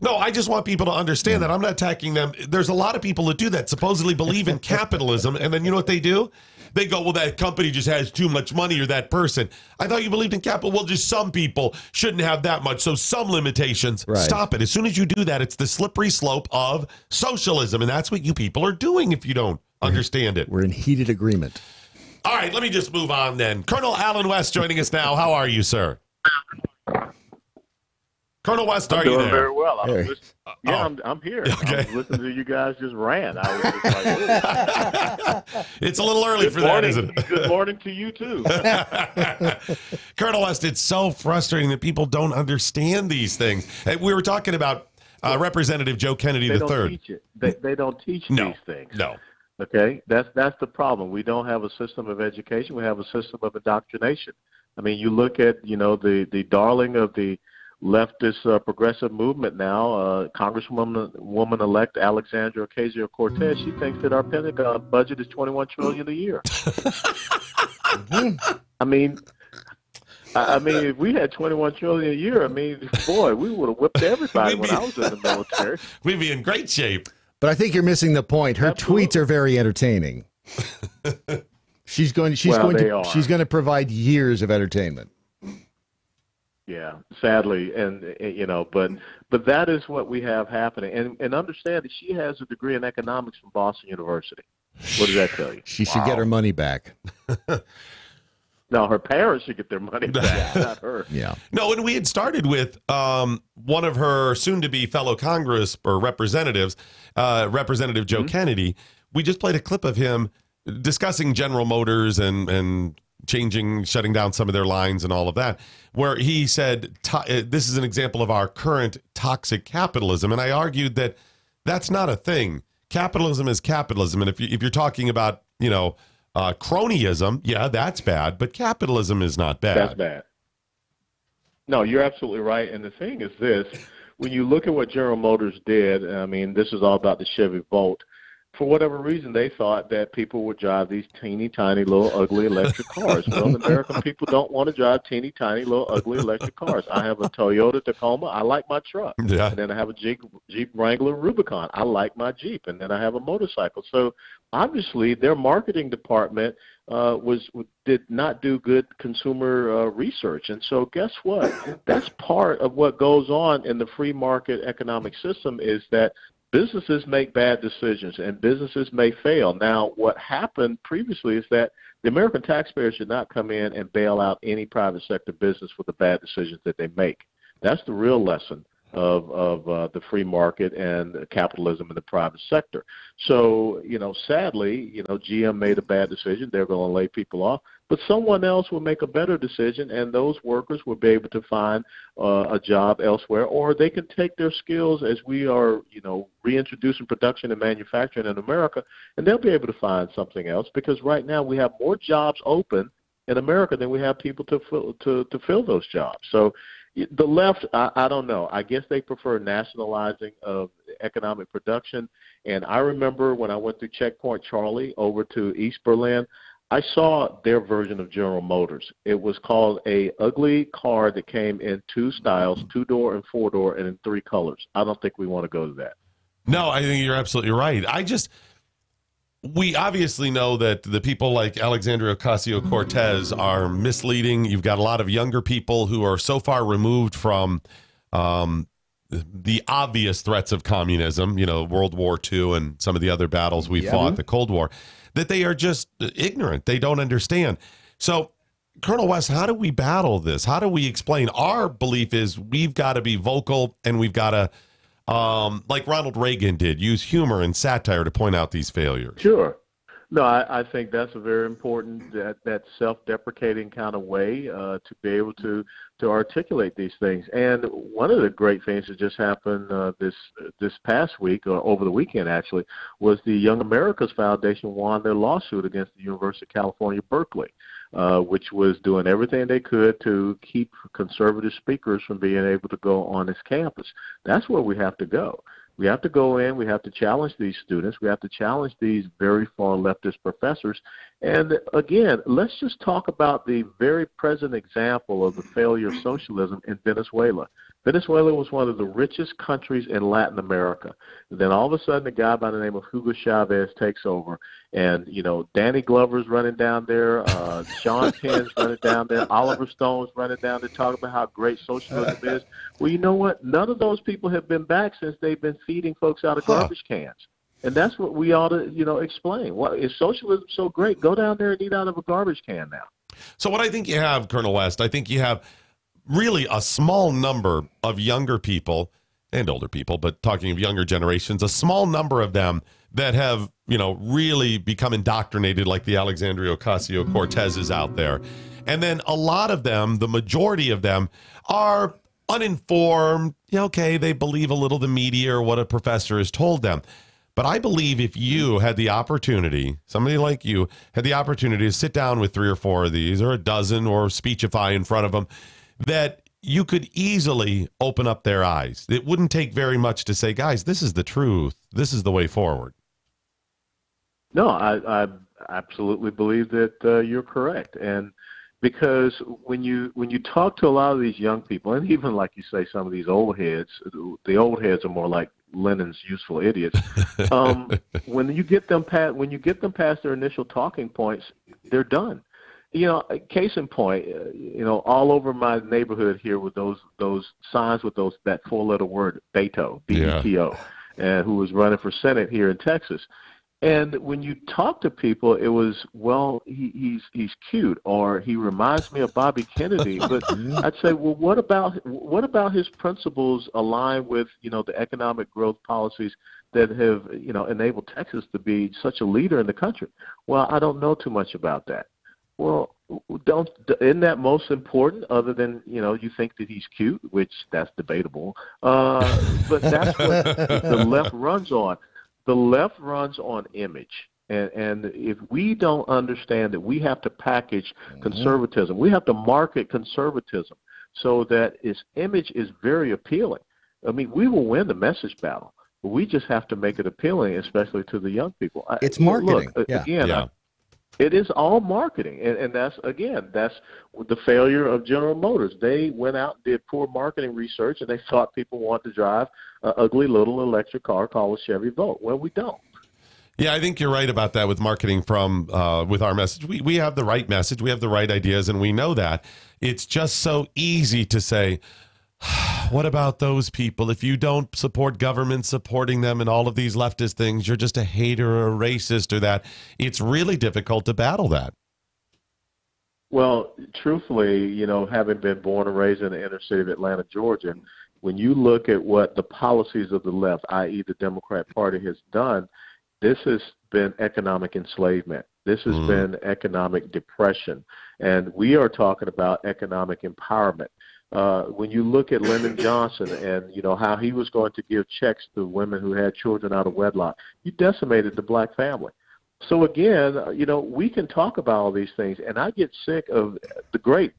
No, I just want people to understand that I'm not attacking them. There's a lot of people that do that, supposedly believe in capitalism, and then you know what they do? They go, well, that company just has too much money, or that person. I thought you believed in capital. Well, just some people shouldn't have that much, so some limitations. Right. Stop it. As soon as you do that, it's the slippery slope of socialism, and that's what you people are doing if you don't understand it. We're in heated agreement. All right, let me just move on then. Col Allen West joining us now. How are you, sir? Colonel West, are you there? I'm doing very well. I'm here. Okay. I was listening to you guys just rant. I was just like, it's a little early for that, isn't it? Good morning to you, too. Colonel West, it's so frustrating that people don't understand these things. We were talking about Representative Joe Kennedy III. Don't teach it. They don't teach these things. No. Okay? That's the problem. We don't have a system of education. We have a system of indoctrination. I mean, you look at, the darling of the leftist progressive movement now, Congresswoman-elect Alexandria Ocasio-Cortez, she thinks that our Pentagon budget is $21 trillion a year. I mean, if we had $21 trillion a year, boy, we would have whipped everybody when I was in the military. We'd be in great shape. But I think you're missing the point. Her tweets are very entertaining. She's going to provide years of entertainment. Yeah, sadly, but that is what we have happening. And understand that she has a degree in economics from Boston University. What does that tell you? She should get her money back. No, her parents should get their money back, not her. Yeah. No, and we had started with one of her soon-to-be fellow Congress or representatives, Representative Joe Kennedy. We just played a clip of him discussing General Motors and shutting down some of their lines and all of that, where he said, this is an example of our current toxic capitalism. And I argued that that's not a thing. Capitalism is capitalism. And if you're talking about, cronyism, yeah, that's bad. But capitalism is not bad. That's bad. No, you're absolutely right. And the thing is this, when you look at what General Motors did, I mean, this is all about the Chevy Volt. For whatever reason, they thought that people would drive these teeny tiny little ugly electric cars. Well, the American people don't want to drive teeny tiny little ugly electric cars. I have a Toyota Tacoma. I like my truck. Yeah. And then I have a Jeep Wrangler Rubicon. I like my Jeep. And then I have a motorcycle. So obviously their marketing department did not do good consumer research. And so guess what? That's part of what goes on in the free market economic system, is that businesses make bad decisions and businesses may fail. Now, what happened previously is that the American taxpayer should not come in and bail out any private sector business for the bad decisions that they make. That's the real lesson of the free market and capitalism in the private sector. So, sadly, GM made a bad decision. They're going to lay people off. But someone else will make a better decision, and those workers will be able to find a job elsewhere, or they can take their skills as we are, reintroducing production and manufacturing in America, and they'll be able to find something else, because right now we have more jobs open in America than we have people to fill those jobs. So the left, I don't know. I guess they prefer nationalizing of economic production. And I remember when I went through Checkpoint Charlie over to East Berlin, I saw their version of General Motors. It was called a ugly car that came in two styles, 2-door and 4-door, and in 3 colors. I don't think we want to go to that. No, I think you're absolutely right. We obviously know that the people like Alexandria Ocasio-Cortez are misleading. You've got a lot of younger people who are so far removed from the obvious threats of communism, World War II and some of the other battles we fought, the Cold War, that they are just ignorant. They don't understand. So, Colonel West, how do we battle this? How do we explain? Our belief is we've got to be vocal, and we've got to, like Ronald Reagan did, use humor and satire to point out these failures. Sure. No, I think that's a very important, that self-deprecating kind of way to be able to articulate these things. And one of the great things that just happened this past week, or over the weekend actually, was the Young America's Foundation won their lawsuit against the University of California, Berkeley, which was doing everything they could to keep conservative speakers from being able to go on its campus. That's where we have to go. We have to go in, we have to challenge these students, we have to challenge these very far leftist professors. And again, let's just talk about the very present example of the failure of socialism in Venezuela. Venezuela was one of the richest countries in Latin America. And then all of a sudden, a guy by the name of Hugo Chavez takes over. And, Danny Glover's running down there, Sean Penn's running down there, Oliver Stone's running down there talking about how great socialism is. Well, you know what? None of those people have been back since they've been feeding folks out of garbage cans. And that's what we ought to, explain. Well, is socialism so great? Go down there and eat out of a garbage can now. So what I think you have, Colonel West, I think you have really a small number of younger people and older people, but talking of younger generations, a small number of them that have, really become indoctrinated like the Alexandria Ocasio-Cortezes out there. And then a lot of them, the majority of them, are uninformed. Okay, they believe a little the media or what a professor has told them. But I believe if you had the opportunity, somebody like you had the opportunity to sit down with 3 or 4 of these, or a dozen, or speechify in front of them, that you could easily open up their eyes. It wouldn't take very much to say, guys, this is the truth. This is the way forward. No, I absolutely believe that you're correct. And because when you talk to a lot of these young people, and even like you say, some of these old heads, the old heads are more like Lenin's useful idiots. When you get them past their initial talking points, they're done. Case in point, all over my neighborhood here with those signs with that 4-letter word, Beto, B-E-T-O, and who was running for Senate here in Texas. And when you talk to people, it was, well, he's cute, or he reminds me of Bobby Kennedy. But I'd say, well, what about his principles align with, the economic growth policies that have, enabled Texas to be such a leader in the country? Well, I don't know too much about that. Well, Isn't that most important? Other than you think that he's cute, which that's debatable. But that's what the left runs on. The left runs on image. And if we don't understand that we have to package conservatism, we have to market conservatism so that its image is very appealing. I mean, we will win the message battle, but we just have to make it appealing, especially to the young people. It's marketing. Look, again, it is all marketing, and that's the failure of General Motors. They went out and did poor marketing research, and they thought people want to drive an ugly little electric car called a Chevy Volt. Well, we don't. Yeah, I think you're right about that with marketing with our message. We have the right message, we have the right ideas, and we know that. It's just so easy to say, what about those people? If you don't support government supporting them and all of these leftist things, you're just a hater or a racist or that. It's really difficult to battle that. Well, truthfully, having been born and raised in the inner city of Atlanta, Georgia, when you look at what the policies of the left, i.e. the Democrat Party, has done, this has been economic enslavement. This has been economic depression. And we are talking about economic empowerment. When you look at Lyndon Johnson and, how he was going to give checks to women who had children out of wedlock, he decimated the black family. So again, we can talk about all these things, and I get sick of the great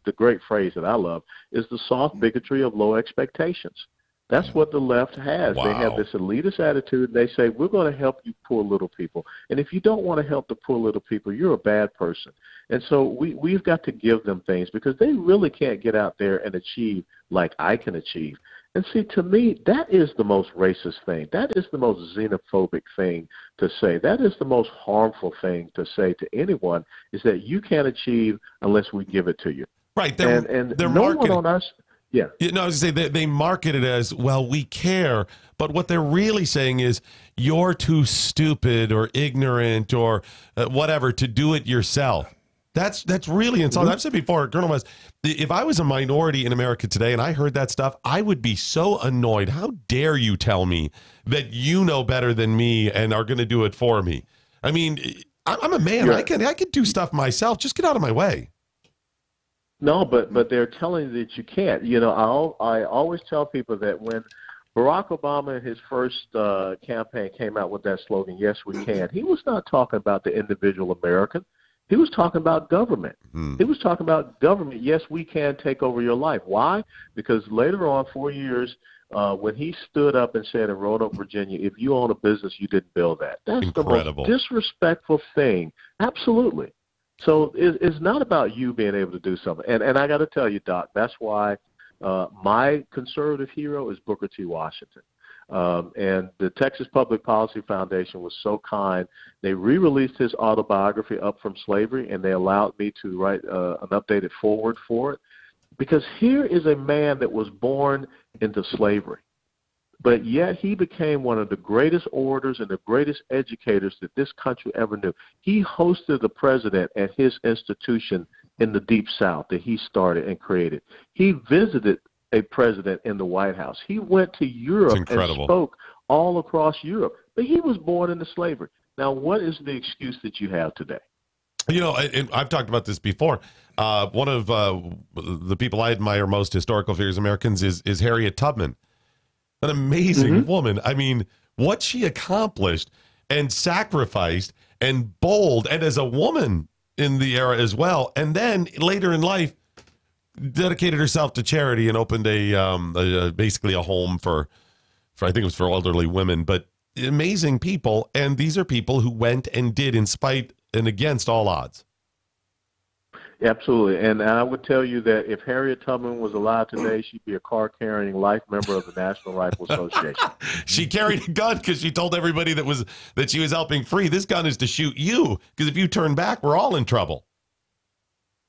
phrase that I love is the soft bigotry of low expectations. That's what the left has. Wow. They have this elitist attitude. They say, we're going to help you poor little people. And if you don't want to help the poor little people, you're a bad person. And so we've got to give them things because they really can't get out there and achieve like I can achieve. And see, to me, that is the most racist thing. That is the most xenophobic thing to say. That is the most harmful thing to say to anyone is that you can't achieve unless we give it to you. Right. And they're no marketing. one on us. Yeah. I was going to say they market it as, well, we care. But what they're really saying is you're too stupid or ignorant or whatever to do it yourself. That's really insulting. I've said before, Colonel West, if I was a minority in America today and I heard that stuff, I would be so annoyed. How dare you tell me that you know better than me and are going to do it for me? I mean, I'm a man. I can do stuff myself. Just get out of my way. No, but they're telling you that you can't. I always tell people that when Barack Obama in his first campaign came out with that slogan, yes, we can, he was not talking about the individual American. He was talking about government. He was talking about government. Yes, we can take over your life. Why? Because later on, 4 years, when he stood up and said in Roanoke, Virginia, if you own a business, you didn't build that. That's incredible. The most disrespectful thing. Absolutely. So it's not about you being able to do something. And I got to tell you, Doc, that's why my conservative hero is Booker T. Washington. And the Texas Public Policy Foundation was so kind. They re-released his autobiography, Up From Slavery, and they allowed me to write an updated foreword for it. Because here is a man that was born into slavery. But yet he became one of the greatest orators and the greatest educators that this country ever knew. He hosted the president at his institution in the Deep South that he started and created. He visited a president in the White House. He went to Europe and spoke all across Europe. But he was born into slavery. Now, what is the excuse that you have today? I've talked about this before. One of the people I admire most, historical figures, Americans, is Harriet Tubman. An amazing woman. I mean, what she accomplished and sacrificed and bold, and as a woman in the era as well. And then later in life, dedicated herself to charity and opened basically a home for I think it was for elderly women. But amazing people, and these are people who went and did in spite and against all odds. Absolutely. And I would tell you that if Harriet Tubman was alive today, she'd be a card-carrying life member of the National Rifle Association. She carried a gun because she told everybody that she was helping free. This gun is to shoot you, because if you turn back, we're all in trouble.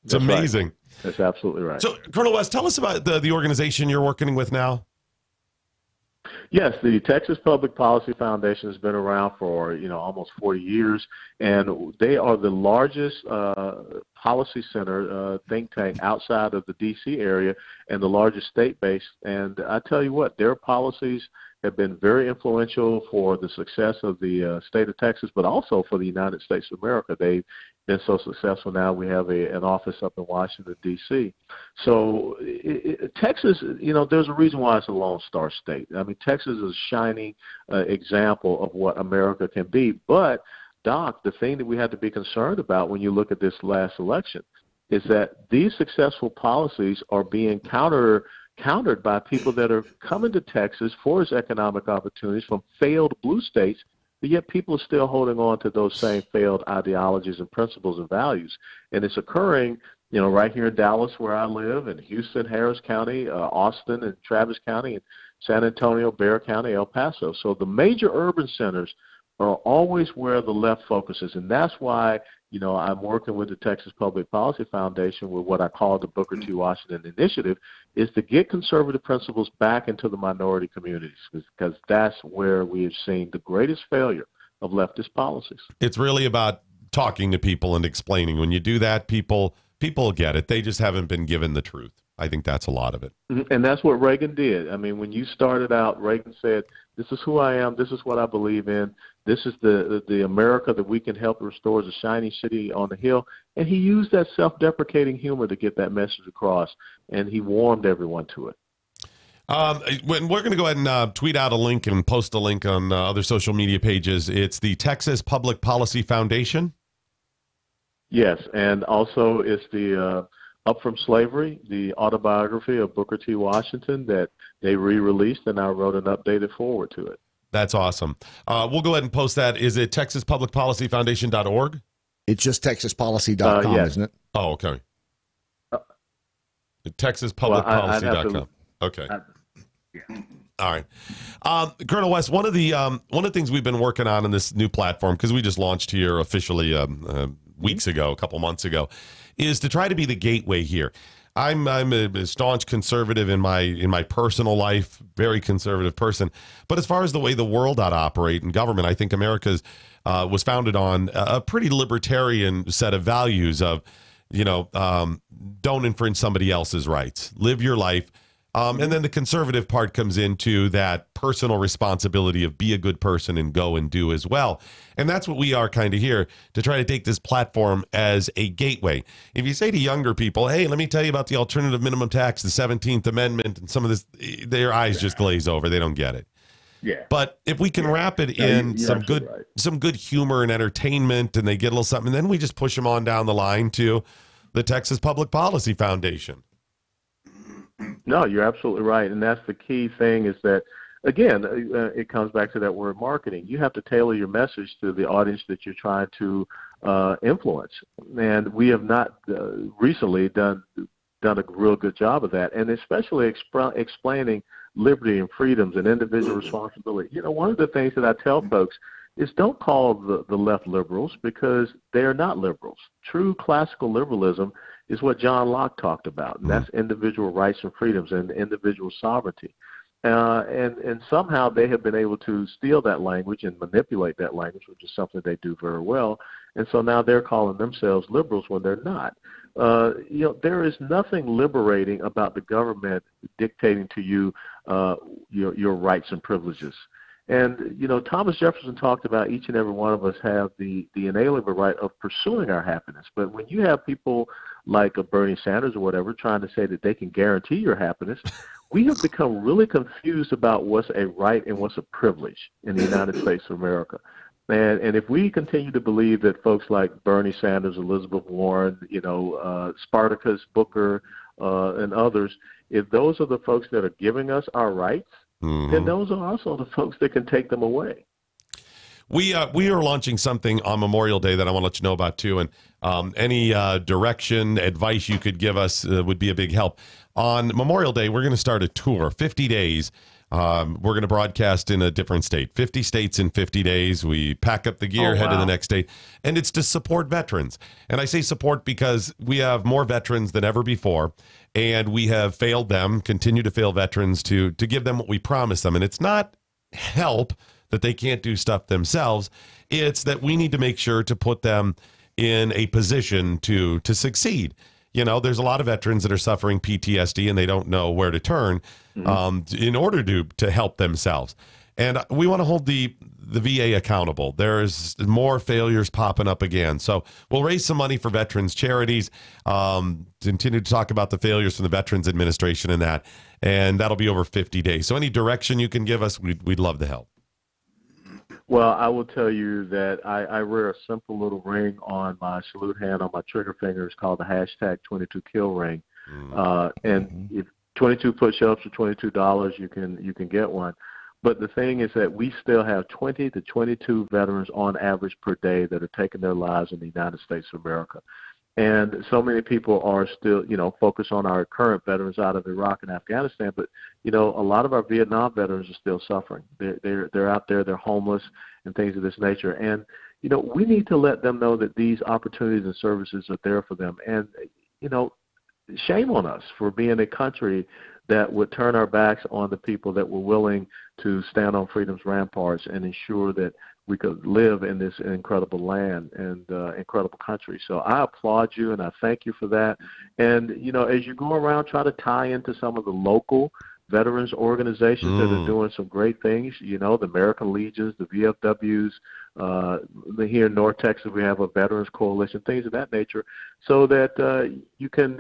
It's That's amazing. Right. That's absolutely right. So, Colonel West, tell us about the organization you're working with now. Yes, the Texas Public Policy Foundation has been around for almost 40 years, and they are the largest policy center think tank outside of the D.C. area and the largest state-based. And I tell you what, their policies have been very influential for the success of the state of Texas, but also for the United States of America. They've been so successful. Now we have an office up in Washington, D.C. So Texas, there's a reason why it's a Lone Star state. I mean, Texas is a shining example of what America can be. But, Doc, the thing that we have to be concerned about when you look at this last election is that these successful policies are being countered by people that are coming to Texas for its economic opportunities from failed blue states, but yet people are still holding on to those same failed ideologies and principles and values. And it's occurring, right here in Dallas where I live, in Houston, Harris County, Austin and Travis County, and San Antonio, Bexar County, El Paso. So the major urban centers are always where the left focuses, and that's why I'm working with the Texas Public Policy Foundation with what I call the Booker T. Washington Initiative, is to get conservative principles back into the minority communities, because that's where we have seen the greatest failure of leftist policies. It's really about talking to people and explaining. When you do that, people get it. They just haven't been given the truth. I think that's a lot of it. And that's what Reagan did. I mean, when you started out, Reagan said, this is who I am, this is what I believe in, this is the America that we can help restore as a shining city on the hill. And he used that self-deprecating humor to get that message across, and he warmed everyone to it. We're going to go ahead and tweet out a link and post a link on other social media pages. It's the Texas Public Policy Foundation. Yes, and also it's the Up From Slavery, the autobiography of Booker T. Washington that they re-released, and I wrote an updated foreword to it. That's awesome. We'll go ahead and post that. Is it TexasPublicPolicyFoundation.org? It's just TexasPolicy.com, yes. isn't it? Oh, okay. TexasPublicPolicy.com. Okay. All right. Colonel West, one of the things we've been working on in this new platform, because we just launched here officially weeks ago, a couple months ago, is to try to be the gateway here. I'm a staunch conservative in my personal life, very conservative person. But as far as the way the world ought to operate in government, I think America's was founded on a pretty libertarian set of values of, don't infringe somebody else's rights, live your life. And then the conservative part comes into that personal responsibility of be a good person and go and do as well. And that's what we are kind of here to try to take this platform as a gateway. If you say to younger people, hey, let me tell you about the alternative minimum tax, the 17th Amendment, and some of this, their eyes just glaze over. They don't get it. Yeah. But if we can wrap it in some good humor and entertainment, and they get a little something, then we just push them on down the line to the Texas Public Policy Foundation. No, you're absolutely right. And that's the key thing is that, again, it comes back to that word marketing. You have to tailor your message to the audience that you're trying to influence. And we have not recently done a real good job of that, and especially explaining liberty and freedoms and individual responsibility. One of the things that I tell folks is don't call the left liberals, because they are not liberals. True classical liberalism is what John Locke talked about, and that's individual rights and freedoms and individual sovereignty. And somehow they have been able to steal that language and manipulate that language, which is something they do very well. And so now they're calling themselves liberals when they're not. There is nothing liberating about the government dictating to you your rights and privileges. And, Thomas Jefferson talked about each and every one of us have the inalienable right of pursuing our happiness. But when you have people like Bernie Sanders or whatever trying to say that they can guarantee your happiness, we have become really confused about what's a right and what's a privilege in the United States of America. And if we continue to believe that folks like Bernie Sanders, Elizabeth Warren, Spartacus, Booker, and others, if those are the folks that are giving us our rights, then those are also the folks that can take them away. We are launching something on Memorial Day that I want to let you know about too, and any direction, advice you could give us would be a big help. On Memorial Day, we're going to start a tour, 50 days. We're going to broadcast in a different state, 50 states in 50 days. We pack up the gear, head to the next state, and it's to support veterans. And I say support because we have more veterans than ever before, and we have failed them, continue to fail veterans to give them what we promised them. And it's not help that they can't do stuff themselves. It's that we need to make sure to put them in a position to succeed. There's a lot of veterans that are suffering PTSD and they don't know where to turn in order to help themselves. And we want to hold the the VA accountable. There's more failures popping up again. So we'll raise some money for veterans charities, continue to talk about the failures from the Veterans Administration and that, and that'll be over 50 days. So any direction you can give us, we'd love to help. Well, I will tell you that I wear a simple little ring on my salute hand on my trigger finger. It's called the hashtag 22kill ring. And if 22 push-ups for $22, you can get one. But the thing is that we still have 20 to 22 veterans on average per day that are taking their lives in the United States of America. And so many people are still, focused on our current veterans out of Iraq and Afghanistan. But, a lot of our Vietnam veterans are still suffering. They're out there, they're homeless and things of this nature. And, we need to let them know that these opportunities and services are there for them. And, shame on us for being a country that would turn our backs on the people that were willing to stand on freedom's ramparts and ensure that we could live in this incredible land and incredible country. So I applaud you and I thank you for that. And, as you go around, try to tie into some of the local veterans organizations that are doing some great things, the American Legions, the VFWs. Here in North Texas, we have a Veterans Coalition, things of that nature, so that you can,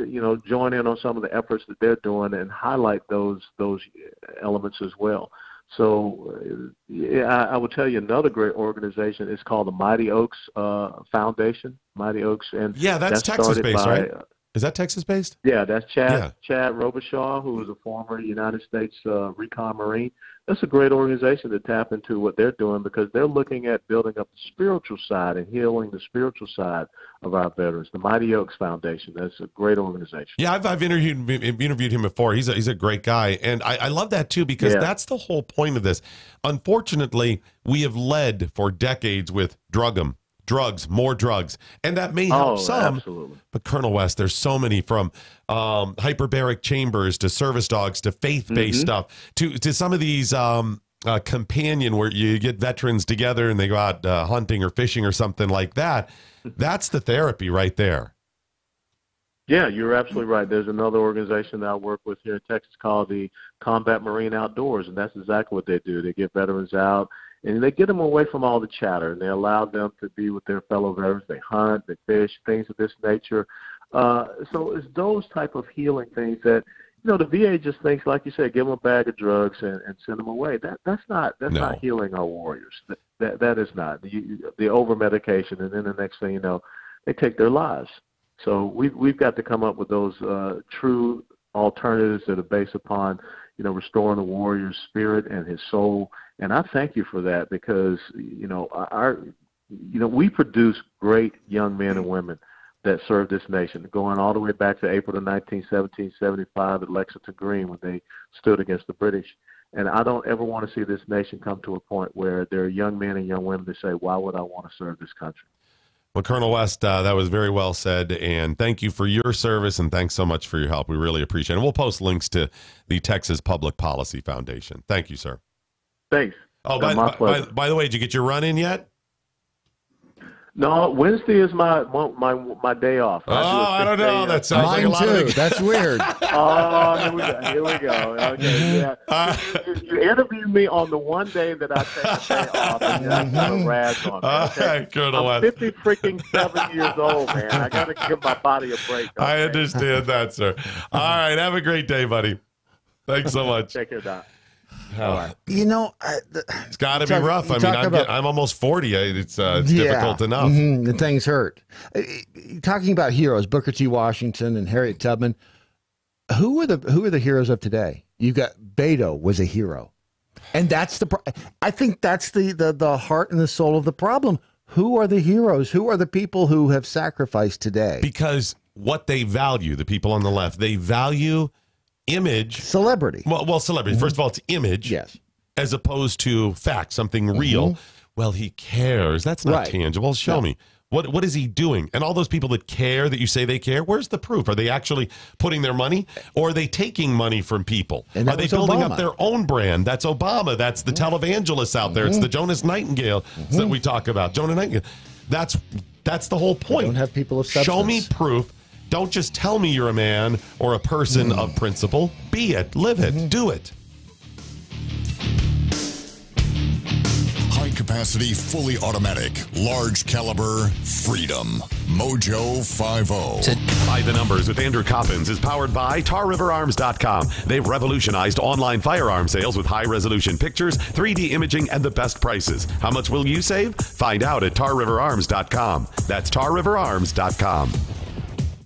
join in on some of the efforts that they're doing and highlight those elements as well. So I will tell you another great organization is called the Mighty Oaks Foundation. Mighty Oaks, and that's Texas-based, right? Is that Texas-based? Yeah, that's Chad Robichaud, who was a former United States Recon Marine. That's a great organization to tap into what they're doing because they're looking at building up the spiritual side and healing the spiritual side of our veterans. The Mighty Oaks Foundation, that's a great organization. Yeah, I've interviewed him before. He's a great guy, and I love that too because that's the whole point of this. Unfortunately, we have led for decades with drugs, more drugs, and that may help some. Absolutely. But Colonel West, there's so many, from hyperbaric chambers to service dogs to faith-based stuff to some of these companion where you get veterans together and they go out hunting or fishing or something like that. That's the therapy right there. Yeah, you're absolutely right. There's another organization that I work with here in Texas called the Combat Marine Outdoors, and that's exactly what they do. They get veterans out, and they get them away from all the chatter, and they allow them to be with their fellow veterans. They hunt, they fish, things of this nature. So it's those type of healing things that, the VA just thinks, like you said, give them a bag of drugs and send them away. That's not healing our warriors. That is not. The over-medication, and then the next thing you know, they take their lives. So we've got to come up with those true alternatives that are based upon, restoring the warrior's spirit and his soul. And I thank you for that because, we produce great young men and women that serve this nation, going all the way back to April of 1775 at Lexington Green when they stood against the British. And I don't ever want to see this nation come to a point where there are young men and young women that say, why would I want to serve this country? Well, Colonel West, that was very well said, and thank you for your service, and thanks so much for your help. We really appreciate it. And we'll post links to the Texas Public Policy Foundation. Thank you, sir. Thanks. Oh, by the way, did you get your run in yet? No, Wednesday is my day off. I don't know. That sounds like a lot too. of That's weird. Here we go. Okay, yeah. You interviewed me on the one day that I take a day off, and you got a razz on me. Okay? I'm 50 freaking 7 years old, man. I got to give my body a break. Okay? I understand that, sir. All right, have a great day, buddy. Thanks so much. Take care, Doc. It's got to be rough. I mean, I'm almost 40. It's difficult enough. The things hurt. Talking about heroes, Booker T. Washington and Harriet Tubman. Who are the heroes of today? You got Beto was a hero, and that's I think that's the heart and the soul of the problem. Who are the heroes? Who are the people who have sacrificed today? Because what they value, the people on the left, they value image, celebrity. Well, celebrity. First of all, it's image, yes, as opposed to fact, something real. Well, he cares. That's not tangible. Show me. What is he doing? And all those people that care, that you say they care, where's the proof? Are they actually putting their money, or are they taking money from people? Are they building up their own brand? That's Obama. That's the televangelists out there. It's the Jonas Nightingale that we talk about. Jonah Nightingale. That's the whole point. Don't have people of substance. Show me proof. Don't just tell me you're a man or a person of principle. Be it. Live it. Do it. capacity, fully automatic, large caliber freedom. MoJo 50. By the Numbers with Andrew Coppins is powered by TarRiverArms.com. They've revolutionized online firearm sales with high-resolution pictures, 3D imaging, and the best prices. How much will you save? Find out at TarRiverArms.com. That's TarRiverArms.com.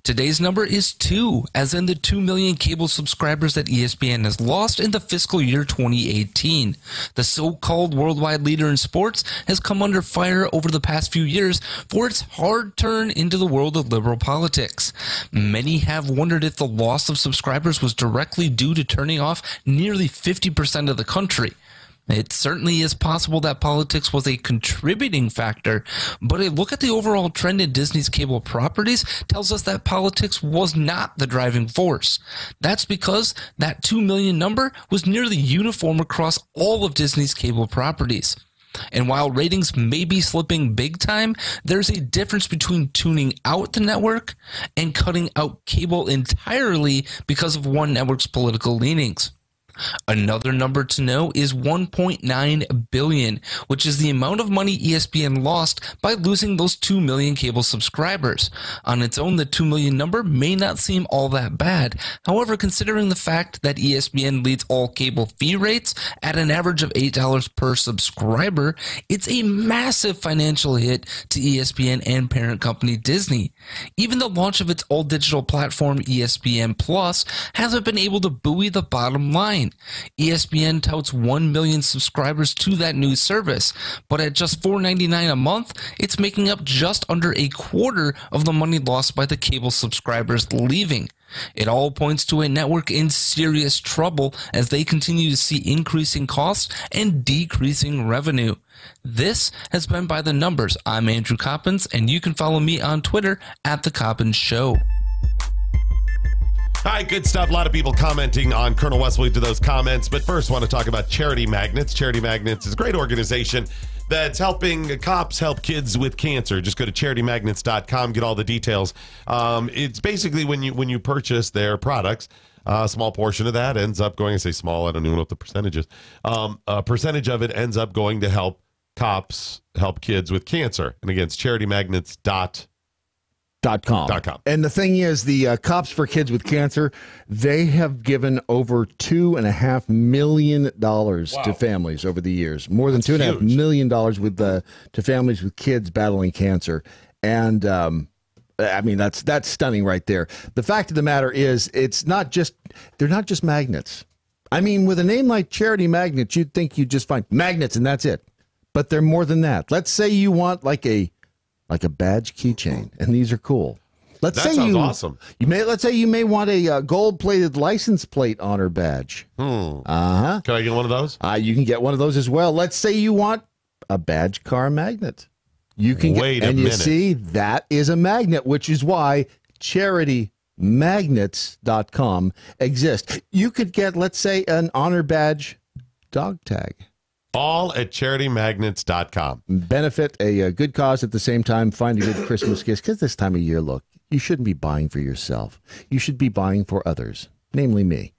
Today's number is 2, as in the 2 million cable subscribers that ESPN has lost in the fiscal year 2018. The so-called worldwide leader in sports has come under fire over the past few years for its hard turn into the world of liberal politics. Many have wondered if the loss of subscribers was directly due to turning off nearly 50% of the country. It certainly is possible that politics was a contributing factor, but a look at the overall trend in Disney's cable properties tells us that politics was not the driving force. That's because that 2 million number was nearly uniform across all of Disney's cable properties. And while ratings may be slipping big time, there's a difference between tuning out the network and cutting out cable entirely because of one network's political leanings. Another number to know is 1.9 billion, which is the amount of money ESPN lost by losing those 2 million cable subscribers. On its own, the 2 million number may not seem all that bad. However, considering the fact that ESPN leads all cable fee rates at an average of $8 per subscriber, it's a massive financial hit to ESPN and parent company Disney. Even the launch of its all-digital platform ESPN Plus hasn't been able to buoy the bottom line. ESPN touts 1 million subscribers to that new service, but at just $4.99 a month, it's making up just under a quarter of the money lost by the cable subscribers leaving. It all points to a network in serious trouble as they continue to see increasing costs and decreasing revenue. This has been By the Numbers. I'm Andrew Coppins, and you can follow me on Twitter at The Coppins Show. Hi, good stuff. A lot of people commenting on Colonel Westwood to those comments. But first, I want to talk about Charity Magnets. Charity Magnets is a great organization that's helping cops help kids with cancer. Just go to charitymagnets.com, get all the details. It's basically when you purchase their products, a small portion of that ends up going, I say small, I don't even know what the percentage is. A percentage of it ends up going to help cops help kids with cancer. And again, it's charitymagnets.com. And the thing is, the Cops for Kids with Cancer, they have given over $2.5 million to families over the years. More than $2.5 million with to families with kids battling cancer. And I mean, that's stunning right there. The fact of the matter is, they're not just magnets. I mean, with a name like Charity Magnets, you'd think you'd just find magnets and that's it. But they're more than that. Let's say you want like a badge keychain, and these are cool. That sounds awesome. Let's say you may want a gold-plated license plate honor badge. Can I get one of those? You can get one of those as well. Let's say you want a badge car magnet. You can Wait a minute. You see, that is a magnet, which is why charitymagnets.com exists. You could get, let's say, an honor badge dog tag. All at charitymagnets.com. Benefit a good cause at the same time. Find a good Christmas gift. Because this time of year, look, you shouldn't be buying for yourself. You should be buying for others, namely me.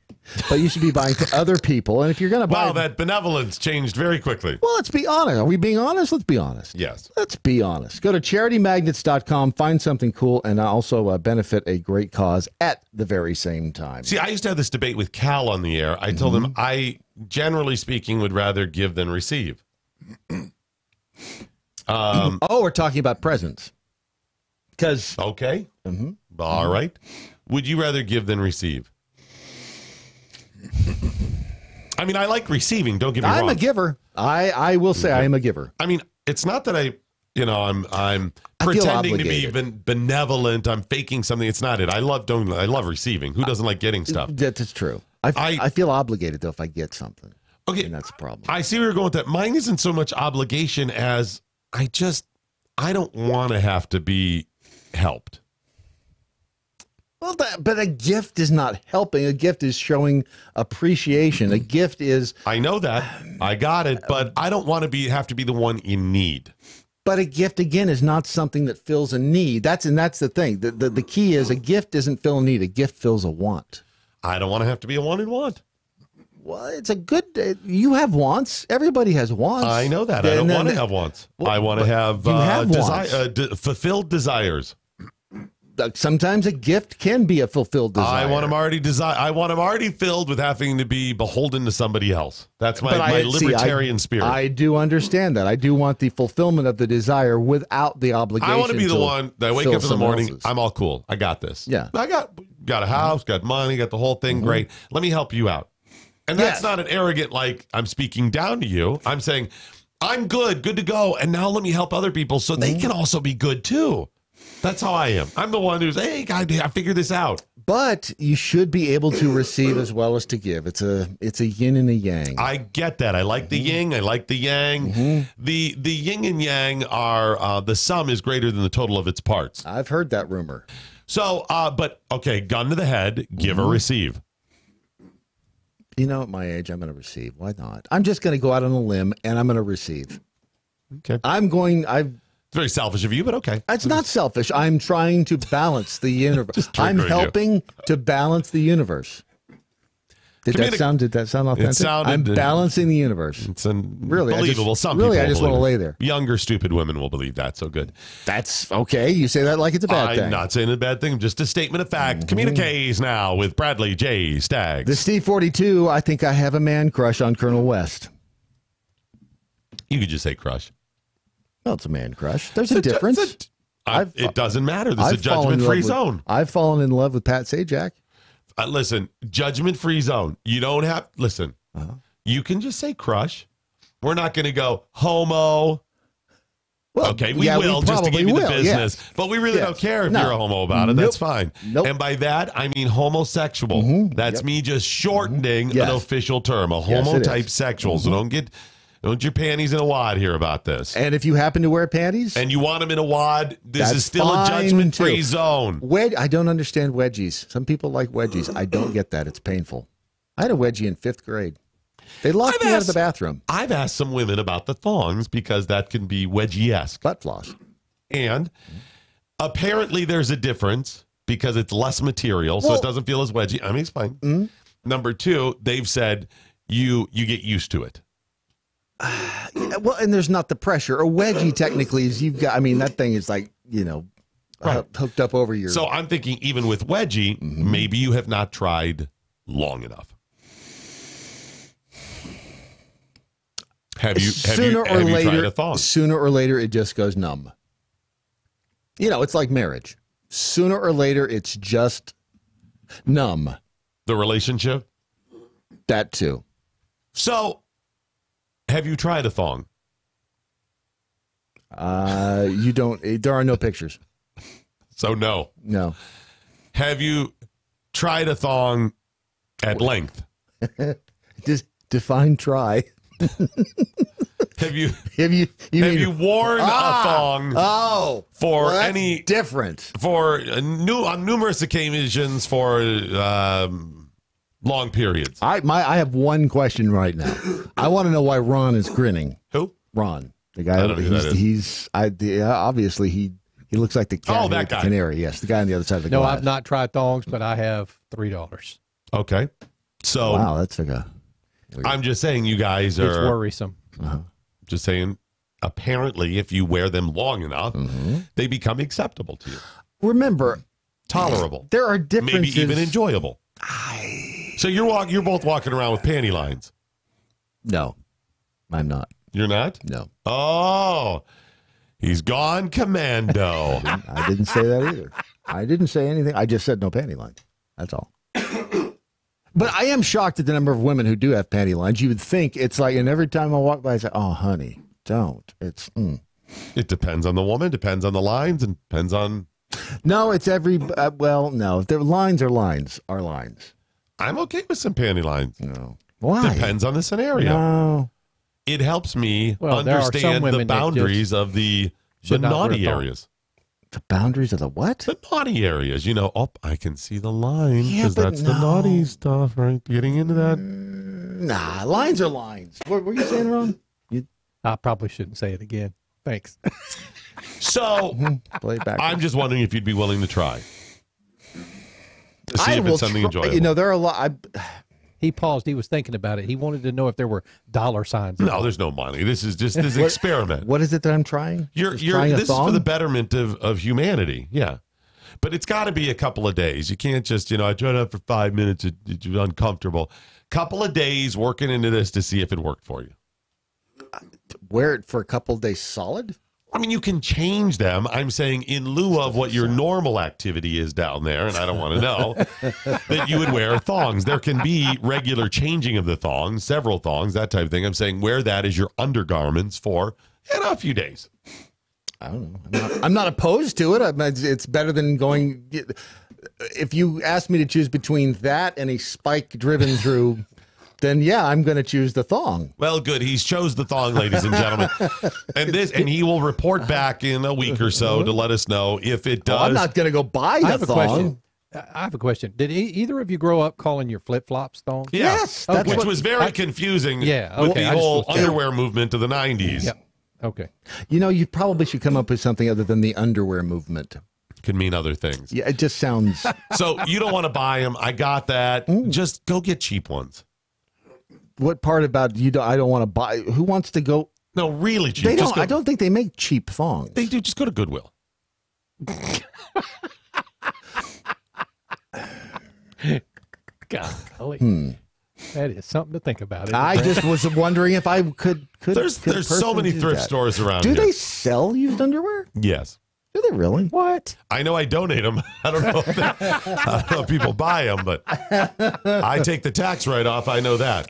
But you should be buying for other people. And if you're going to buy... Wow, that benevolence changed very quickly. Well, let's be honest. Are we being honest? Let's be honest. Yes. Let's be honest. Go to charitymagnets.com, find something cool, and also benefit a great cause at the very same time. See, I used to have this debate with Cal on the air. I told him I, generally speaking, would rather give than receive. We're talking about presents. Because... Okay. All right. Would you rather give than receive? I mean, I like receiving. Don't get me wrong. I'm a giver. I will say I am a giver. I mean, it's not that I'm pretending to be benevolent. I'm faking something. It's not it. I love receiving. Who doesn't like getting stuff? That's true. I feel obligated though if I get something. Okay, and that's a problem. I see where you're going with that. Mine isn't so much obligation as I don't want to have to be helped. Well, but a gift is not helping. A gift is showing appreciation. A gift is... I know that. I got it. But I don't want to have to be the one in need. But a gift, again, is not something that fills a need. That's the thing. The key is a gift doesn't fill a need. A gift fills a want. I don't want to have to be a one in want. Well, it's a good. You have wants. Everybody has wants. I know that. I don't want to have wants. I want to have, fulfilled desires. Sometimes a gift can be a fulfilled desire. I want them already filled with having to be beholden to somebody else. That's my libertarian spirit. I do understand that. I do want the fulfillment of the desire without the obligation. I want to be the one that wake up in the morning. Else's. I'm all cool. I got this. Yeah. I got a house, got money, got the whole thing. Great. Let me help you out. And that's not an arrogant, like, I'm speaking down to you. I'm saying, I'm good to go. And now let me help other people so they can also be good too. That's how I am. I'm the one who's, hey, God, I figured this out. But you should be able to receive as well as to give. It's a yin and a yang. I get that. I like the yin. I like the yang. The yin and yang are the sum is greater than the total of its parts. I've heard that rumor. So, but okay, gun to the head, give or receive. You know, at my age, I'm going to receive. Why not? I'm just going to go out on a limb and I'm going to receive. Okay. It's very selfish of you, but okay. It's not selfish. I'm trying to balance the universe. I'm helping to balance the universe. Did that sound authentic? I'm balancing the universe. It's unbelievable. Some people I just want to lay there. Younger, stupid women will believe that. So good. That's okay. You say that like it's a bad thing. I'm not saying it's a bad thing. Just a statement of fact. Communiques now with Bradley J. Staggs. The Steve 42, I think I have a man crush on Colonel West. You could just say crush. Well, it's a man crush. There's a difference. It doesn't matter. This is a judgment-free zone. I've fallen in love with Pat Sajak. Listen, judgment-free zone. You don't have... Listen, you can just say crush. We're not going to go homo. Well, okay, we will just to give you the business. Yes. But we really don't care if you're a homo about it. That's fine. And by that, I mean homosexual. That's me just shortening an official term. A homo-type sexual. So don't your panties in a wad here about this. And if you happen to wear panties, and you want them in a wad, this is still a judgment-free zone. I don't understand wedgies. Some people like wedgies. I don't get that. It's painful. I had a wedgie in 5th grade. They locked me out of the bathroom. I've asked some women about the thongs because that can be wedgie-esque. Butt floss. And apparently there's a difference because it's less material, so it doesn't feel as wedgie. I mean, explain. Number 2, they've said you get used to it. Well, and there's not the pressure. A wedgie technically is that thing is like, hooked up over your... So I'm thinking even with wedgie, maybe you have not tried long enough. Have you tried a thong? Sooner or later, it just goes numb. It's like marriage. Sooner or later, it's just numb. The relationship? That too. So... have you tried a thong? You don't. There are no pictures. So no. No. Have you tried a thong at length? Just define try. Have you worn a thong? Oh, for that's any different for on numerous occasions for long periods? I have one question right now. I want to know why Ron is grinning. Who? Ron, the guy. I don't know who that is. Obviously he looks like the cat. That guy. The canary. Yes, the guy on the other side of the glass. No, I've not tried thongs, but I have $3. Okay, so wow, that's like a. I'm just saying, you guys are. It's worrisome. Just saying. Apparently, if you wear them long enough, they become acceptable to you. Remember, tolerable. There are differences. Maybe even enjoyable. So you're both walking around with panty lines. No, I'm not. You're not? No. Oh, he's gone commando. I didn't say that either. I didn't say anything. I just said no panty lines. That's all. But I am shocked at the number of women who do have panty lines. You would think it's like, and every time I walk by, I say, "Oh, honey, don't." It's. It depends on the woman. Depends on the lines, and depends on. No, it's every. Well, no, the lines are lines. Are lines. I'm okay with some panty lines. No. Why? Depends on the scenario. No. It helps me understand the boundaries of the naughty areas. The boundaries of the what? The naughty areas. I can see the line because that's the naughty stuff, right? Getting into that. Nah, lines are lines. What were you saying, Ron? I probably shouldn't say it again. Thanks. So, play back. I'm just wondering if you'd be willing to try. To see if it's something enjoyable. There are a lot. He paused. He was thinking about it. He wanted to know if there were dollar signs. No, there's no money. This is just this experiment. What is it that I'm trying? This is for the betterment of humanity. Yeah. But it's got to be a couple of days. You can't just, I tried out for 5 minutes. It's uncomfortable. Couple of days working into this to see if it worked for you. Wear it for a couple of days solid? I mean, you can change them. I'm saying in lieu of what your normal activity is down there, and I don't want to know, that you would wear thongs. There can be regular changing of the thongs, several thongs, that type of thing. I'm saying wear that as your undergarments for a few days. I don't know. I'm not opposed to it. It's better than going. If you ask me to choose between that and a spike driven through, then yeah, I'm going to choose the thong. Well, good. He's chose the thong, ladies and gentlemen, and he will report back in a week or so to let us know if it does. I'm not going to go buy a thong. I have a question. Did either of you grow up calling your flip-flops thongs? Yeah. Yes, which was very confusing. Yeah, with the whole underwear movement of the 90s. Yep. Okay. You probably should come up with something other than the underwear movement. Could mean other things. Yeah, it just sounds. So you don't want to buy them. I got that. Just go get cheap ones. What part about you? I don't want to buy. Who wants to go? No, really cheap. They don't. I don't think they make cheap thongs. They do. Just go to Goodwill. God, golly. That is something to think about. I just was wondering if I could. There's so many thrift stores around. Do here. they sell used underwear? Yes. Do they really? What? I know I donate them. I don't know if people buy them, but I take the tax write-off. I know that.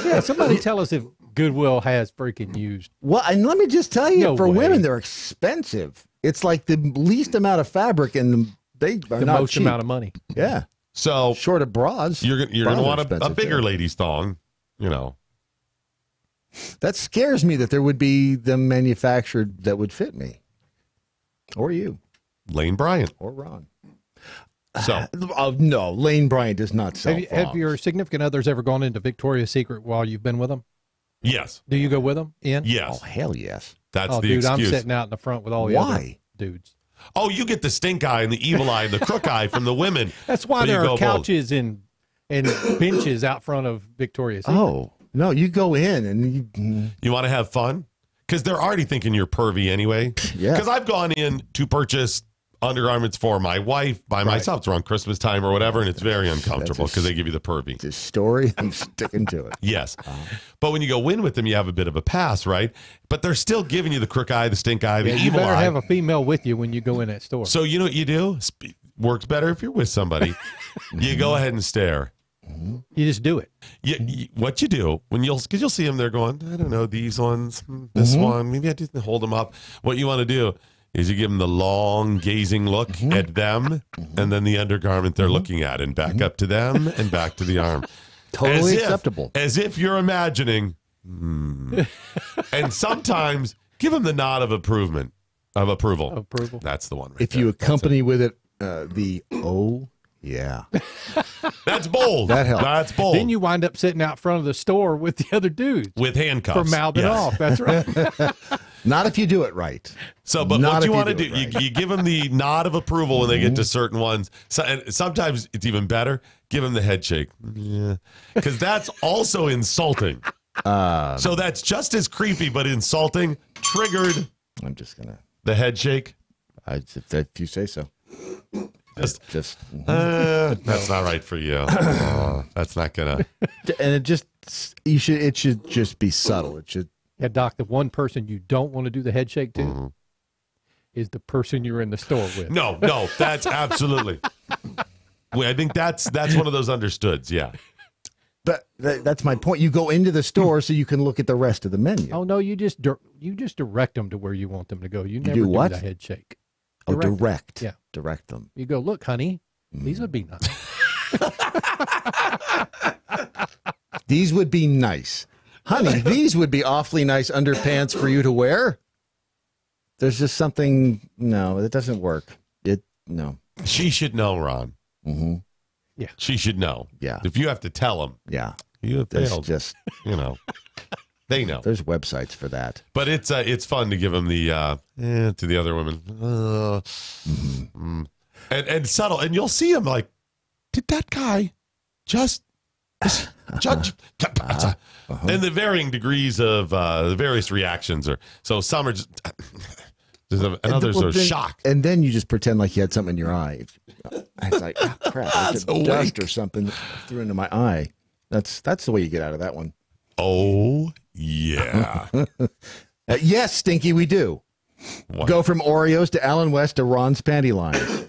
Yeah, somebody tell us if Goodwill has freaking used. Well, and let me just tell you, No for way. women, they're expensive. It's like the least amount of fabric, and they are The not most cheap. amount of money. Yeah. So short of bras, you're going to bras are want a expensive, bigger too. lady's thong, That scares me that there would be them manufactured that would fit me. Or you. Lane Bryant. Or Ron. So. No, Lane Bryant does not sell Have your significant others ever gone into Victoria's Secret while you've been with them? Yes. Do you go with them in? Yes. Oh, hell yes. That's the dude, excuse. I'm sitting out in the front with all the other dudes. Oh, you get the stink eye and the evil eye and the crook eye from the women. That's why But you there are go both. couches and benches out front of Victoria's Secret. Oh, no, you go in and You want to have fun? Because they're already thinking you're pervy anyway. Yeah. Because I've gone in to purchase undergarments for my wife by myself. It's around Christmas time or whatever, and it's very uncomfortable because they give you the pervy. the story, I'm sticking to it. Yes. But when you go in with them, you have a bit of a pass, right? But they're still giving you the crook eye, the stink eye, the Yeah, you evil better eye. have a female with you when you go in that store. So you know what you do? Works better if you're with somebody. You go ahead and stare. You just do it. What you do because you'll see them, they're going, I don't know, these ones, this one, maybe I didn't hold them up. What you want to do is you give them the long gazing look at them and then the undergarment they're looking at and back up to them and back to the arm. Totally acceptable. As if you're imagining. And sometimes give them the nod of approval. Approval. That's the one. Right If there. you accompany with it the oh, yeah. That's bold. That helps. That's bold. Then you wind up sitting out front of the store with the other dudes. With handcuffs. For mouthing off. That's right. Not if you do it right. So, but Not what if you want to do do, it right. you give them the nod of approval when they get to certain ones. So, and sometimes it's even better. Give them the head shake. Yeah. Because that's also insulting. So that's just as creepy, but insulting. Triggered. I'm just going to. The head shake. If you say so. That's not right for you. That's not gonna. And it should just be subtle. It should. Yeah, Doc, the one person you don't want to do the head shake to is the person you're in the store with. No, that's absolutely. I think that's one of those understoods. Yeah. But that's my point. You go into the store so you can look at the rest of the menu. Oh no, you just direct them to where you want them to go. You never do what? the head shake. Direct. Yeah. Direct them. You go, look, honey, these would be nice. These would be nice. Honey, these would be awfully nice underpants for you to wear. There's just something, no, it doesn't work. No. She should know, Ron. Mm-hmm. Yeah. She should know. Yeah. If you have to tell them. Yeah. You have There's failed. just, they know. There's websites for that. But it's fun to give them the to the other women. And subtle. And you'll see them like, did that guy just Judge. And the varying degrees of the various reactions are. So some are just, and others are shocked. And then you just pretend like you had something in your eye. It's like, oh, crap, it's dust or something threw into my eye. That's the way you get out of that one. Oh, yeah. Yes, Stinky, we do. What? Go from Oreos to Allen West to Ron's panty lines.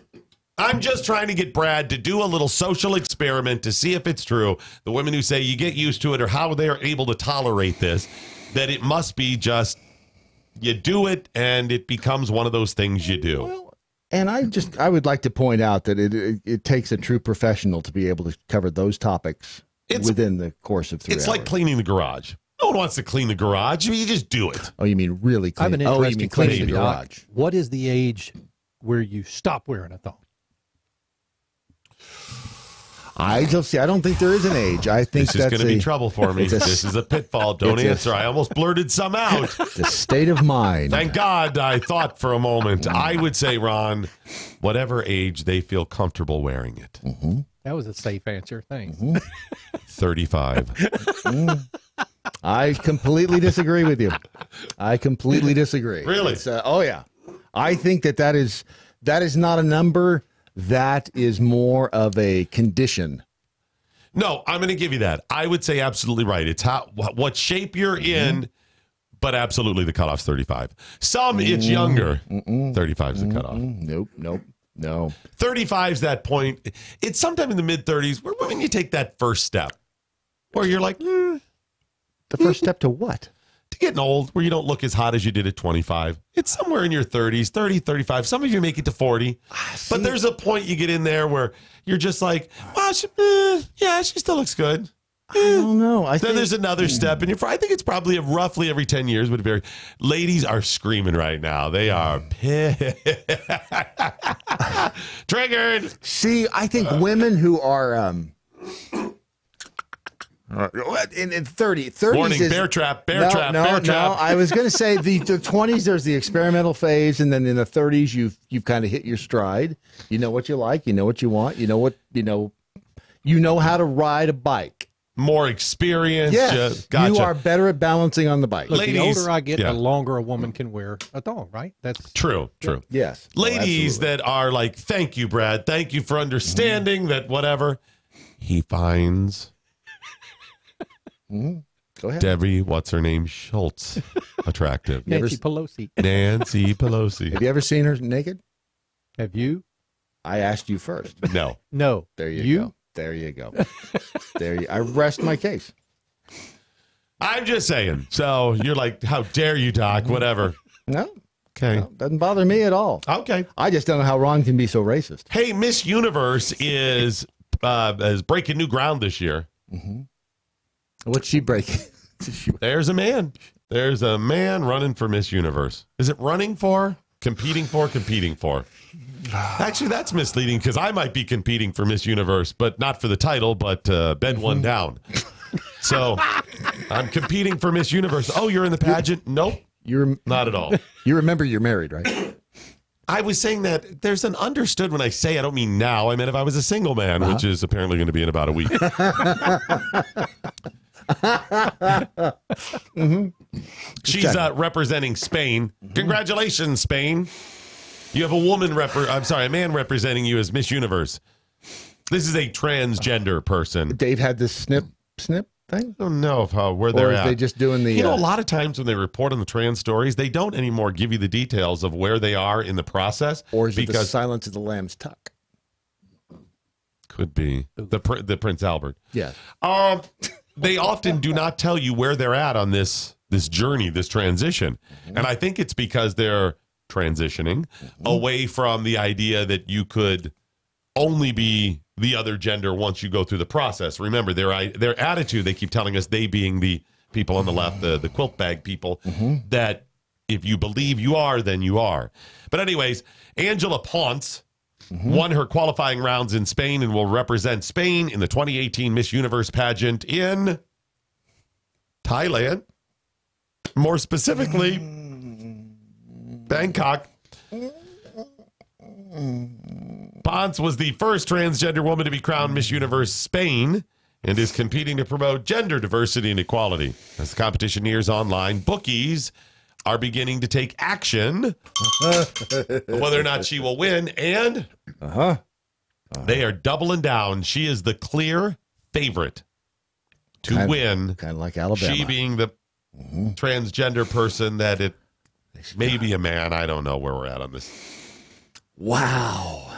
I'm just trying to get Brad to do a little social experiment to see if it's true. The women who say you get used to it or how they are able to tolerate this, that it must be just you do it and it becomes one of those things you do. Well, and I would like to point out that it takes a true professional to be able to cover those topics within the course of 3 hours. It's like cleaning the garage. No one wants to clean the garage. You just do it. Oh, you mean really clean? I have an interesting cleaning question, the garage. What is the age where you stop wearing a thong? I don't think there is an age. I think this is going to be trouble for me. This is a pitfall. Don't answer. I almost blurted some out. The state of mind. Thank God I thought for a moment. I would say, Ron, whatever age they feel comfortable wearing it. Mm-hmm. That was a safe answer. Thanks. 35. I completely disagree with you. I completely disagree. Really? Oh, yeah. I think that is not a number. That is more of a condition. No, I'm going to give you that. I would say absolutely right. It's what shape you're in, but absolutely the cutoff's 35. Some it's younger. 35 is the cutoff. Nope. No. 35 is that point. It's sometime in the mid-30s when you take that first step where you're like, the first step to what? To getting old, where you don't look as hot as you did at 25. It's somewhere in your 30s, 30, 35. Some of you make it to 40. But there's a point you get in there where you're just like, well, she still looks good. I don't know. Then there's another step, and I think it's probably roughly every 10 years. But ladies are screaming right now. They are pissed. Triggered. See, I think women who are in 30s warning, is, bear trap. No, I was going to say the 20s. There's the experimental phase, and then in the 30s, you've kind of hit your stride. You know what you like. You know what you want. You know how to ride a bike. More experience. Yes, gotcha. You are better at balancing on the bike. Look, the older I get, the longer a woman can wear a thong, right? That's true. Yes. Ladies that are like, thank you, Brad. Thank you for understanding that whatever he finds. Go ahead. Debbie, what's her name? Schultz. Attractive. Nancy Pelosi. Nancy Pelosi. Have you ever seen her naked? Have you? I asked you first. No. No. There you go. There you go. I rest my case. I'm just saying. So you're like, how dare you, Doc? Whatever. No. Okay. No, doesn't bother me at all. Okay. I just don't know how Ron can be so racist. Hey, Miss Universe is breaking new ground this year. Mm-hmm. What's she breaking? There's a man. There's a man running for Miss Universe. Is it running for? Competing for? Competing for? Actually, that's misleading because I might be competing for Miss Universe, but not for the title, but bed one down. So I'm competing for Miss Universe. Oh, you're in the pageant? Nope. You're not at all. You remember you're married, right? I was saying that there's an understood when I say I don't mean now. I meant if I was a single man, which is apparently going to be in about a week. She's representing Spain. Congratulations, Spain. You have a man representing you as Miss Universe. This is a transgender person. Dave had this snip thing? I don't know where they're at. Or are they just doing the... a lot of times when they report on the trans stories, they don't anymore give you the details of where they are in the process. Or is it the Silence of the Lambs tuck? Could be. The Prince Albert. Yeah. They often do not tell you where they're at on this journey, this transition. And I think it's because they're transitioning away from the idea that you could only be the other gender once you go through the process. Remember, their attitude, they keep telling us, they being the people on the left, the quilt bag people, that if you believe you are, then you are. But anyways, Angela Ponce won her qualifying rounds in Spain and will represent Spain in the 2018 Miss Universe pageant in Thailand. More specifically, Bangkok. Ponce was the first transgender woman to be crowned Miss Universe Spain and is competing to promote gender diversity and equality. As the competition nears online, bookies are beginning to take action whether or not she will win, and they are doubling down. She is the clear favorite to win. Kind of like Alabama. She being the transgender person that it may be a man. I don't know where we're at on this. Wow.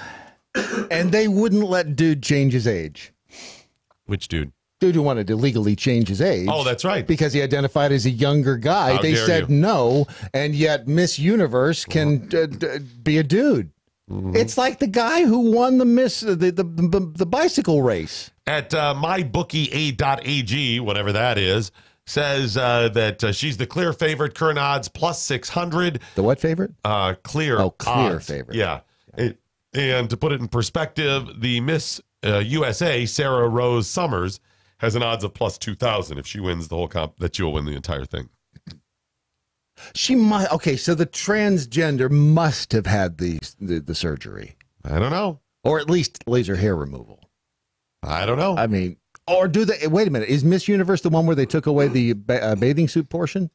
And they wouldn't let dude change his age. Which dude? Dude who wanted to legally change his age. Oh, that's right. Because he identified as a younger guy. How they dare said you. no, and yet Miss Universe can be a dude. It's like the guy who won the bicycle race. At mybookie8.ag, whatever that is, says that she's the clear favorite, current odds plus 600. The what favorite? Clear. Oh, clear odds. favorite. Yeah. And to put it in perspective, the Miss USA, Sarah Rose Summers, has an odds of plus 2,000 if she wins the whole comp, that she will win the entire thing. She might. Okay, so the transgender must have had the surgery. I don't know. Or at least laser hair removal. I don't know. I mean, or do they? Wait a minute. Is Miss Universe the one where they took away the bathing suit portion?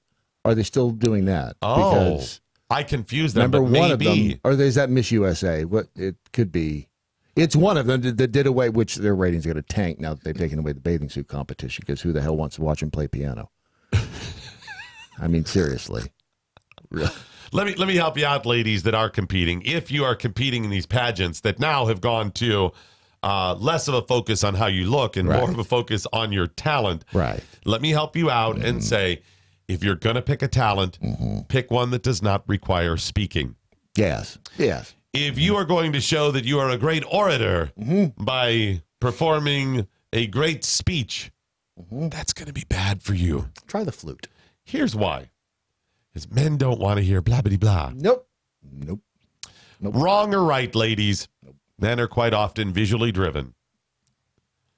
Or are they still doing that? Oh, because I confused them. remember But one of maybe. them, or is that Miss USA? What it could be. It's one of them that did away, which their ratings are going to tank now that they've taken away the bathing suit competition, because who the hell wants to watch him play piano? I mean, seriously. Let me help you out, ladies that are competing. If you are competing in these pageants that now have gone to less of a focus on how you look and more of a focus on your talent, let me help you out and say, if you're going to pick a talent, pick one that does not require speaking. Yes. If you are going to show that you are a great orator by performing a great speech, that's going to be bad for you. Try the flute. Here's why. Because men don't want to hear blah, blah, blah. Nope. Wrong or right, ladies. Men are quite often visually driven.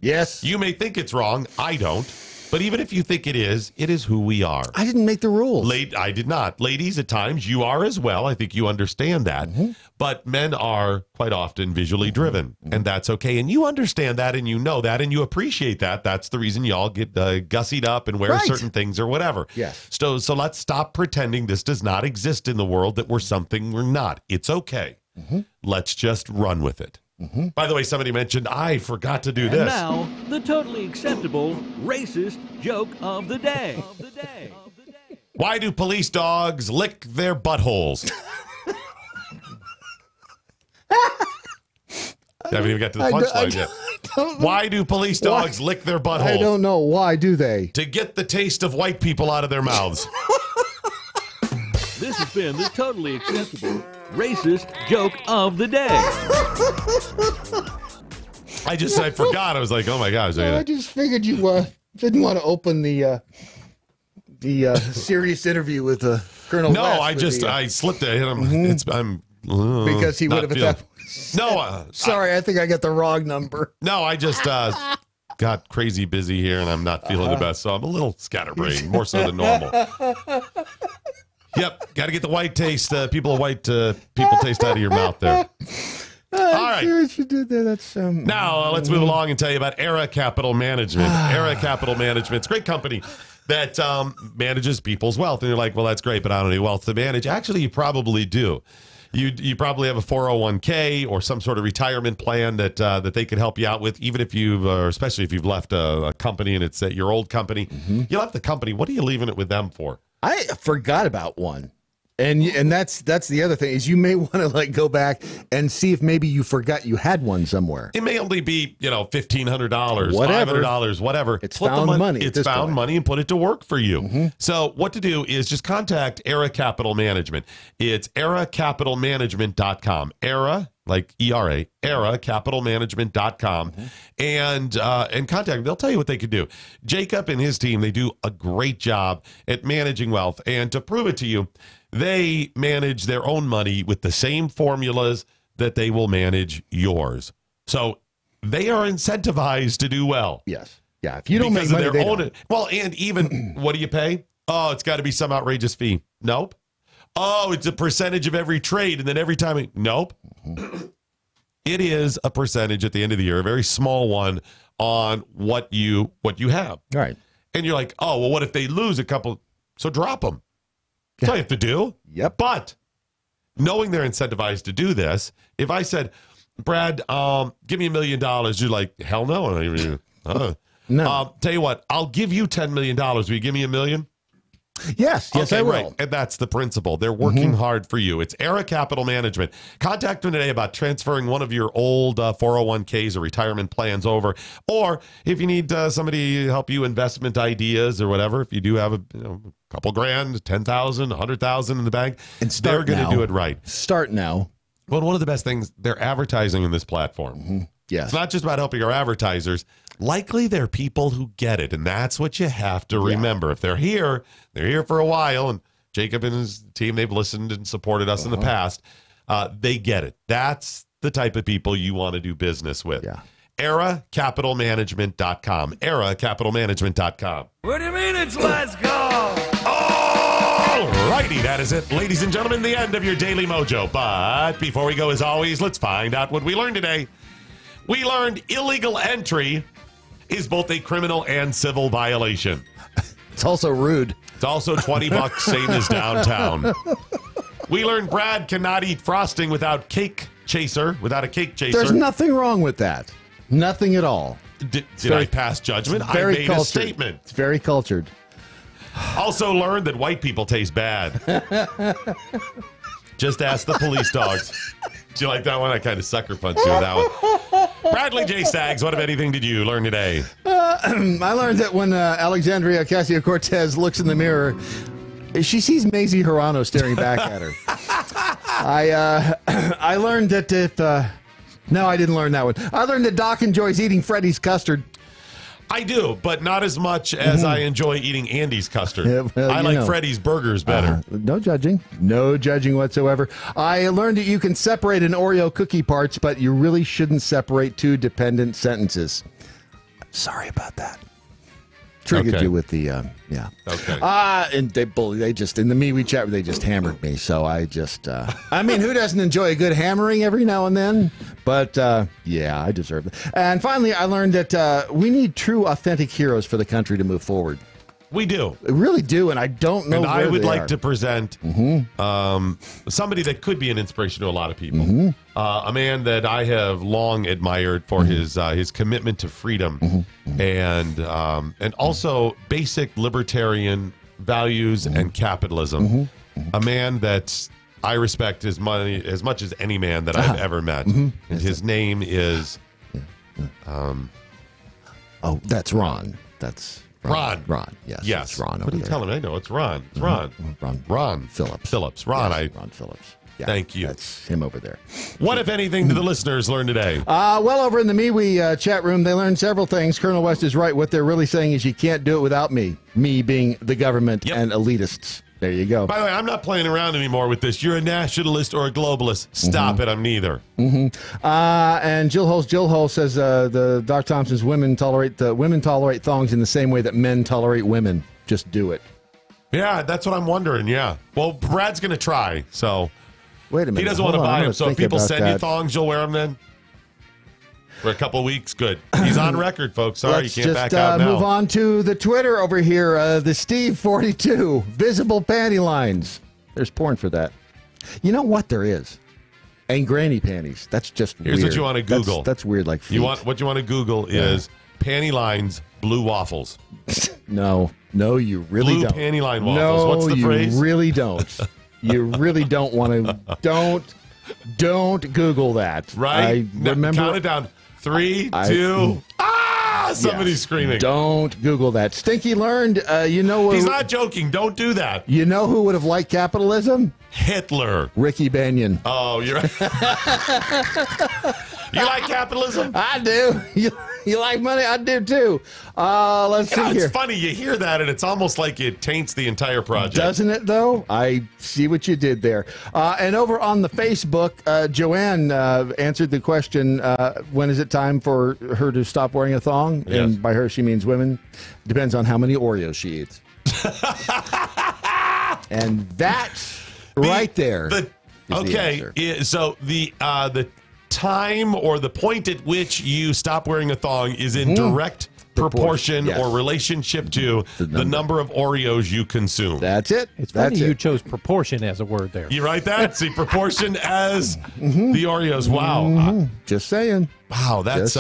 Yes. You may think it's wrong. I don't. But even if you think it is who we are. I didn't make the rules. I did not. Ladies, at times, you are as well. I think you understand that. But men are quite often visually driven, and that's okay. And you understand that, and you know that, and you appreciate that. That's the reason y'all get gussied up and wear certain things or whatever. Yes. So let's stop pretending this does not exist in the world, that we're something we're not. It's okay. Let's just run with it. By the way, somebody mentioned, I forgot to do this. And now, the totally acceptable racist joke of the day. Why do police dogs lick their buttholes? Haven't even got to the punchline yet. Why do police dogs lick their buttholes? I don't know. Why do they? To get the taste of white people out of their mouths. This has been the totally acceptable racist joke of the day. I forgot. I was like, oh my gosh. I just figured you didn't want to open the serious interview with Colonel West. No, I slipped it. I'm because he would have attacked. No, sorry, I think I got the wrong number. No, I just got crazy busy here, and I'm not feeling the best, so I'm a little scatterbrained, more so than normal. Yep, got to get the white taste, people taste out of your mouth there. All right. You did there. That's Now, let's move along and tell you about Era Capital Management. Era Capital Management, it's a great company that manages people's wealth. And you're like, well, that's great, but I don't need wealth to manage. Actually, you probably do. You probably have a 401k or some sort of retirement plan that they could help you out with, even if especially if you've left a company and it's your old company. You left the company. What are you leaving it with them for? I forgot about one. And that's the other thing is you may want to go back and see if maybe you forgot you had one somewhere. It may only be $1,500, whatever. $500, whatever. It's found money. It's found money and put it to work for you. So what to do is just contact Era Capital Management. It's eracapitalmanagement.com. Era, like ERA, eracapitalmanagement.com, and contact them. They'll tell you what they could do. Jacob and his team, they do a great job at managing wealth, and to prove it to you, they manage their own money with the same formulas that they will manage yours. So they are incentivized to do well. Yes. Yeah. If you don't make money, they don't. Well, and even what do you pay? Oh, it's got to be some outrageous fee. Nope. Oh, it's a percentage of every trade, and then every time. Nope. It is a percentage at the end of the year, a very small one on what you have. Right. And you're like, oh, well, what if they lose a couple? So drop them. That's all you have to do. Yep. But knowing they're incentivized to do this, if I said, Brad, give me $1 million, you're like, hell no. No. Tell you what, I'll give you $10 million. Will you give me $1 million? Yes, okay, I will. Right. And that's the principle. They're working hard for you. It's Era Capital Management. Contact them today about transferring one of your old 401ks or retirement plans over. Or if you need somebody to help you investment ideas or whatever, if you do have a couple grand, 10,000, 100,000 in the bank, and they're going to do it right. Start now. Well, one of the best things, they're advertising in this platform. Yes. It's not just about helping our advertisers. Likely they're people who get it, and that's what you have to remember. If they're here for a while, and Jacob and his team, they've listened and supported us in the past. They get it. That's the type of people you want to do business with. Yeah. EraCapitalManagement.com. EraCapitalManagement.com. What do you mean it's last call? All righty, that is it. Ladies and gentlemen, the end of your Daily Mojo. But before we go, as always, let's find out what we learned today. We learned illegal entry is both a criminal and civil violation. It's also rude. It's also $20, same as downtown. We learned Brad cannot eat frosting without a cake chaser. There's nothing wrong with that. Nothing at all. Did I pass judgment? I made a statement. It's very cultured. Also learned that white people taste bad. Just ask the police dogs. Do you like that one? I kind of sucker punched you with that one. Bradley J. Staggs, what, if anything, did you learn today? I learned that when Alexandria Ocasio-Cortez looks in the mirror, she sees Mazie Hirano staring back at her. I learned that if... no, I didn't learn that one. I learned that Doc enjoys eating Freddy's custard. I do, but not as much as I enjoy eating Andy's custard. Yeah, well, I like Freddy's burgers better. No judging. No judging whatsoever. I learned that you can separate an Oreo cookie parts, but you really shouldn't separate two dependent sentences. Sorry about that. Triggered you with the, yeah. Okay. And they just, in the MeWe chat, they just hammered me. So I just, I mean, who doesn't enjoy a good hammering every now and then? But, yeah, I deserve it. And finally, I learned that we need true, authentic heroes for the country to move forward. We do. We really do, and I don't know and where I would they like are. to present somebody that could be an inspiration to a lot of people. A man that I have long admired for his commitment to freedom and also basic libertarian values and capitalism. A man that I respect as much as any man that I've ever met. And his name is... oh, that's Ron. That's... Ron. Yes. Yes. Ron. What are you telling me? I know it's Ron. It's Ron. Ron Phillips. Ron. Yes, Ron Phillips. Yeah, thank you. That's him over there. What, if anything, did the listeners learn today? Well, over in the MeWe chat room, they learned several things. Colonel West is right. What they're really saying is you can't do it without me. Me being the government and elitists. There you go. By the way, I'm not playing around anymore with this. You're a nationalist or a globalist. Stop it. I'm neither. And Jill Hole says the Doc Thompson's women tolerate thongs in the same way that men tolerate women. Just do it. Yeah, that's what I'm wondering. Yeah. Well, Brad's going to try. So wait a minute. He doesn't want to buy them. So if people send you that. thongs, you'll wear them then? For a couple of weeks, good. He's on record, folks. Sorry, Let's you can't just, back out now. move on to the Twitter over here. The Steve42, visible panty lines. There's porn for that. You know what? There is. And granny panties. That's just Here's weird. what you want to Google. That's weird like feet. What you want to Google is panty lines, blue waffles. No, you really blue don't. Panty line waffles. What's the phrase? You really don't. You really don't want to. Don't Google that. Right? Remember. Count it down. 3, 2. Somebody's screaming. Don't Google that. Stinky learned. He's not joking. Don't do that. You know who would have liked capitalism? Hitler. Ricky Banyan. Oh, you're right. You like capitalism? I do. You like money? I do too. Let's see here. It's funny. You hear that, and it's almost like it taints the entire project. Doesn't it, though? I see what you did there. And over on the Facebook, Joanne answered the question, when is it time for her to stop wearing a thong? Yes. And by her, she means women. Depends on how many Oreos she eats. And that right there. So the time or the point at which you stop wearing a thong is in direct proportion or relationship to the number of Oreos you consume. That's it. It's funny you chose proportion as a word there. You write that? See, proportion as the Oreos. Wow. Just saying. Wow, that's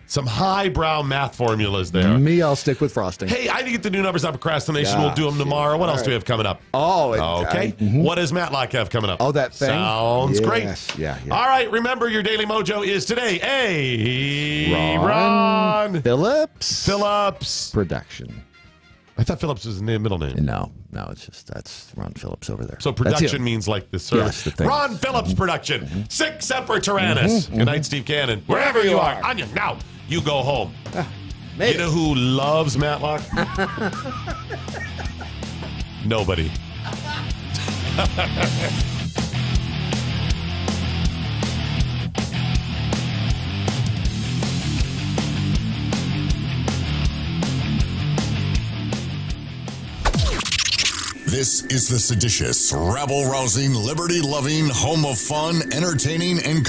some highbrow math formulas there. Me, I'll stick with frosting. Hey, I need to get the new numbers on procrastination. We'll do them tomorrow. What else do we have coming up? Okay. What does Matlock have coming up? Oh, that thing? Sounds great. Yeah. All right, remember your Daily Mojo is today Ron Phillips production. I thought Phillips was the middle name. No, that's Ron Phillips over there. So production means like the service. Yes, the Ron Phillips production. Sic Semper Tyrannis. Good night, Steve Cannon. Wherever you are. Anya, now you go home. You know who loves Matlock? Nobody. This is the seditious, rabble-rousing, liberty-loving, home of fun, entertaining, and